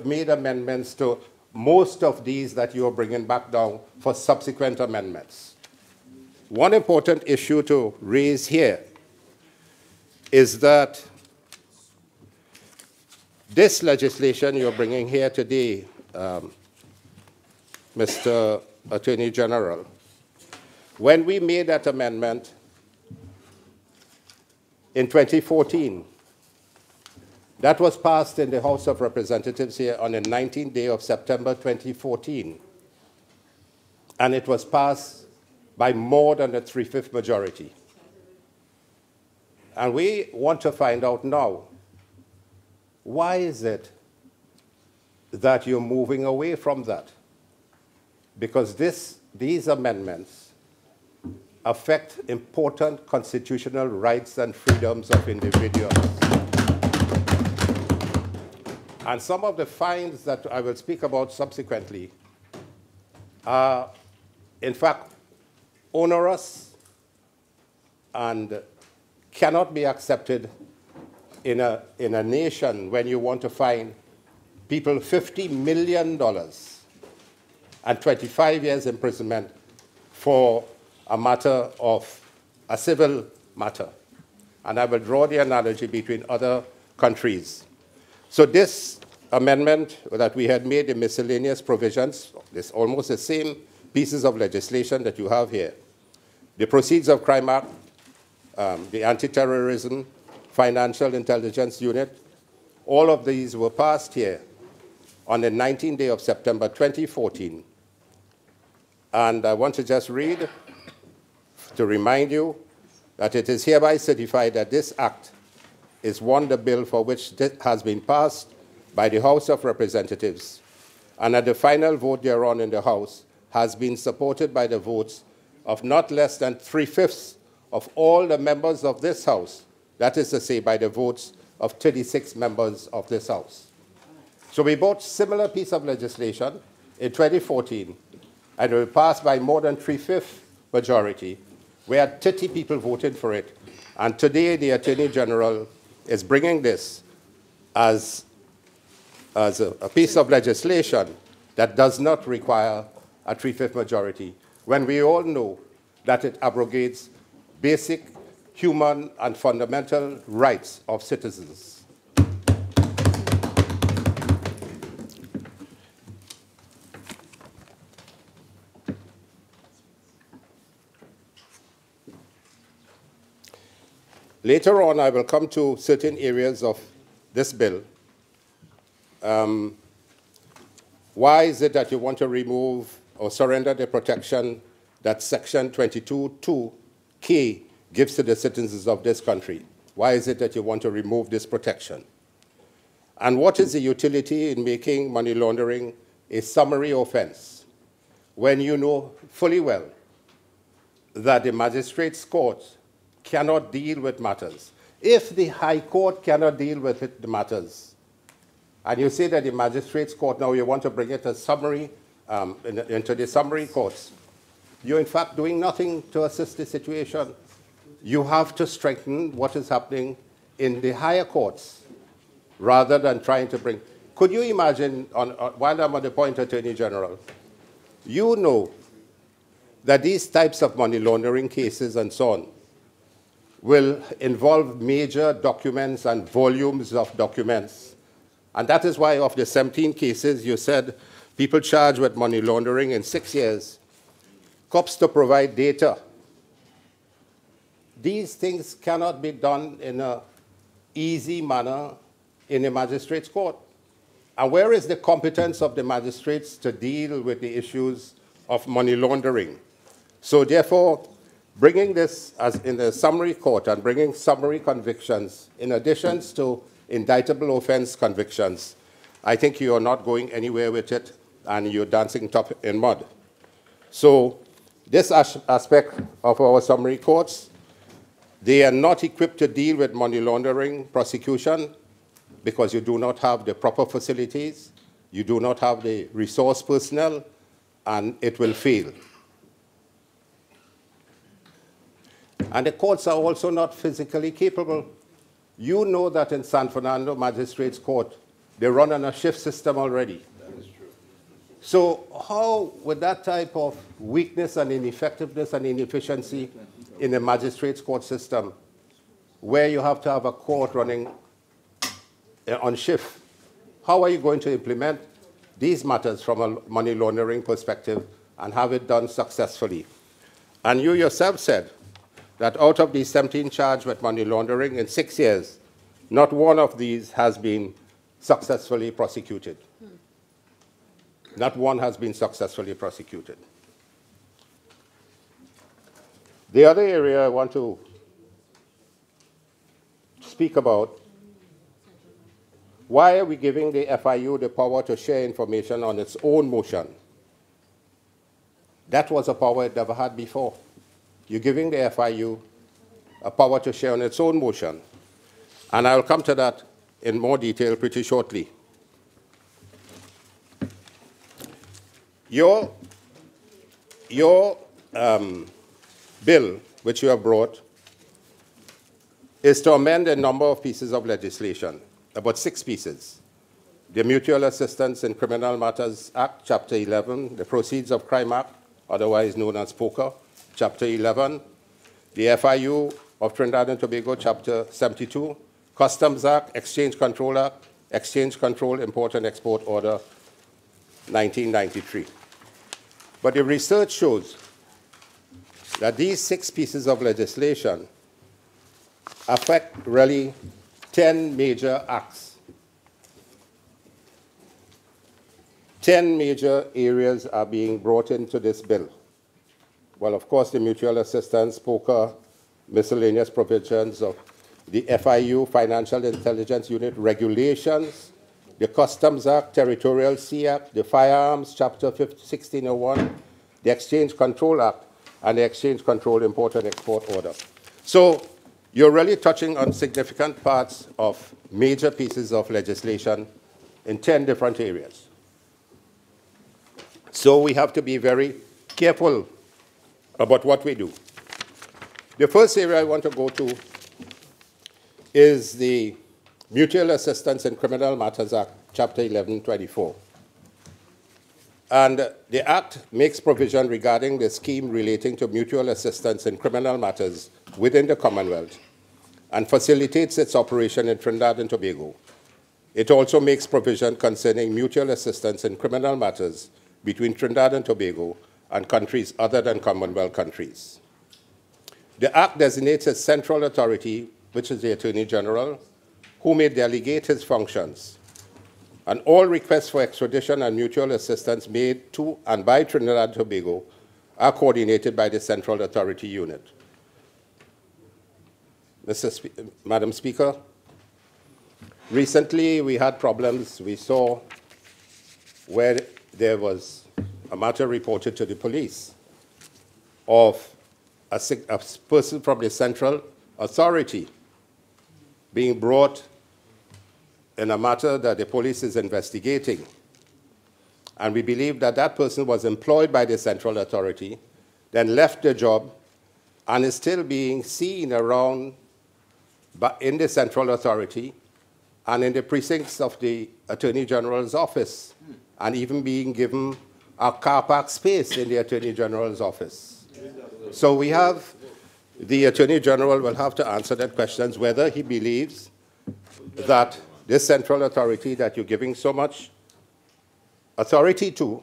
made amendments to most of these that you are bringing back down for subsequent amendments. One important issue to raise here is that this legislation you're bringing here today, Mr. Attorney General, when we made that amendment in 2014, that was passed in the House of Representatives here on the 19th day of September 2014. And it was passed by more than a 3/5 majority. And we want to find out now, why is it that you're moving away from that? Because these amendments affect important constitutional rights and freedoms of individuals. And some of the fines that I will speak about subsequently are, in fact, onerous and cannot be accepted in a nation when you want to fine people $50 million and 25 years imprisonment for a matter of a civil matter. And I will draw the analogy between other countries. So this amendment that we had made in miscellaneous provisions, this almost the same pieces of legislation that you have here. The Proceeds of Crime Act, the Anti-Terrorism, Financial Intelligence Unit, all of these were passed here on the 19th day of September 2014. And I want to just read to remind you that it is hereby certified that this act is one, the bill for which has been passed by the House of Representatives, and that the final vote thereon in the House has been supported by the votes of not less than 3/5 of all the members of this House, that is to say, by the votes of 36 members of this House. So we brought similar piece of legislation in 2014, and it was passed by more than 3/5 majority. We had 30 people voted for it, and today the Attorney General is bringing this as a piece of legislation that does not require a 3/5 majority, when we all know that it abrogates basic human and fundamental rights of citizens. Later on, I will come to certain areas of this bill. Why is it that you want to remove or surrender the protection that Section 22(2)(k) gives to the citizens of this country? Why is it that you want to remove this protection? And what is the utility in making money laundering a summary offense when you know fully well that the magistrate's court cannot deal with matters? If the High Court cannot deal with the matters, and you say that the magistrate's court, now you want to bring it as summary, into the summary courts, you're in fact doing nothing to assist the situation. You have to strengthen what is happening in the higher courts rather than trying to bring. Could you imagine, while I'm on the point, Attorney General, you know that these types of money laundering cases and so on will involve major documents and volumes of documents. And that is why of the 17 cases you said people charged with money laundering in 6 years, cops to provide data. These things cannot be done in an easy manner in a magistrate's court. And where is the competence of the magistrates to deal with the issues of money laundering? So therefore, bringing this as in the summary court and bringing summary convictions in addition to indictable offense convictions, I think you are not going anywhere with it, and you're dancing top in mud. So this aspect of our summary courts, they are not equipped to deal with money laundering prosecution because you do not have the proper facilities, you do not have the resource personnel, and it will fail. And the courts are also not physically capable. You know that in San Fernando Magistrates Court, they run on a shift system already. That is true. So how, with that type of weakness and ineffectiveness and inefficiency in the magistrates court system, where you have to have a court running on shift, how are you going to implement these matters from a money laundering perspective and have it done successfully? And you yourself said that out of these 17 charged with money laundering in 6 years, not one of these has been successfully prosecuted. Not one has been successfully prosecuted. The other area I want to speak about why are we giving the FIU the power to share information on its own motion. That was a power it never had before. You're giving the FIU a power to share on its own motion. And I'll come to that in more detail pretty shortly. Your bill, which you have brought, is to amend a number of pieces of legislation, about 6 pieces. The Mutual Assistance in Criminal Matters Act, Chapter 11, the Proceeds of Crime Act, otherwise known as POCA, Chapter 11, the FIU of Trinidad and Tobago, Chapter 72, Customs Act, Exchange Control Act, Exchange Control Import and Export Order, 1993. But the research shows that these 6 pieces of legislation affect really 10 major acts. 10 major areas are being brought into this bill. Well, of course, the mutual assistance, POCA, miscellaneous provisions of the FIU, Financial Intelligence Unit regulations, the Customs Act, Territorial Sea Act, the Firearms, Chapter 1601, the Exchange Control Act, and the Exchange Control Import and Export Order. So you're really touching on significant parts of major pieces of legislation in 10 different areas. So we have to be very careful about what we do. The first area I want to go to is the Mutual Assistance in Criminal Matters Act, Chapter 1124. And the Act makes provision regarding the scheme relating to mutual assistance in criminal matters within the Commonwealth and facilitates its operation in Trinidad and Tobago. It also makes provision concerning mutual assistance in criminal matters between Trinidad and Tobago and countries other than Commonwealth countries. The Act designates a central authority, which is the Attorney General, who may delegate his functions. And all requests for extradition and mutual assistance made to and by Trinidad and Tobago are coordinated by the Central Authority Unit. Madam Speaker, recently we had problems. We saw where there was a matter reported to the police of a person from the Central Authority being brought in a matter that the police is investigating. And we believe that that person was employed by the Central Authority, then left the job, and is still being seen around in the Central Authority and in the precincts of the Attorney General's office, and even being given a car park space in the Attorney General's office. So we have, the Attorney General will have to answer that question, whether he believes that this central authority that you're giving so much authority to,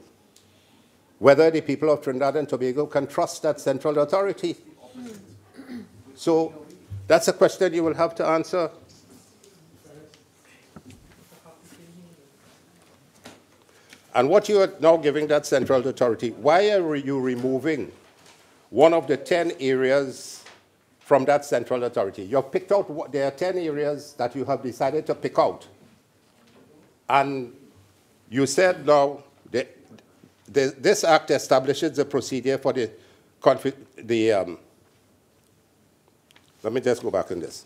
whether the people of Trinidad and Tobago can trust that central authority. So that's a question you will have to answer. And what you are now giving that central authority, why are you removing one of the 10 areas from that central authority? You have picked out, there are 10 areas that you have decided to pick out. And you said now, this act establishes the procedure for let me just go back on this.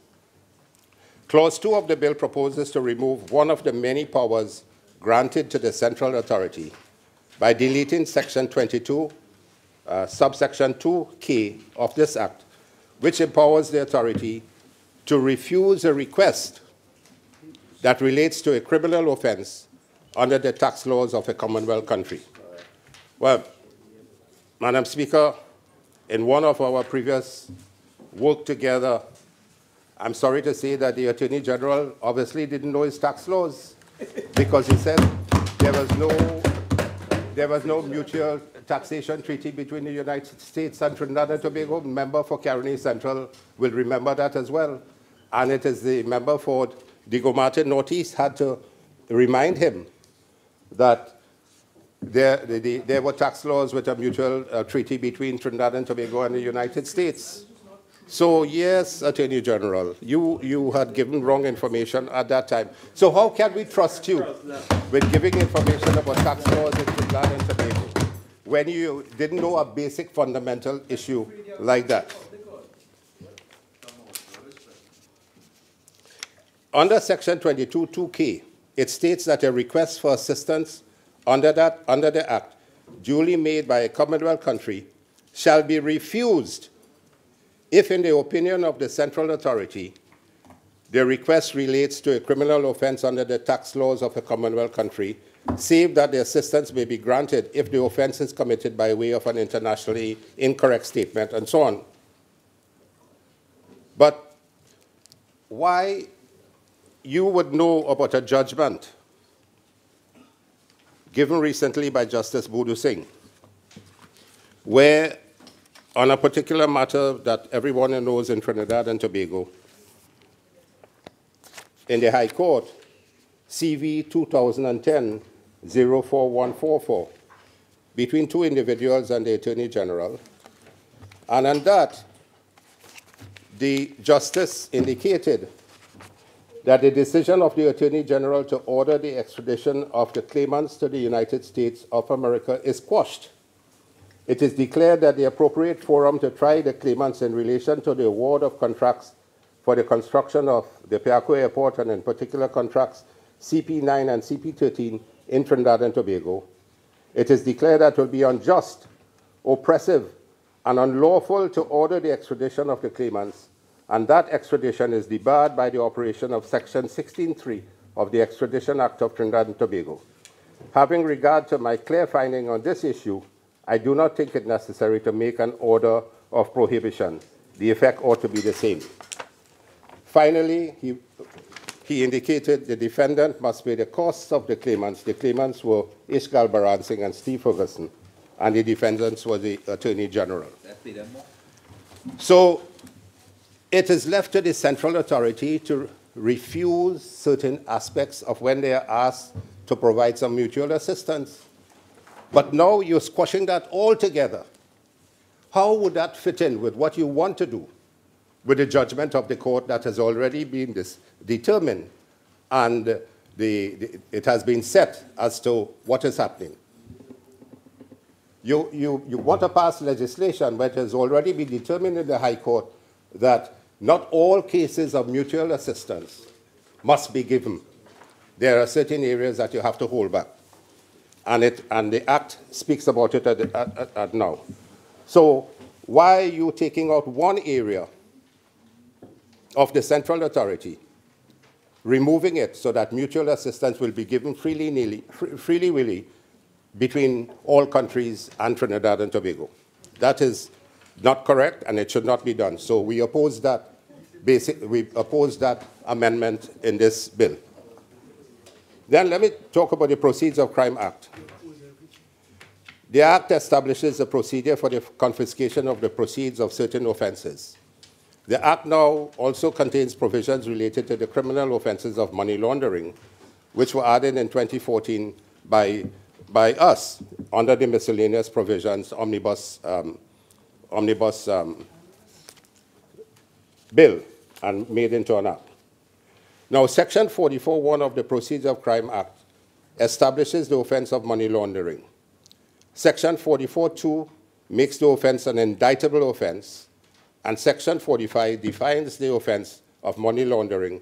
Clause 2 of the bill proposes to remove one of the many powers granted to the central authority by deleting section 22, subsection 2K of this act, which empowers the authority to refuse a request that relates to a criminal offense under the tax laws of a Commonwealth country. Well, Madam Speaker, in one of our previous work together, I'm sorry to say that the Attorney General obviously didn't know his tax laws, because he said there was no mutual taxation treaty between the United States and Trinidad and Tobago. Member for Caroni Central will remember that as well. And it is the member for Diego Martin Northeast had to remind him that there were tax laws with a mutual treaty between Trinidad and Tobago and the United States. So yes, Attorney General, you had given wrong information at that time. So how can we trust you with giving information about tax laws in Trinidad and Tobago when you didn't know a basic fundamental issue like that? Under Section 22(2)(k), it states that a request for assistance under the Act, duly made by a Commonwealth country, shall be refused if, in the opinion of the central authority, the request relates to a criminal offense under the tax laws of a Commonwealth country, save that the assistance may be granted if the offense is committed by way of an internationally incorrect statement, and so on. But why you would know about a judgment given recently by Justice Gopeesingh, where on a particular matter that everyone knows in Trinidad and Tobago, in the High Court, CV 2010-04144, between two individuals and the Attorney General. And on that, the Justice indicated that the decision of the Attorney General to order the extradition of the claimants to the United States of America is quashed. It is declared that the appropriate forum to try the claimants in relation to the award of contracts for the construction of the Piaco Airport, and in particular contracts CP9 and CP13 in Trinidad and Tobago. It is declared that it will be unjust, oppressive, and unlawful to order the extradition of the claimants, and that extradition is debarred by the operation of Section 16(3) of the Extradition Act of Trinidad and Tobago. Having regard to my clear finding on this issue, I do not think it necessary to make an order of prohibition. The effect ought to be the same. Finally, he indicated the defendant must pay the costs of the claimants. The claimants were Ishgal Baransing and Steve Ferguson, and the defendants were the Attorney General. So it is left to the central authority to refuse certain aspects of when they are asked to provide some mutual assistance. But now you're squashing that all together. How would that fit in with what you want to do with the judgment of the court that has already been determined, and it has been set as to what is happening? You want to pass legislation, but it has already been determined in the High Court that not all cases of mutual assistance must be given. There are certain areas that you have to hold back. And the Act speaks about it at now. So why are you taking out one area of the central authority, removing it so that mutual assistance will be given freely willy between all countries and Trinidad and Tobago? That is not correct, and it should not be done. So we oppose that amendment in this bill. Then let me talk about the Proceeds of Crime Act. The Act establishes a procedure for the confiscation of the proceeds of certain offenses. The Act now also contains provisions related to the criminal offenses of money laundering, which were added in 2014 by us under the miscellaneous provisions omnibus bill and made into an act. Now, Section 44(1) of the Proceeds of Crime Act establishes the offense of money laundering. Section 44(2) makes the offense an indictable offense, and Section 45 defines the offense of money laundering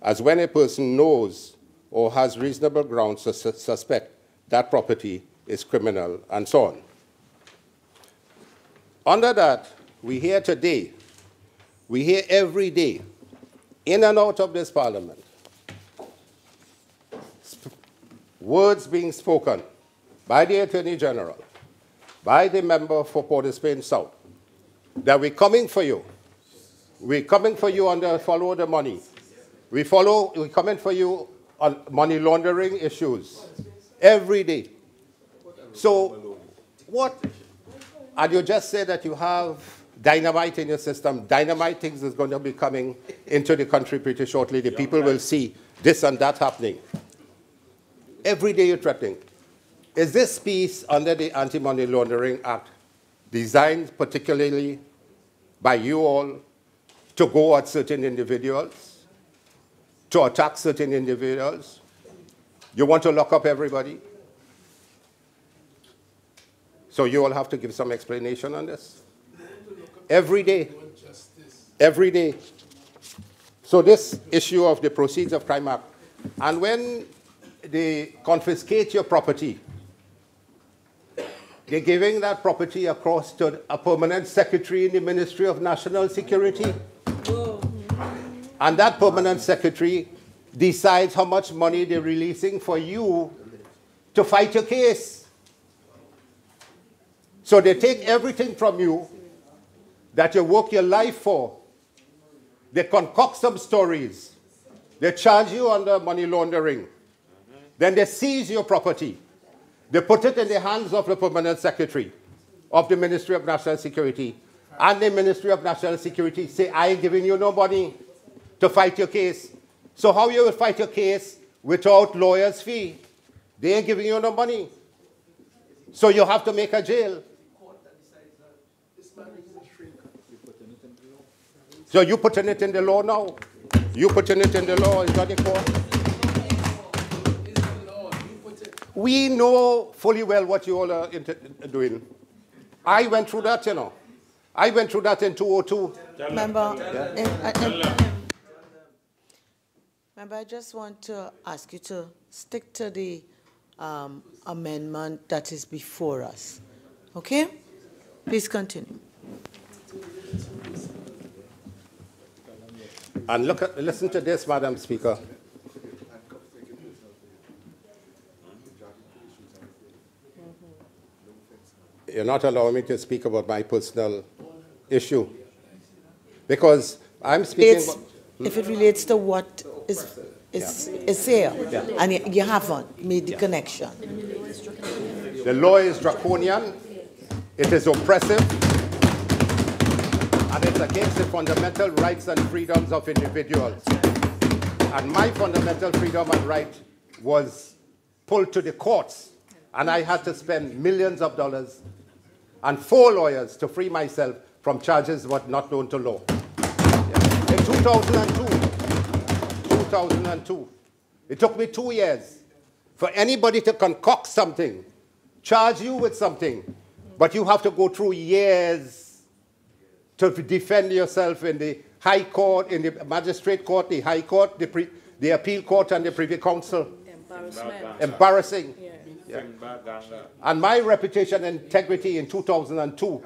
as when a person knows or has reasonable grounds to suspect that property is criminal, and so on. Under that, we hear today, we hear every day, in and out of this Parliament, words being spoken by the Attorney General, by the member for Port of Spain South, that we're coming for you. We're coming for you on the follow the money. We're coming for you on money laundering issues every day. So what? And you just said that you have dynamite in your system. Dynamite things is going to be coming into the country pretty shortly. The people will see this and that happening. Every day you're threatening. Is this piece under the Anti-Money Laundering Act designed particularly by you all to go at certain individuals, to attack certain individuals. You want to lock up everybody? So you all have to give some explanation on this. Every day. Every day. So this issue of the Proceeds of Crime Act, and when they confiscate your property, they're giving that property across to a permanent secretary in the Ministry of National Security. And that permanent secretary decides how much money they're releasing for you to fight your case. So they take everything from you that you work your life for. They concoct some stories. They charge you under money laundering. Then they seize your property. They put it in the hands of the permanent secretary of the Ministry of National Security. And the Ministry of National Security say, I ain't giving you no money to fight your case. So how you will fight your case without lawyer's fee? They ain't giving you no money. So you have to make a jail. So you putting it in the law now? You putting it in the law, it's not the court. We know fully well what you all are doing. I went through that, you know. I went through that in 2002. Member, Member, I just want to ask you to stick to the amendment that is before us. Okay? Please continue. And listen to this, Madam Speaker. You're not allowing me to speak about my personal issue. Because I'm speaking about... If it relates to what is here, and you haven't made the connection. The law is draconian, it is oppressive, and it's against the fundamental rights and freedoms of individuals. And my fundamental freedom and right was pulled to the courts, and I had to spend millions of dollars and 4 lawyers to free myself from charges what not known to law. In 2002, it took me 2 years for anybody to concoct something, charge you with something, but you have to go through years to defend yourself in the High Court, in the Magistrate Court, the High Court, the Appeal Court, and the Privy Council. Embarrassing. Yeah. And my reputation and integrity in 2002,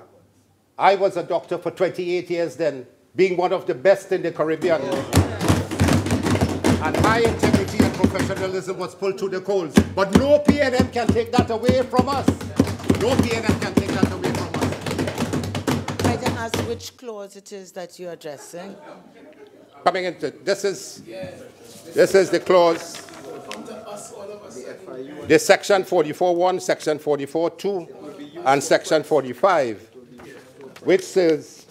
I was a doctor for 28 years then, being one of the best in the Caribbean. And my integrity and professionalism was pulled to the coals. But no PNM can take that away from us. No PNM can take that away from us. I can ask which clause it is that you're addressing. Coming into this is the clause. The section 44.1, section 44.2, and section 45, which says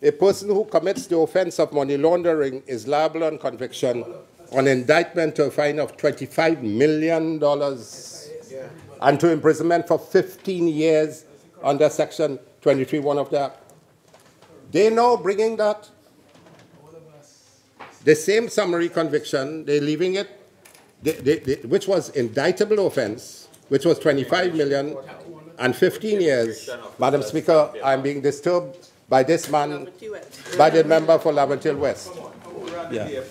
a person who commits the offense of money laundering is liable on conviction on indictment to a fine of $25 million and to imprisonment for 15 years under section 23.1 of the Act. They now bringing that, the same summary conviction, they're leaving it, which was indictable offense, which was 25 million and 15 years. Madam Speaker, I'm being disturbed by this man, by the member for Laventille West. Yeah.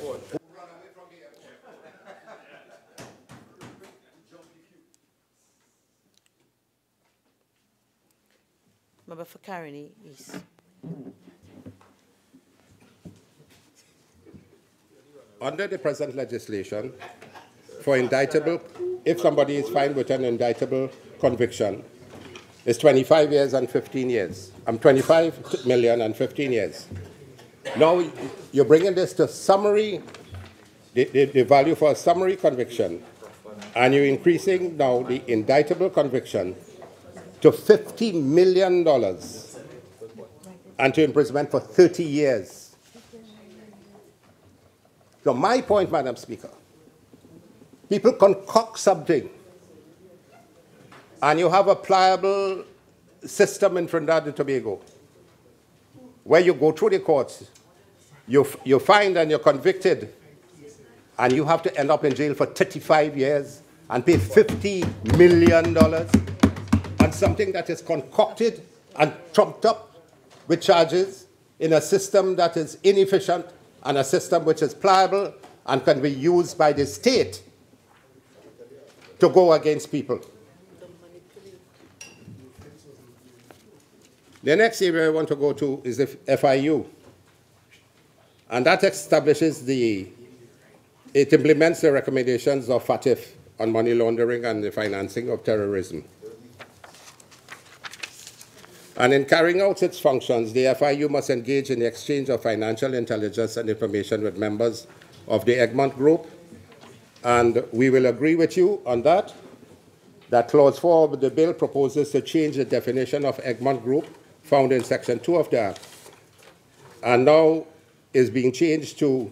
Member for Caroni East. Under the present legislation, for indictable, if somebody is fined with an indictable conviction, it's 25 years and 15 years. 25 million and 15 years. Now, you're bringing this to summary, the value for a summary conviction, and you're increasing now the indictable conviction to $50 million and to imprisonment for 30 years. So my point, Madam Speaker, people concoct something, and you have a pliable system in Trinidad and Tobago, where you go through the courts, you're fined and you're convicted, and you have to end up in jail for 35 years and pay $50 million on something that is concocted and trumped up with charges in a system that is inefficient and a system which is pliable and can be used by the state to go against people. The next area I want to go to is the FIU. And that establishes it implements the recommendations of FATF on money laundering and the financing of terrorism. And in carrying out its functions, the FIU must engage in the exchange of financial intelligence and information with members of the Egmont Group. And we will agree with you on that Clause 4 of the bill proposes to change the definition of Egmont Group found in Section 2 of the Act, and now is being changed to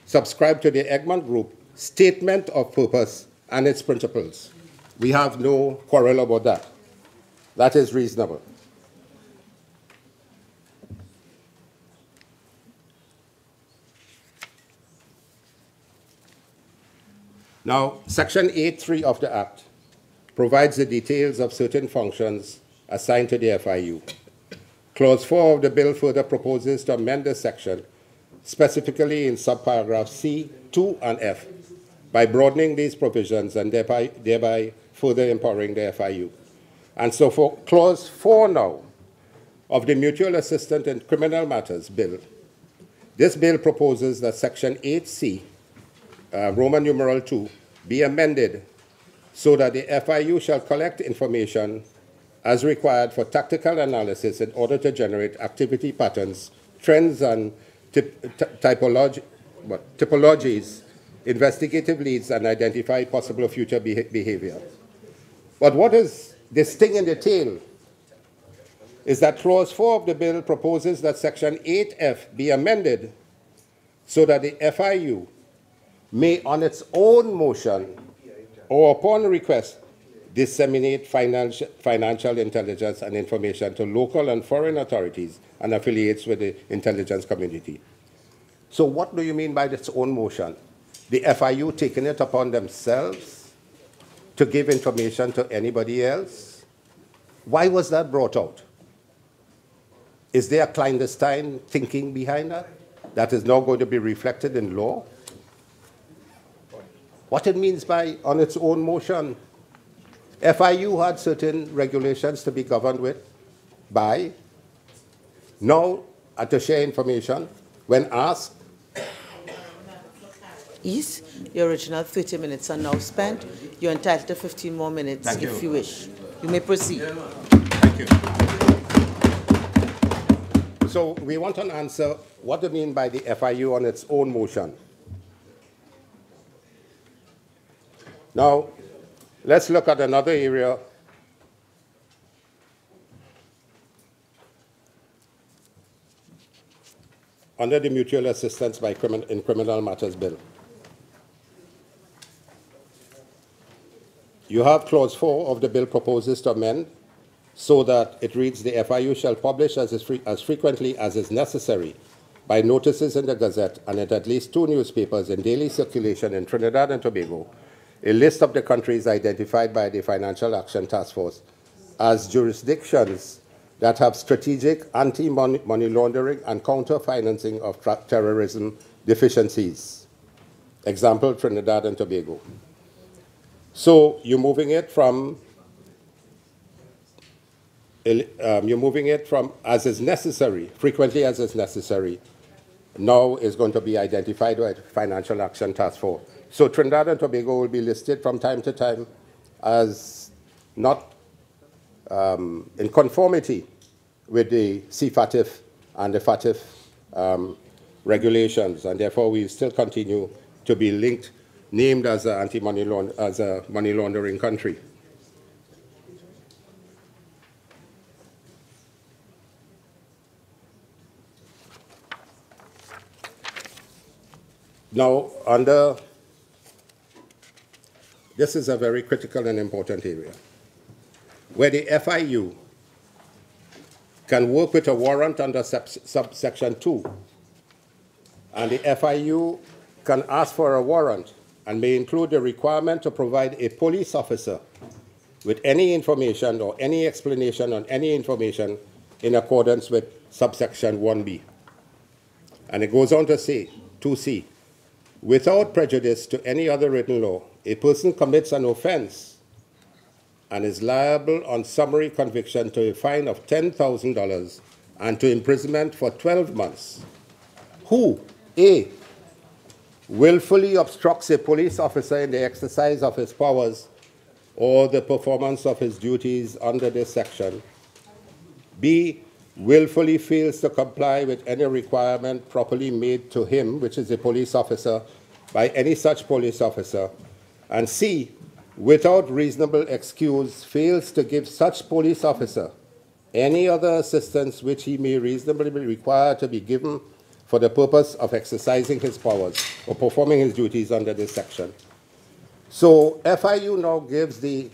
subscribe to the Egmont Group Statement of Purpose and its principles. We have no quarrel about that. That is reasonable. Now, Section 8.3 of the Act provides the details of certain functions assigned to the FIU. Clause 4 of the bill further proposes to amend this section, specifically in subparagraph C, 2, and F, by broadening these provisions and thereby further empowering the FIU. And so for Clause 4 now of the Mutual Assistance in Criminal Matters Bill, this bill proposes that Section 8C, Roman numeral 2, be amended so that the FIU shall collect information as required for tactical analysis in order to generate activity patterns, trends, and typologies, investigative leads, and identify possible future behavior. But what is the sting in the tail is that Clause 4 of the bill proposes that Section 8F be amended so that the FIU may, on its own motion or upon request, disseminate financial intelligence and information to local and foreign authorities and affiliates with the intelligence community. So what do you mean by its own motion? The FIU taking it upon themselves to give information to anybody else? Why was that brought out? Is there a clandestine thinking behind that that is now going to be reflected in law? What it means by on its own motion? FIU had certain regulations to be governed with by. Now, to share information, when asked. Your original 30 minutes are now spent. You're entitled to 15 more minutes if you wish. You may proceed. Thank you. So we want an answer. What do you mean by the FIU on its own motion? Now, let's look at another area. Under the Mutual Assistance in Criminal Matters Bill. You have Clause 4 of the bill proposes to amend so that it reads, the FIU shall publish as frequently as is necessary by notices in the Gazette and at least 2 newspapers in daily circulation in Trinidad and Tobago, a list of the countries identified by the Financial Action Task Force as jurisdictions that have strategic anti-money laundering and counter-financing of terrorism deficiencies. Example, Trinidad and Tobago. So you're moving it from as is necessary, frequently as is necessary, now is going to be identified by the Financial Action Task Force. So Trinidad and Tobago will be listed from time to time as not in conformity with the CFATF and the FATF regulations, and therefore we still continue to be named as a money laundering country. Now, this is a very critical and important area, where the FIU can work with a warrant under subsection 2 and the FIU can ask for a warrant and may include the requirement to provide a police officer with any information or any explanation on any information in accordance with subsection 1B. And it goes on to say, 2C, without prejudice to any other written law, a person commits an offense and is liable on summary conviction to a fine of $10,000 and to imprisonment for 12 months. Who, A, willfully obstructs a police officer in the exercise of his powers or the performance of his duties under this section. B, willfully fails to comply with any requirement properly made to him, which is a police officer, by any such police officer. And C, without reasonable excuse, fails to give such police officer any other assistance which he may reasonably be required to be given for the purpose of exercising his powers or performing his duties under this section. So FIU now gives the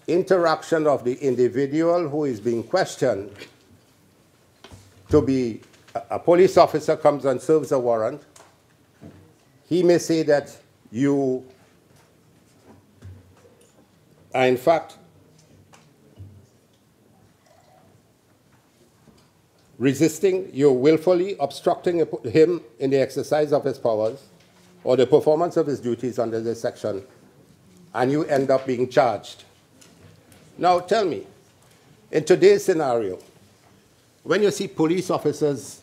interaction of the individual who is being questioned to be a police officer comes and serves a warrant. He may say that you are in fact resisting, you're willfully obstructing him in the exercise of his powers or the performance of his duties under this section, and you end up being charged. Now tell me, in today's scenario, when you see police officers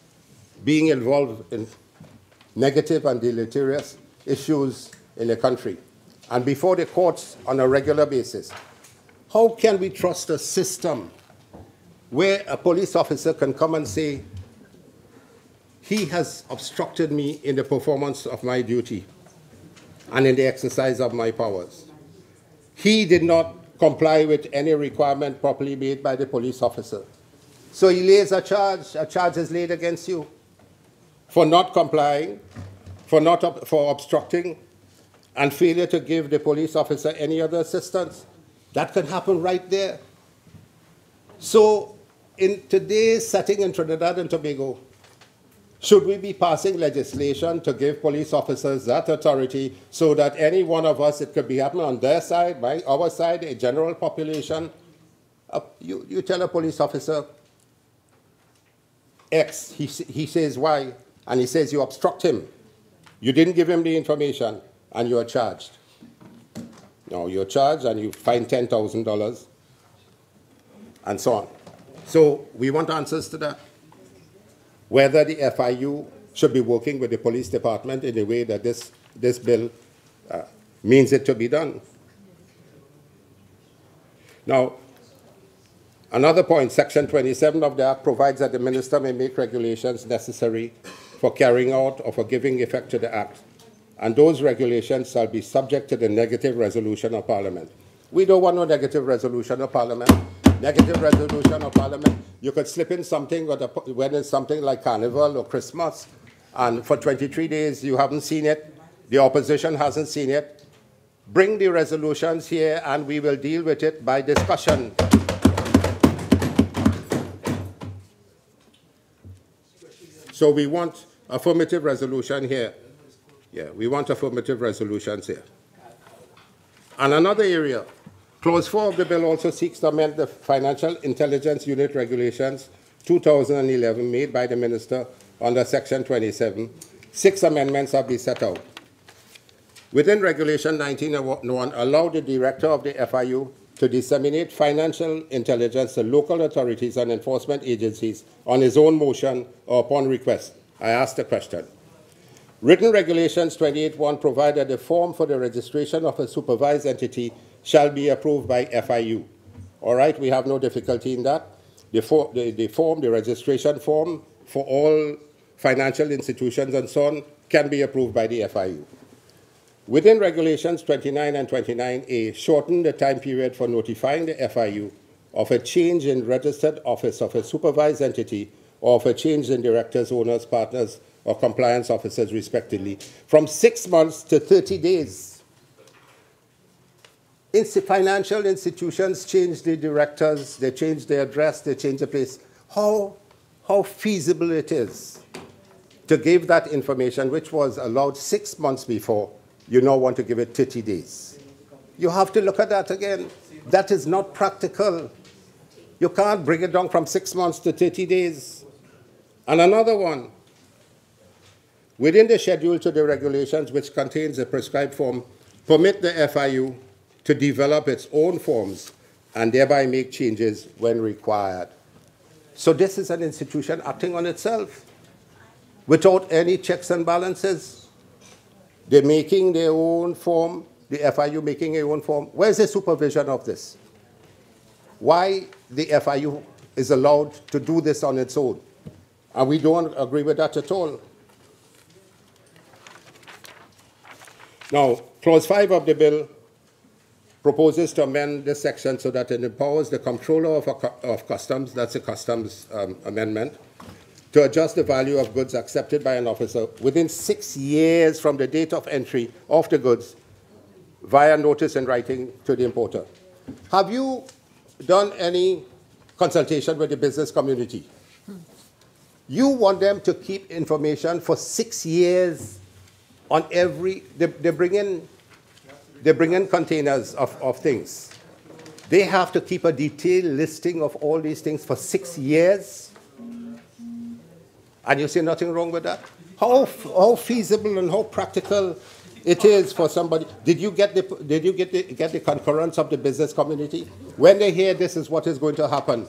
being involved in negative and deleterious issues in the country and before the courts on a regular basis, how can we trust a system where a police officer can come and say, he has obstructed me in the performance of my duty and in the exercise of my powers. He did not comply with any requirement properly made by the police officer. So he lays a charge is laid against you for not complying, for obstructing, and failure to give the police officer any other assistance. That can happen right there. So in today's setting in Trinidad and Tobago, should we be passing legislation to give police officers that authority so that any one of us, it could be happening on their side, our side, a general population, you tell a police officer X, he says Y, and he says you obstruct him. You didn't give him the information, and you are charged. No, you're charged and you fine $10,000, and so on. So we want answers to that. Whether the FIU should be working with the police department in a way that this bill means it to be done. Now, another point, Section 27 of the Act provides that the minister may make regulations necessary for carrying out or for giving effect to the Act, and those regulations shall be subject to the negative resolution of Parliament. We don't want no negative resolution of Parliament. Negative resolution of Parliament, you could slip in something when it's something like Carnival or Christmas, and for 23 days you haven't seen it, the opposition hasn't seen it. Bring the resolutions here and we will deal with it by discussion. So we want affirmative resolution here. Yeah, we want affirmative resolutions here. And another area, Clause 4 of the bill also seeks to amend the Financial Intelligence Unit Regulations 2011 made by the Minister under Section 27. 6 amendments have been set out. Within Regulation 1901, allow the Director of the FIU to disseminate financial intelligence to local authorities and enforcement agencies on his own motion or upon request. I asked the question. Written Regulations 28.1 provide that the form for the registration of a supervised entity shall be approved by FIU. All right, we have no difficulty in that. The registration form for all financial institutions and so on can be approved by the FIU. Within Regulations 29 and 29A, shorten the time period for notifying the FIU of a change in registered office of a supervised entity or of a change in directors, owners, partners, or compliance officers, respectively, from 6 months to 30 days. Financial institutions change the directors, they change their address, they change the place. How feasible it is to give that information, which was allowed 6 months before, you now want to give it 30 days. You have to look at that again. That is not practical. You can't bring it down from 6 months to 30 days. And another one, within the schedule to the regulations, which contains a prescribed form, permit the FIU to develop its own forms and thereby make changes when required. So this is an institution acting on itself without any checks and balances. They're making their own form, the FIU making their own form. Where's the supervision of this? Why the FIU is allowed to do this on its own? And we don't agree with that at all. Now, Clause 5 of the bill proposes to amend this section so that it empowers the comptroller of customs, that's a customs amendment, to adjust the value of goods accepted by an officer within 6 years from the date of entry of the goods via notice in writing to the importer. Have you done any consultation with the business community? You want them to keep information for 6 years on every, they bring in containers of things. They have to keep a detailed listing of all these things for 6 years. And you see nothing wrong with that? How feasible and how practical it is for somebody. Did you get the concurrence of the business community? When they hear this is what is going to happen,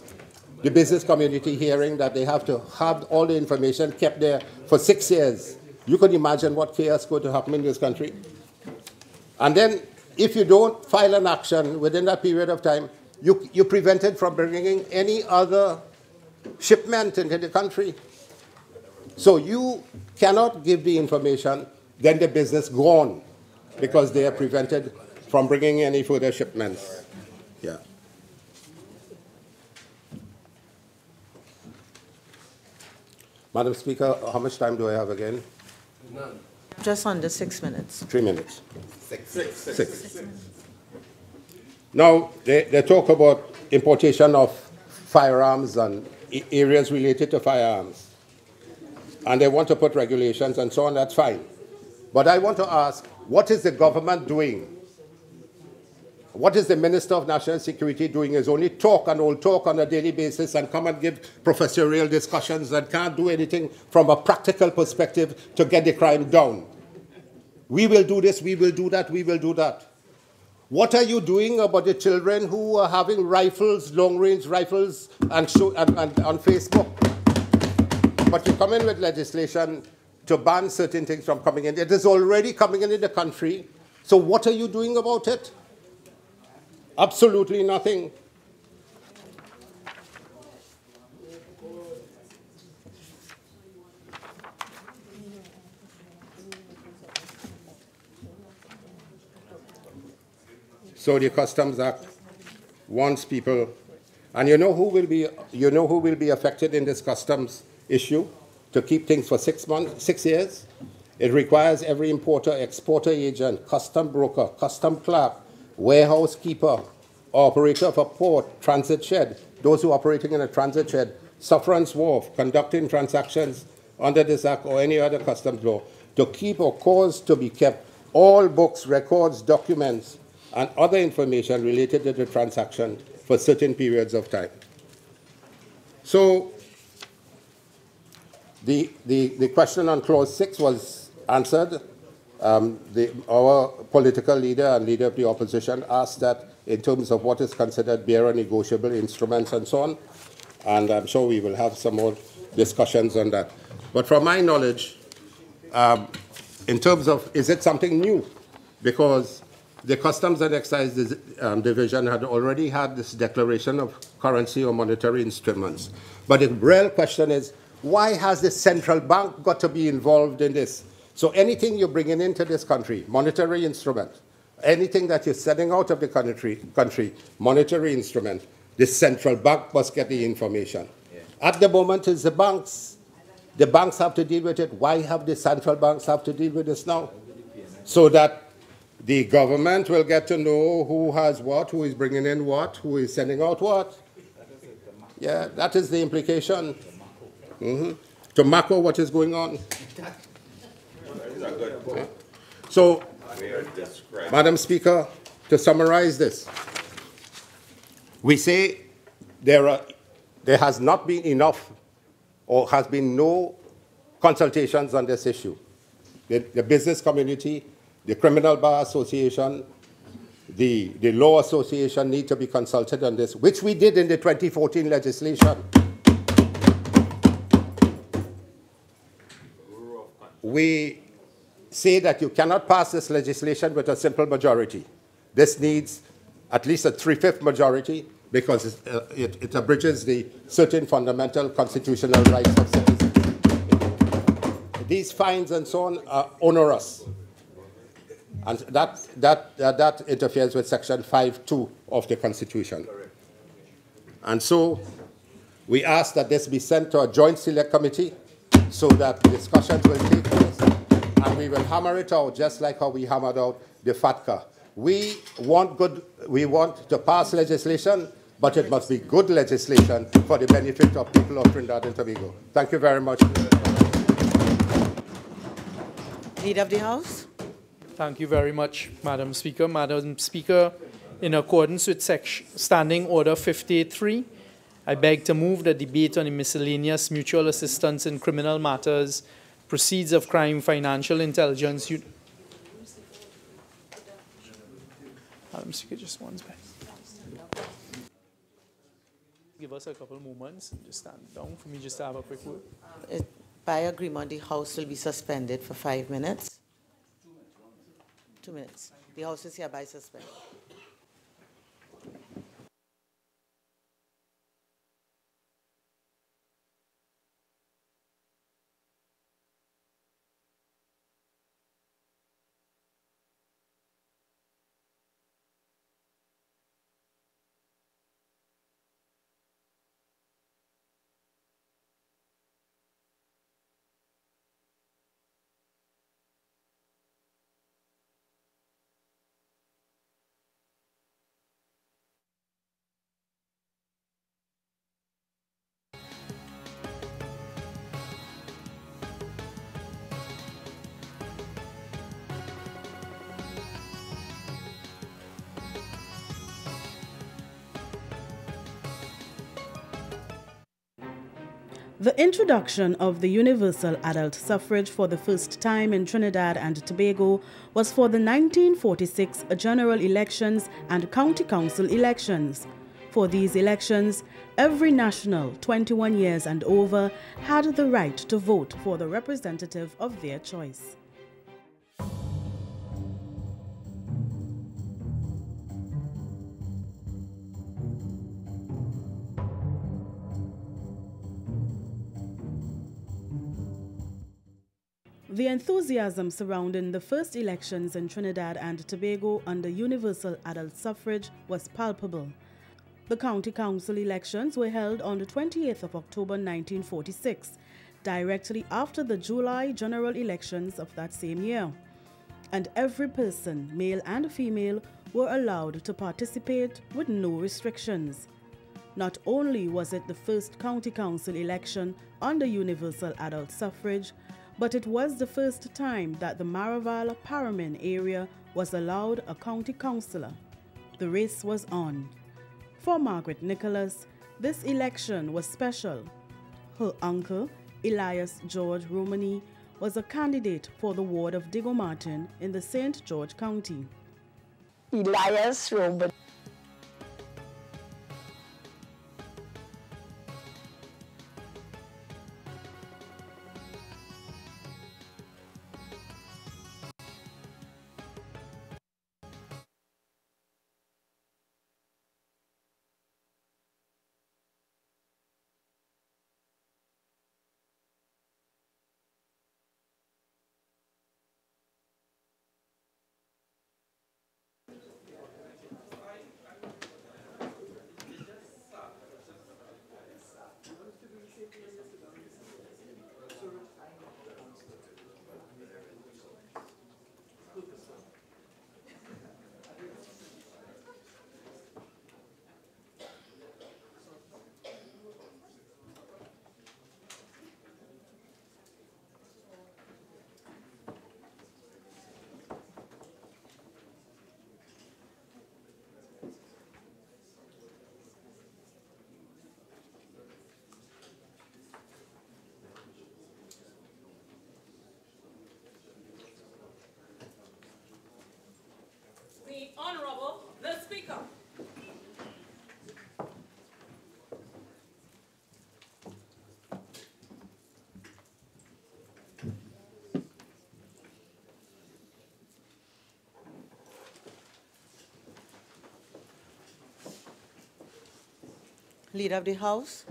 the business community hearing that they have to have all the information kept there for 6 years, you can imagine what chaos is going to happen in this country. And then, if you don't file an action within that period of time, you're prevented from bringing in any other shipment into the country. So you cannot give the information, then the business go on, because they are prevented from bringing any further shipments. Yeah. Madam Speaker, how much time do I have again? None. Just under 6 minutes. 3 minutes. Six. Now, they talk about importation of firearms and areas related to firearms. And they want to put regulations and so on, that's fine. But I want to ask, what is the government doing? What is the Minister of National Security doing? Is only talk and old talk on a daily basis and come and give professorial discussions and can't do anything from a practical perspective to get the crime down. We will do this, we will do that, we will do that. What are you doing about the children who are having rifles, long-range rifles, and on Facebook? But you come in with legislation to ban certain things from coming in. It is already coming in the country. So what are you doing about it? Absolutely nothing. So the Customs Act wants people, and you know who will be affected in this customs issue to keep things for 6 months, 6 years? It requires every importer, exporter agent, custom broker, custom clerk, warehouse keeper, operator of a port, transit shed, those who are operating in a transit shed, sufferance wharf, conducting transactions under this act or any other customs law, to keep or cause to be kept all books, records, documents, and other information related to the transaction for certain periods of time. So the question on Clause 6 was answered. Our political leader and leader of the opposition asked that in terms of what is considered bearer negotiable instruments and so on, and I'm sure we will have some more discussions on that. But from my knowledge, in terms of, is it something new? Because the Customs and Excise Division had already had this declaration of currency or monetary instruments. But the real question is, why has the central bank got to be involved in this? So anything you're bringing into this country, monetary instrument, anything that you're sending out of the country, monetary instrument, the central bank must get the information. Yeah. At the moment, it's the banks. The banks have to deal with it. Why have the central banks have to deal with this now? So that the government will get to know who has what, who is bringing in what, who is sending out what. Yeah, that is the implication. tobacco, what is going on. So, Madam Speaker, to summarize this, we say there has not been enough or has been no consultations on this issue. The business community, the Criminal Bar Association, the Law Association need to be consulted on this, which we did in the 2014 legislation. We say that you cannot pass this legislation with a simple majority. This needs at least a 3/5 majority because it abridges the certain fundamental constitutional rights of citizens. These fines and so on are onerous. And that interferes with Section 5(2) of the Constitution. And so we ask that this be sent to a joint select committee so that discussions will take place and we will hammer it out just like how we hammered out the FATCA. We want to pass legislation, but it must be good legislation for the benefit of people of Trinidad and Tobago. Thank you very much. Leader of the House. Thank you very much, Madam Speaker. Madam Speaker, in accordance with Standing Order 53, I beg to move the debate on the miscellaneous mutual assistance in criminal matters, proceeds of crime, financial intelligence. Madam Speaker, just one second. Give us a couple moments and just stand down for me just to have a quick word. By agreement, the House will be suspended for 5 minutes. 2 minutes. The House is hereby suspended. The introduction of the universal adult suffrage for the first time in Trinidad and Tobago was for the 1946 general elections and county council elections. For these elections, every national 21 years and over had the right to vote for the representative of their choice. The enthusiasm surrounding the first elections in Trinidad and Tobago under universal adult suffrage was palpable. The county council elections were held on the 28th of October 1946, directly after the July general elections of that same year. And every person, male and female, were allowed to participate with no restrictions. Not only was it the first county council election under universal adult suffrage, but it was the first time that the Maraval-Paramin area was allowed a county councillor. The race was on. For Margaret Nicholas, this election was special. Her uncle, Elias George Romani, was a candidate for the ward of Digo Martin in the St. George County. Elias Romani. Leader of the House.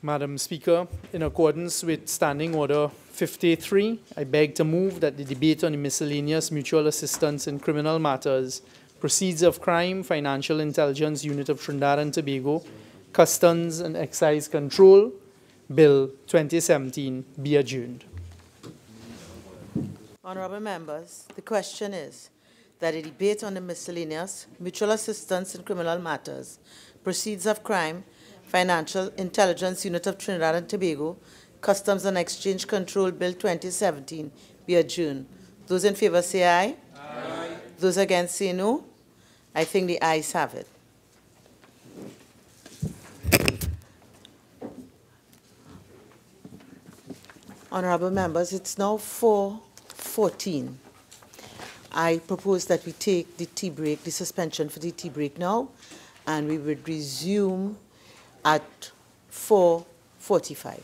Madam Speaker, in accordance with Standing Order 53, I beg to move that the debate on the miscellaneous mutual assistance in criminal matters, proceeds of crime, financial intelligence unit of Trinidad and Tobago, customs and excise control, Bill 2017, be adjourned. Honorable members, the question is that a debate on the miscellaneous mutual assistance in criminal matters, proceeds of crime, financial intelligence unit of Trinidad and Tobago, customs and exchange control bill 2017 be adjourned. Those in favor say aye. Aye. Those against say no. I think the ayes have it. Honorable members, it's now 4:14. I propose that we take the tea break, the suspension for the tea break now, and we would resume at 4:45.